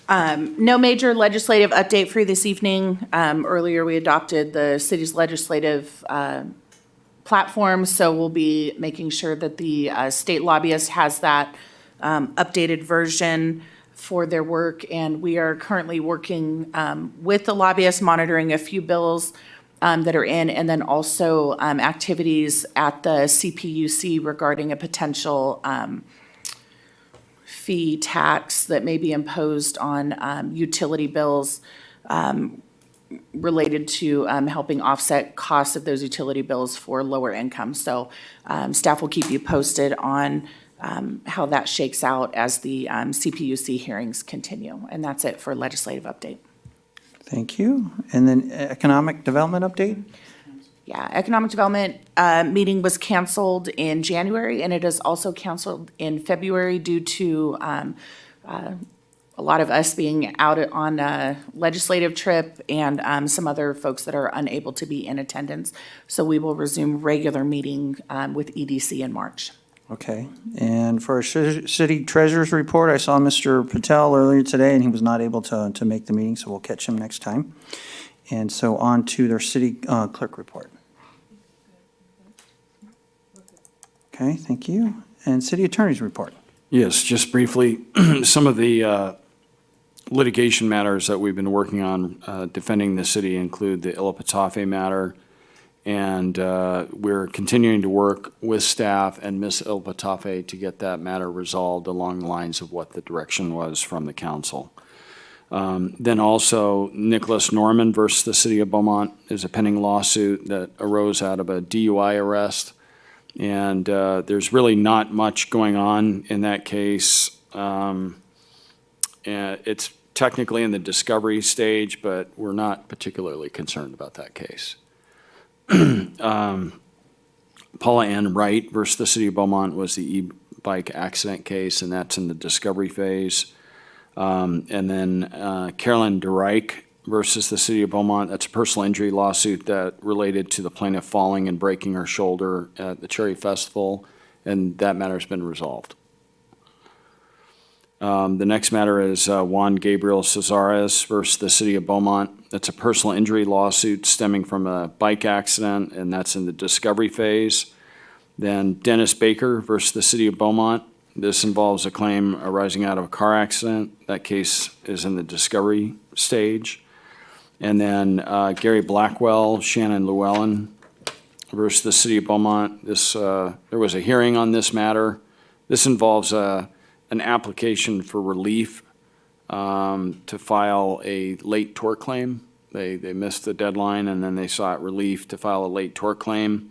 No major legislative update for you this evening. Earlier, we adopted the city's legislative platform, so we'll be making sure that the state lobbyist has that updated version for their work. And we are currently working with the lobbyist, monitoring a few bills that are in, and then also activities at the CPUC regarding a potential fee tax that may be imposed on utility bills related to helping offset costs of those utility bills for lower income. So staff will keep you posted on how that shakes out as the CPUC hearings continue. And that's it for legislative update. Thank you. And then economic development update? Yeah, economic development meeting was canceled in January, and it is also canceled in February due to a lot of us being out on a legislative trip and some other folks that are unable to be in attendance. So we will resume regular meeting with EDC in March. Okay. And for our city treasurer's report, I saw Mr. Patel earlier today, and he was not able to make the meeting, so we'll catch him next time. And so on to their city clerk report. Okay, thank you. And city attorney's report. Yes, just briefly, some of the litigation matters that we've been working on defending the city include the Illapatafe matter, and we're continuing to work with staff and Ms. Illapatafe to get that matter resolved along the lines of what the direction was from the council. Then also, Nicholas Norman versus the city of Beaumont is a pending lawsuit that arose out of a DUI arrest. And there's really not much going on in that case. And it's technically in the discovery stage, but we're not particularly concerned about that case. Paula Ann Wright versus the city of Beaumont was the e-bike accident case, and that's in the discovery phase. And then Carolyn DeReich versus the city of Beaumont, that's a personal injury lawsuit that related to the plaintiff falling and breaking her shoulder at the Cherry Festival, and that matter's been resolved. The next matter is Juan Gabriel Cesares versus the city of Beaumont. That's a personal injury lawsuit stemming from a bike accident, and that's in the discovery phase. Then Dennis Baker versus the city of Beaumont. This involves a claim arising out of a car accident. That case is in the discovery stage. And then Gary Blackwell, Shannon Llewellyn versus the city of Beaumont. There was a hearing on this matter. This involves an application for relief to file a late tort claim. They missed the deadline, and then they sought relief to file a late tort claim,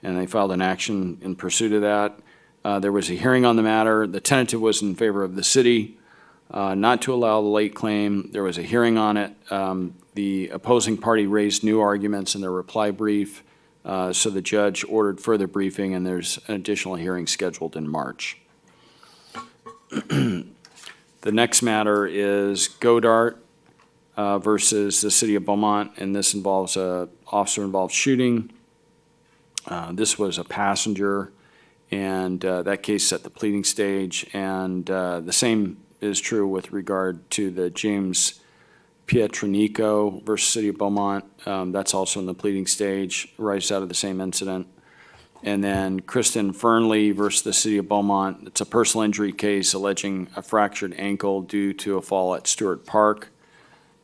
and they filed an action in pursuit of that. There was a hearing on the matter. The tentative was in favor of the city not to allow the late claim. There was a hearing on it. The opposing party raised new arguments in their reply brief, so the judge ordered further briefing, and there's an additional hearing scheduled in March. The next matter is Godart versus the city of Beaumont, and this involves a officer-involved shooting. This was a passenger, and that case set the pleading stage, and the same is true with regard to the James Pietranico versus city of Beaumont. That's also in the pleading stage, arises out of the same incident. And then Kristen Fernley versus the city of Beaumont. It's a personal injury case alleging a fractured ankle due to a fall at Stewart Park,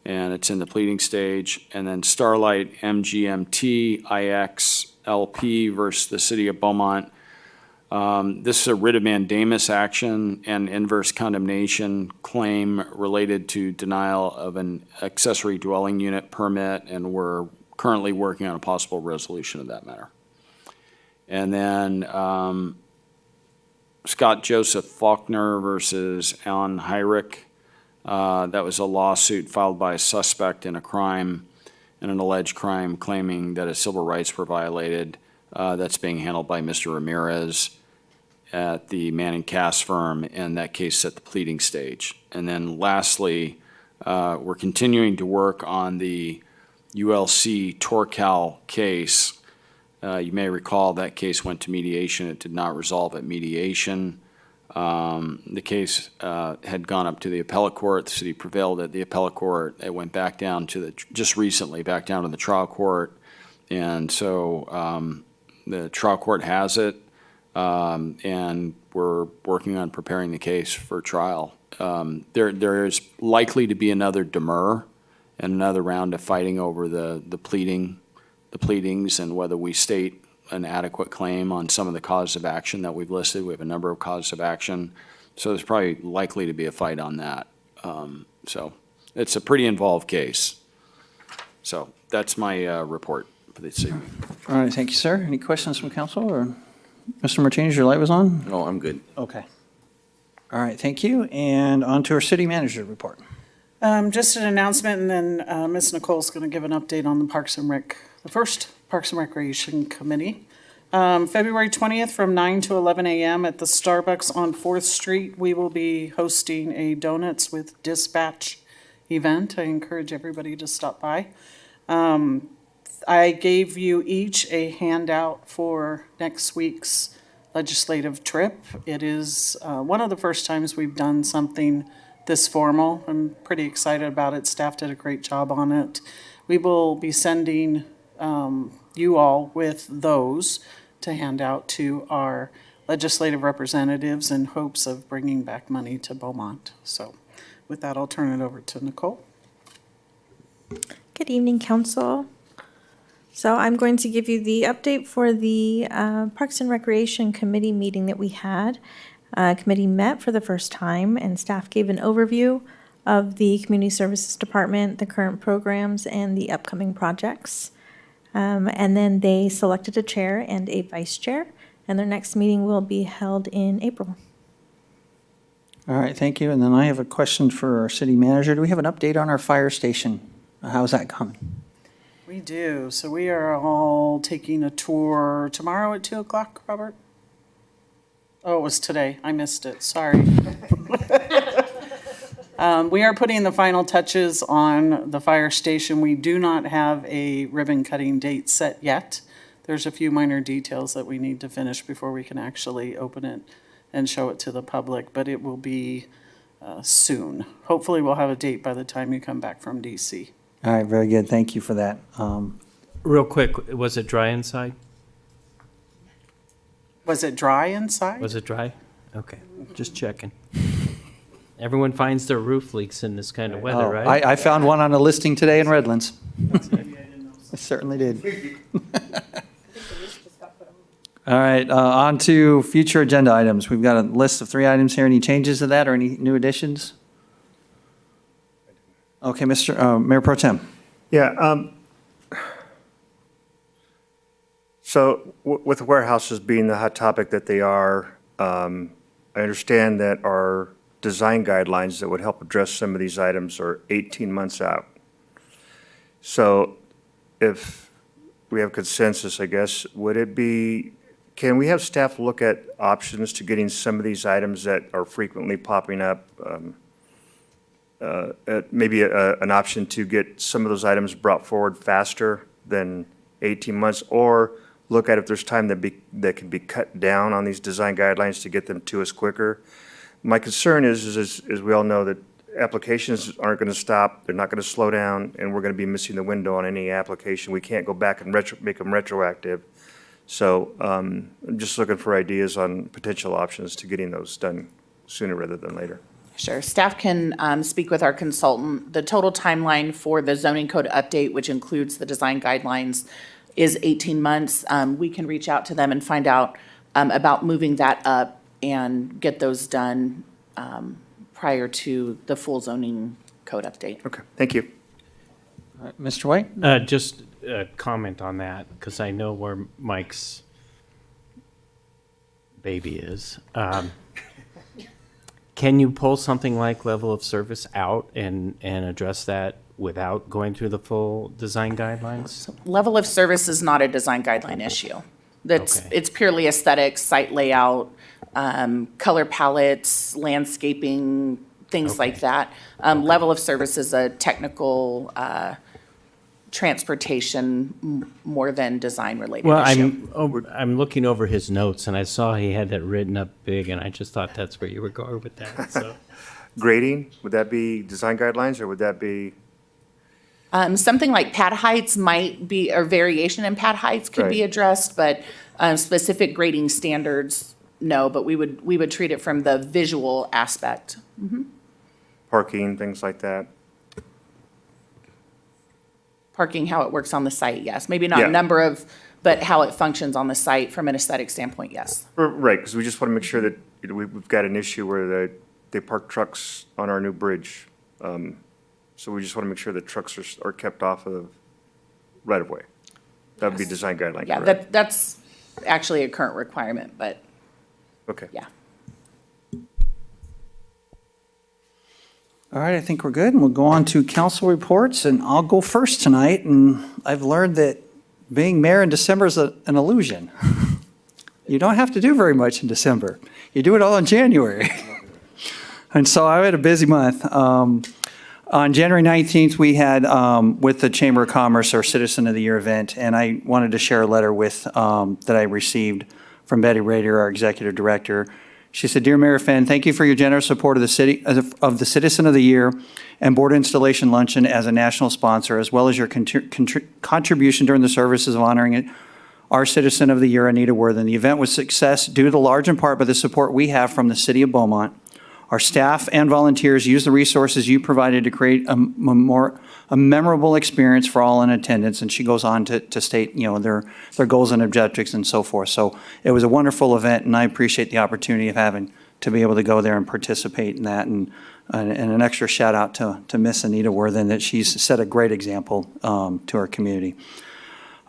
and it's in the pleading stage. And then Starlight MGMT IX LP versus the city of Beaumont. This is a writ of mandamus action and inverse condemnation claim related to denial of an accessory dwelling unit permit, and we're currently working on a possible resolution of that matter. And then Scott Joseph Faulkner versus Alan Hyrick. That was a lawsuit filed by a suspect in a crime, in an alleged crime claiming that his civil rights were violated. That's being handled by Mr. Ramirez at the Manning Cass firm, and that case at the pleading stage. And then lastly, we're continuing to work on the ULC Torcal case. You may recall that case went to mediation. It did not resolve at mediation. The case had gone up to the appellate court. The city prevailed at the appellate court. It went back down to just recently, back down to the trial court. And so the trial court has it, and we're working on preparing the case for trial. There is likely to be another demur and another round of fighting over the pleadings and whether we state an adequate claim on some of the causes of action that we've listed. We have a number of causes of action, so there's probably likely to be a fight on that. So it's a pretty involved case. So that's my report for this evening. All right, thank you, sir. Any questions from council, or Mr. Martinez, your light was on? No, I'm good. Okay. All right, thank you. And on to our city manager report. Just an announcement, and then Ms. Nicole's going to give an update on the first Parks and Recreation Committee. February 20th from 9 to 11 a.m. at the Starbucks on 4th Street, we will be hosting a Donuts with Dispatch event. I encourage everybody to stop by. I gave you each a handout for next week's legislative trip. It is one of the first times we've done something this formal. I'm pretty excited about it. Staff did a great job on it. We will be sending you all with those to hand out to our legislative representatives in hopes of bringing back money to Beaumont. So with that, I'll turn it over to Nicole. Good evening, council. So I'm going to give you the update for the Parks and Recreation Committee meeting that we had. Committee met for the first time, and staff gave an overview of the Community Services Department, the current programs, and the upcoming projects. And then they selected a chair and a vice chair, and their next meeting will be held in April. All right, thank you. And then I have a question for our city manager. Do we have an update on our fire station? How's that coming? We do. So we are all taking a tour tomorrow at 2 o'clock, Robert? Oh, it was today. I missed it. Sorry. We are putting the final touches on the fire station. We do not have a ribbon cutting date set yet. There's a few minor details that we need to finish before we can actually open it and show it to the public, but it will be soon. Hopefully we'll have a date by the time you come back from DC. All right, very good. Thank you for that. Real quick, was it dry inside? Was it dry inside? Was it dry? Okay, just checking. Everyone finds their roof leaks in this kind of weather, right? I found one on a listing today in Redlands. I certainly did. All right, on to future agenda items. We've got a list of 3 items here. Any changes to that or any new additions? Okay, Mayor Pro Tem. Yeah. So with warehouses being the hot topic that they are, I understand that our design guidelines that would help address some of these items are 18 months out. So if we have consensus, I guess, can we have staff look at options to getting some of these items that are frequently popping up? Maybe an option to get some of those items brought forward faster than 18 months, or look at if there's time that can be cut down on these design guidelines to get them to us quicker. My concern is we all know that applications aren't going to stop, they're not going to slow down, and we're going to be missing the window on any application. We can't go back and make them retroactive. So I'm just looking for ideas on potential options to getting those done sooner rather than later. Sure. Staff can speak with our consultant. The total timeline for the zoning code update, which includes the design guidelines, is 18 months. We can reach out to them and find out about moving that up and get those done prior to the full zoning code update. Okay, thank you. All right, Mr. White? Just a comment on that, because I know where Mike's baby is. Can you pull something like level of service out and address that without going through the full design guidelines? Level of service is not a design guideline issue. Okay. It's purely aesthetics, site layout, color palettes, landscaping, things like that. Level of service is a technical transportation more than design related Well, issue. I'm looking over his notes, and I saw he had that written up big, and I just thought that's where you were going with that, so. Grading, would that be design guidelines, or would that be? Something like pad heights might be, or variation in pad heights could be Right. addressed, but specific grading standards, no, but we would treat it from the visual aspect. Parking, things like that? Parking, how it works on the site, yes. Maybe Yeah. not number of, but how it functions on the site from an aesthetic standpoint, yes. Right, because we just want to make sure that we've got an issue where they park trucks on our new bridge. So we just want to make sure that trucks are kept off of right-of-way. That would be design guideline, Yeah, correct? that's actually a current requirement, but Okay. yeah. All right, I think we're good, and we'll go on to council reports, and I'll go first tonight, and I've learned that being mayor in December is an illusion. You don't have to do very much in December. You do it all in January. And so I had a busy month. On January 19th, we had, with the Chamber of Commerce, our Citizen of the Year event, and I wanted to share a letter with, that I received from Betty Rader, our Executive Director. She said, "Dear Mayor Fenn, thank you for your generous support of the city, of the Citizen of the Year and Board Installation Luncheon as a national sponsor, as well as your contribution during the services of honoring our Citizen of the Year, Anita Worthen. The event was a success due to large in part by the support we have from the City of Beaumont. Our staff and volunteers use the resources you provided to create a memorable experience for all in attendance." And she goes on to state, their goals and objectives and so forth. So it was a wonderful event, and I appreciate the opportunity of having to be able to go there and participate in that. And an extra shout out to Miss Anita Worthen, that she's set a great example to our community.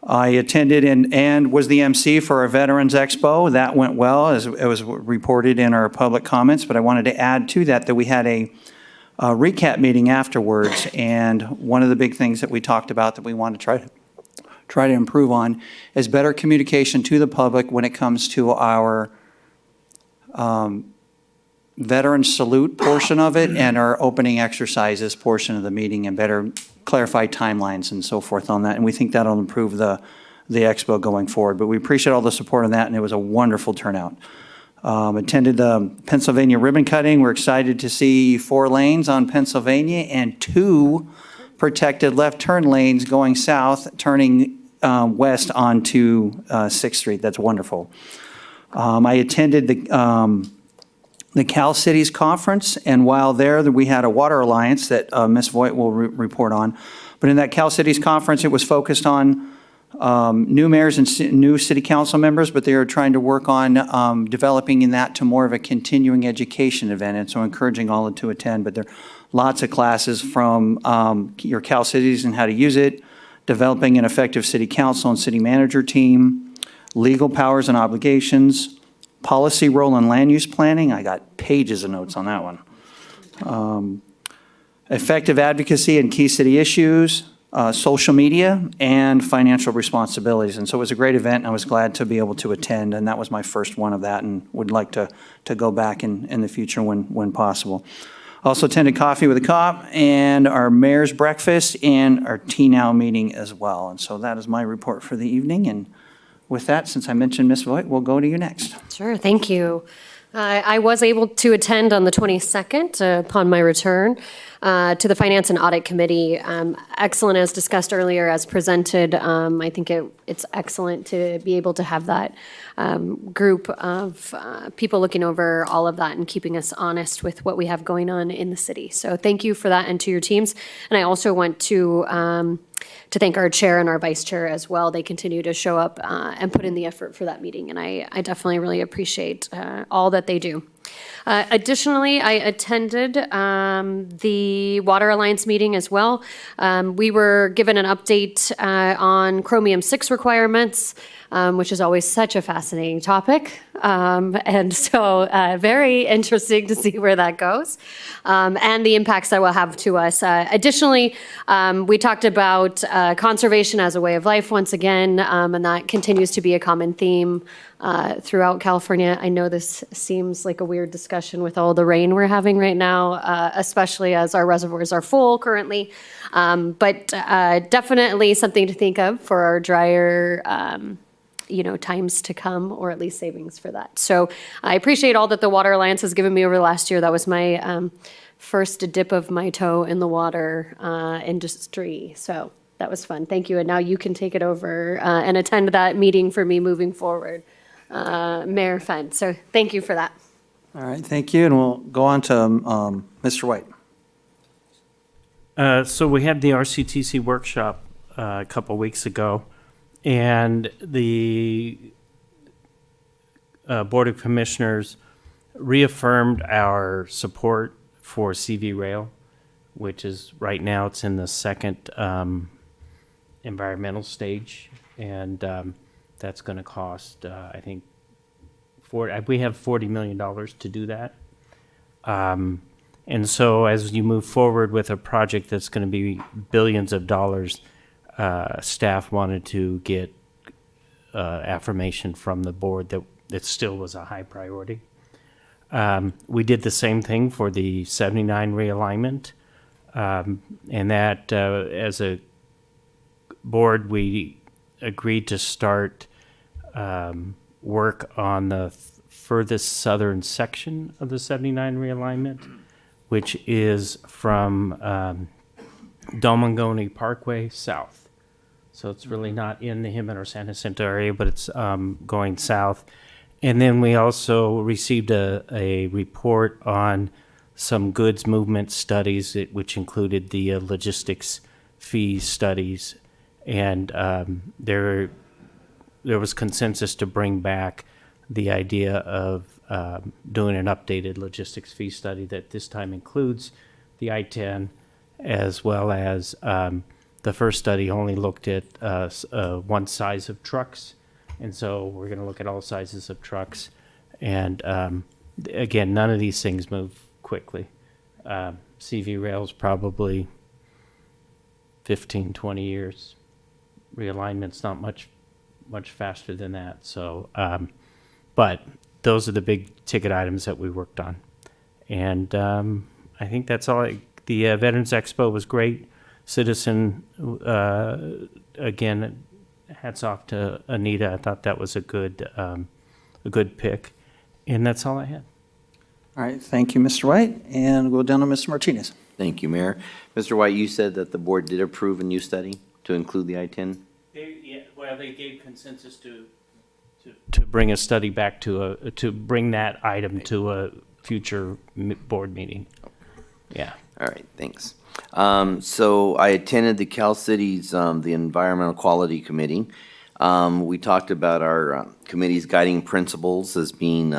I attended and was the MC for our Veterans Expo. That went well, as it was reported in our public comments, but I wanted to add to that we had a recap meeting afterwards, and one of the big things that we talked about that we want to try to improve on is better communication to the public when it comes to our veteran salute portion of it and our opening exercises portion of the meeting, and better clarify timelines and so forth on that. And we think that'll improve the expo going forward. But we appreciate all the support on that, and it was a wonderful turnout. Attended the Pennsylvania ribbon cutting. We're excited to see 4 lanes on Pennsylvania and 2 protected left turn lanes going south, turning west onto 6th Street. That's wonderful. I attended the Cal Cities Conference, and while there, we had a water alliance that Ms. Voigt will report on. But in that Cal Cities Conference, it was focused on new mayors and new city council members, but they are trying to work on developing in that to more of a continuing education event, and so encouraging all to attend. But there are lots of classes from your Cal Cities and how to use it, developing an effective city council and city manager team, legal powers and obligations, policy role in land use planning. I got pages of notes on that one. Effective advocacy in key city issues, social media, and financial responsibilities. And so it was a great event, and I was glad to be able to attend, and that was my first one of that, and would like to go back in the future when possible. Also attended Coffee with a Cop and our mayor's breakfast and our Tea Now meeting as well. And so that is my report for the evening. And with that, since I mentioned Ms. Voigt, we'll go to you next. Sure, thank you. I was able to attend on the 22nd upon my return to the Finance and Audit Committee. Excellent, as discussed earlier, as presented. I think it's excellent to be able to have that group of people looking over all of that and keeping us honest with what we have going on in the city. So thank you for that, and to your teams. And I also want to to thank our chair and our vice chair as well. They continue to show up and put in the effort for that meeting, and I definitely really appreciate all that they do. Additionally, I attended the Water Alliance meeting as well. We were given an update on Chromium-6 requirements, which is always such a fascinating topic. And so very interesting to see where that goes and the impacts that will have to us. Additionally, we talked about conservation as a way of life once again, and that continues to be a common theme throughout California. I know this seems like a weird discussion with all the rain we're having right now, especially as our reservoirs are full currently. But definitely something to think of for our drier times to come, or at least savings for that. So I appreciate all that the Water Alliance has given me over the last year. That was my first dip of my toe in the water industry. So that was fun. Thank you. And now you can take it over and attend that meeting for me moving forward, Mayor Fenn. So thank you for that. All right, thank you, and we'll go on to Mr. White. So we had the RCTC workshop a couple weeks ago, and the Board of Commissioners reaffirmed our support for CV Rail, which is right now it's in the second environmental stage, and that's going to cost, I think, we have $40 million to do that. And so as you move forward with a project that's going to be billions of dollars, staff wanted to get affirmation from the board that it still was a high priority. We did the same thing for the 79 realignment, and that as a board, we agreed to start work on the furthest southern section of the 79 realignment, which is from Domingoni Parkway south. So it's really not in the Hemet or San Jacinto area, but it's going south. And then we also received a report on some goods movement studies, which included the logistics fee studies. And there was consensus to bring back the idea of doing an updated logistics fee study that this time includes the I-10, as well as the first study only looked at one size of trucks. And so we're going to look at all sizes of trucks. And again, none of these things move quickly. CV Rail's probably 15, 20 years. Realignment's not much faster than that. So, but those are the big ticket items that we worked on. And I think that's all. The Veterans Expo was great. Citizen, again, hats off to Anita. I thought that was a good pick. And that's all I had. All right, thank you, Mr. White, and we'll go down to Mr. Martinez. Thank you, Mayor. Mr. White, you said that the board did approve a new study to include the I-10? They gave consensus to bring a study back to bring that item to a future board meeting. Yeah. All right, thanks. So I attended the Cal City's, the Environmental Quality Committee. We talked about our committee's guiding principles as being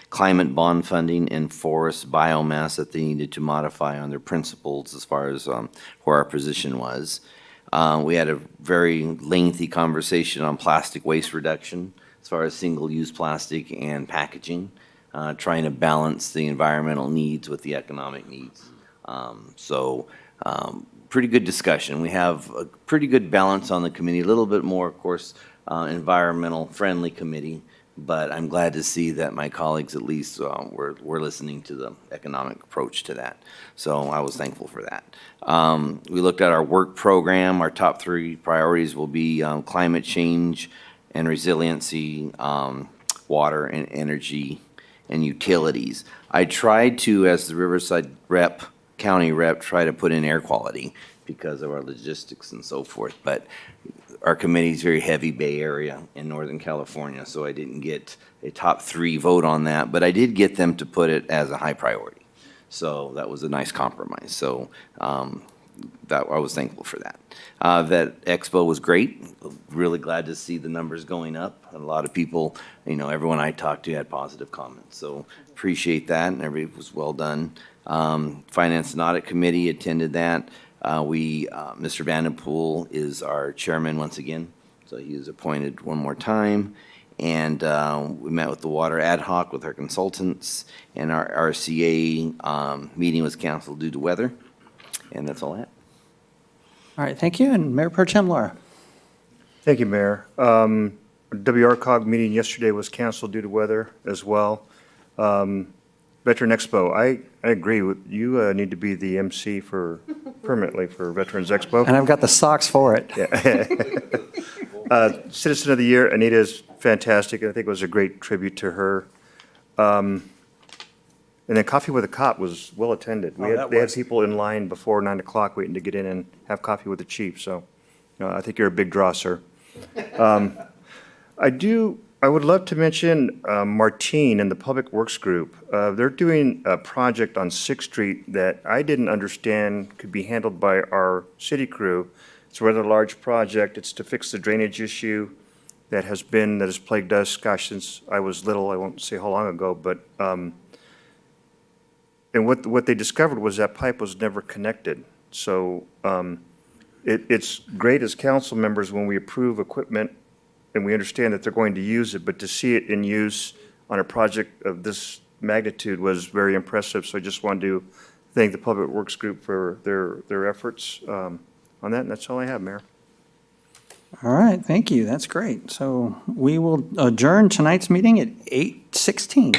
climate bond funding and forest biomass that they needed to modify on their principles as far as where our position was. We had a very lengthy conversation on plastic waste reduction as far as single-use plastic and packaging, trying to balance the environmental needs with the economic needs. Pretty good discussion. We have a pretty good balance on the committee, a little bit more, of course, environmental friendly committee, but I'm glad to see that my colleagues at least were listening to the economic approach to that. So I was thankful for that. We looked at our work program. Our top 3 priorities will be climate change and resiliency, water and energy, and utilities. I tried to, as the Riverside County rep, try to put in air quality because of our logistics and so forth, but our committee's very heavy Bay Area in Northern California, so I didn't get a top 3 vote on that, but I did get them to put it as a high priority. So that was a nice compromise. So that I was thankful for that. That expo was great. Really glad to see the numbers going up. A lot of people, everyone I talked to had positive comments. So appreciate that, and everybody was well done. Finance and Audit Committee attended that. Mr. Vandenpool is our chairman once again, so he is appointed one more time. And we met with the Water Ad Hoc with our consultants, and our RCA meeting was canceled due to weather. And that's all I have. All right, thank you. And Mayor Pro Tem Laura. Thank you, Mayor. WRCOG meeting yesterday was canceled due to weather as well. Veteran Expo, I agree with you. Need to be the MC permanently for Veterans Expo. And I've got the socks for it. Citizen of the Year, Anita is fantastic. I think it was a great tribute to her. And then Coffee with a Cop was well attended. They had people in line before 9 o'clock waiting to get in and have coffee with the chief. So, I think you're a big draw, sir. I would love to mention Martine and the Public Works Group. They're doing a project on 6th Street that I didn't understand could be handled by our city crew. It's a rather large project. It's to fix the drainage issue that has plagued us, since I was little. I won't say how long ago, but and what they discovered was that pipe was never connected. So it's great as council members when we approve equipment and we understand that they're going to use it, but to see it in use on a project of this magnitude was very impressive. So I just wanted to thank the Public Works Group for their efforts on that, and that's all I have, Mayor. All right, thank you. That's great. So we will adjourn tonight's meeting at 8:16.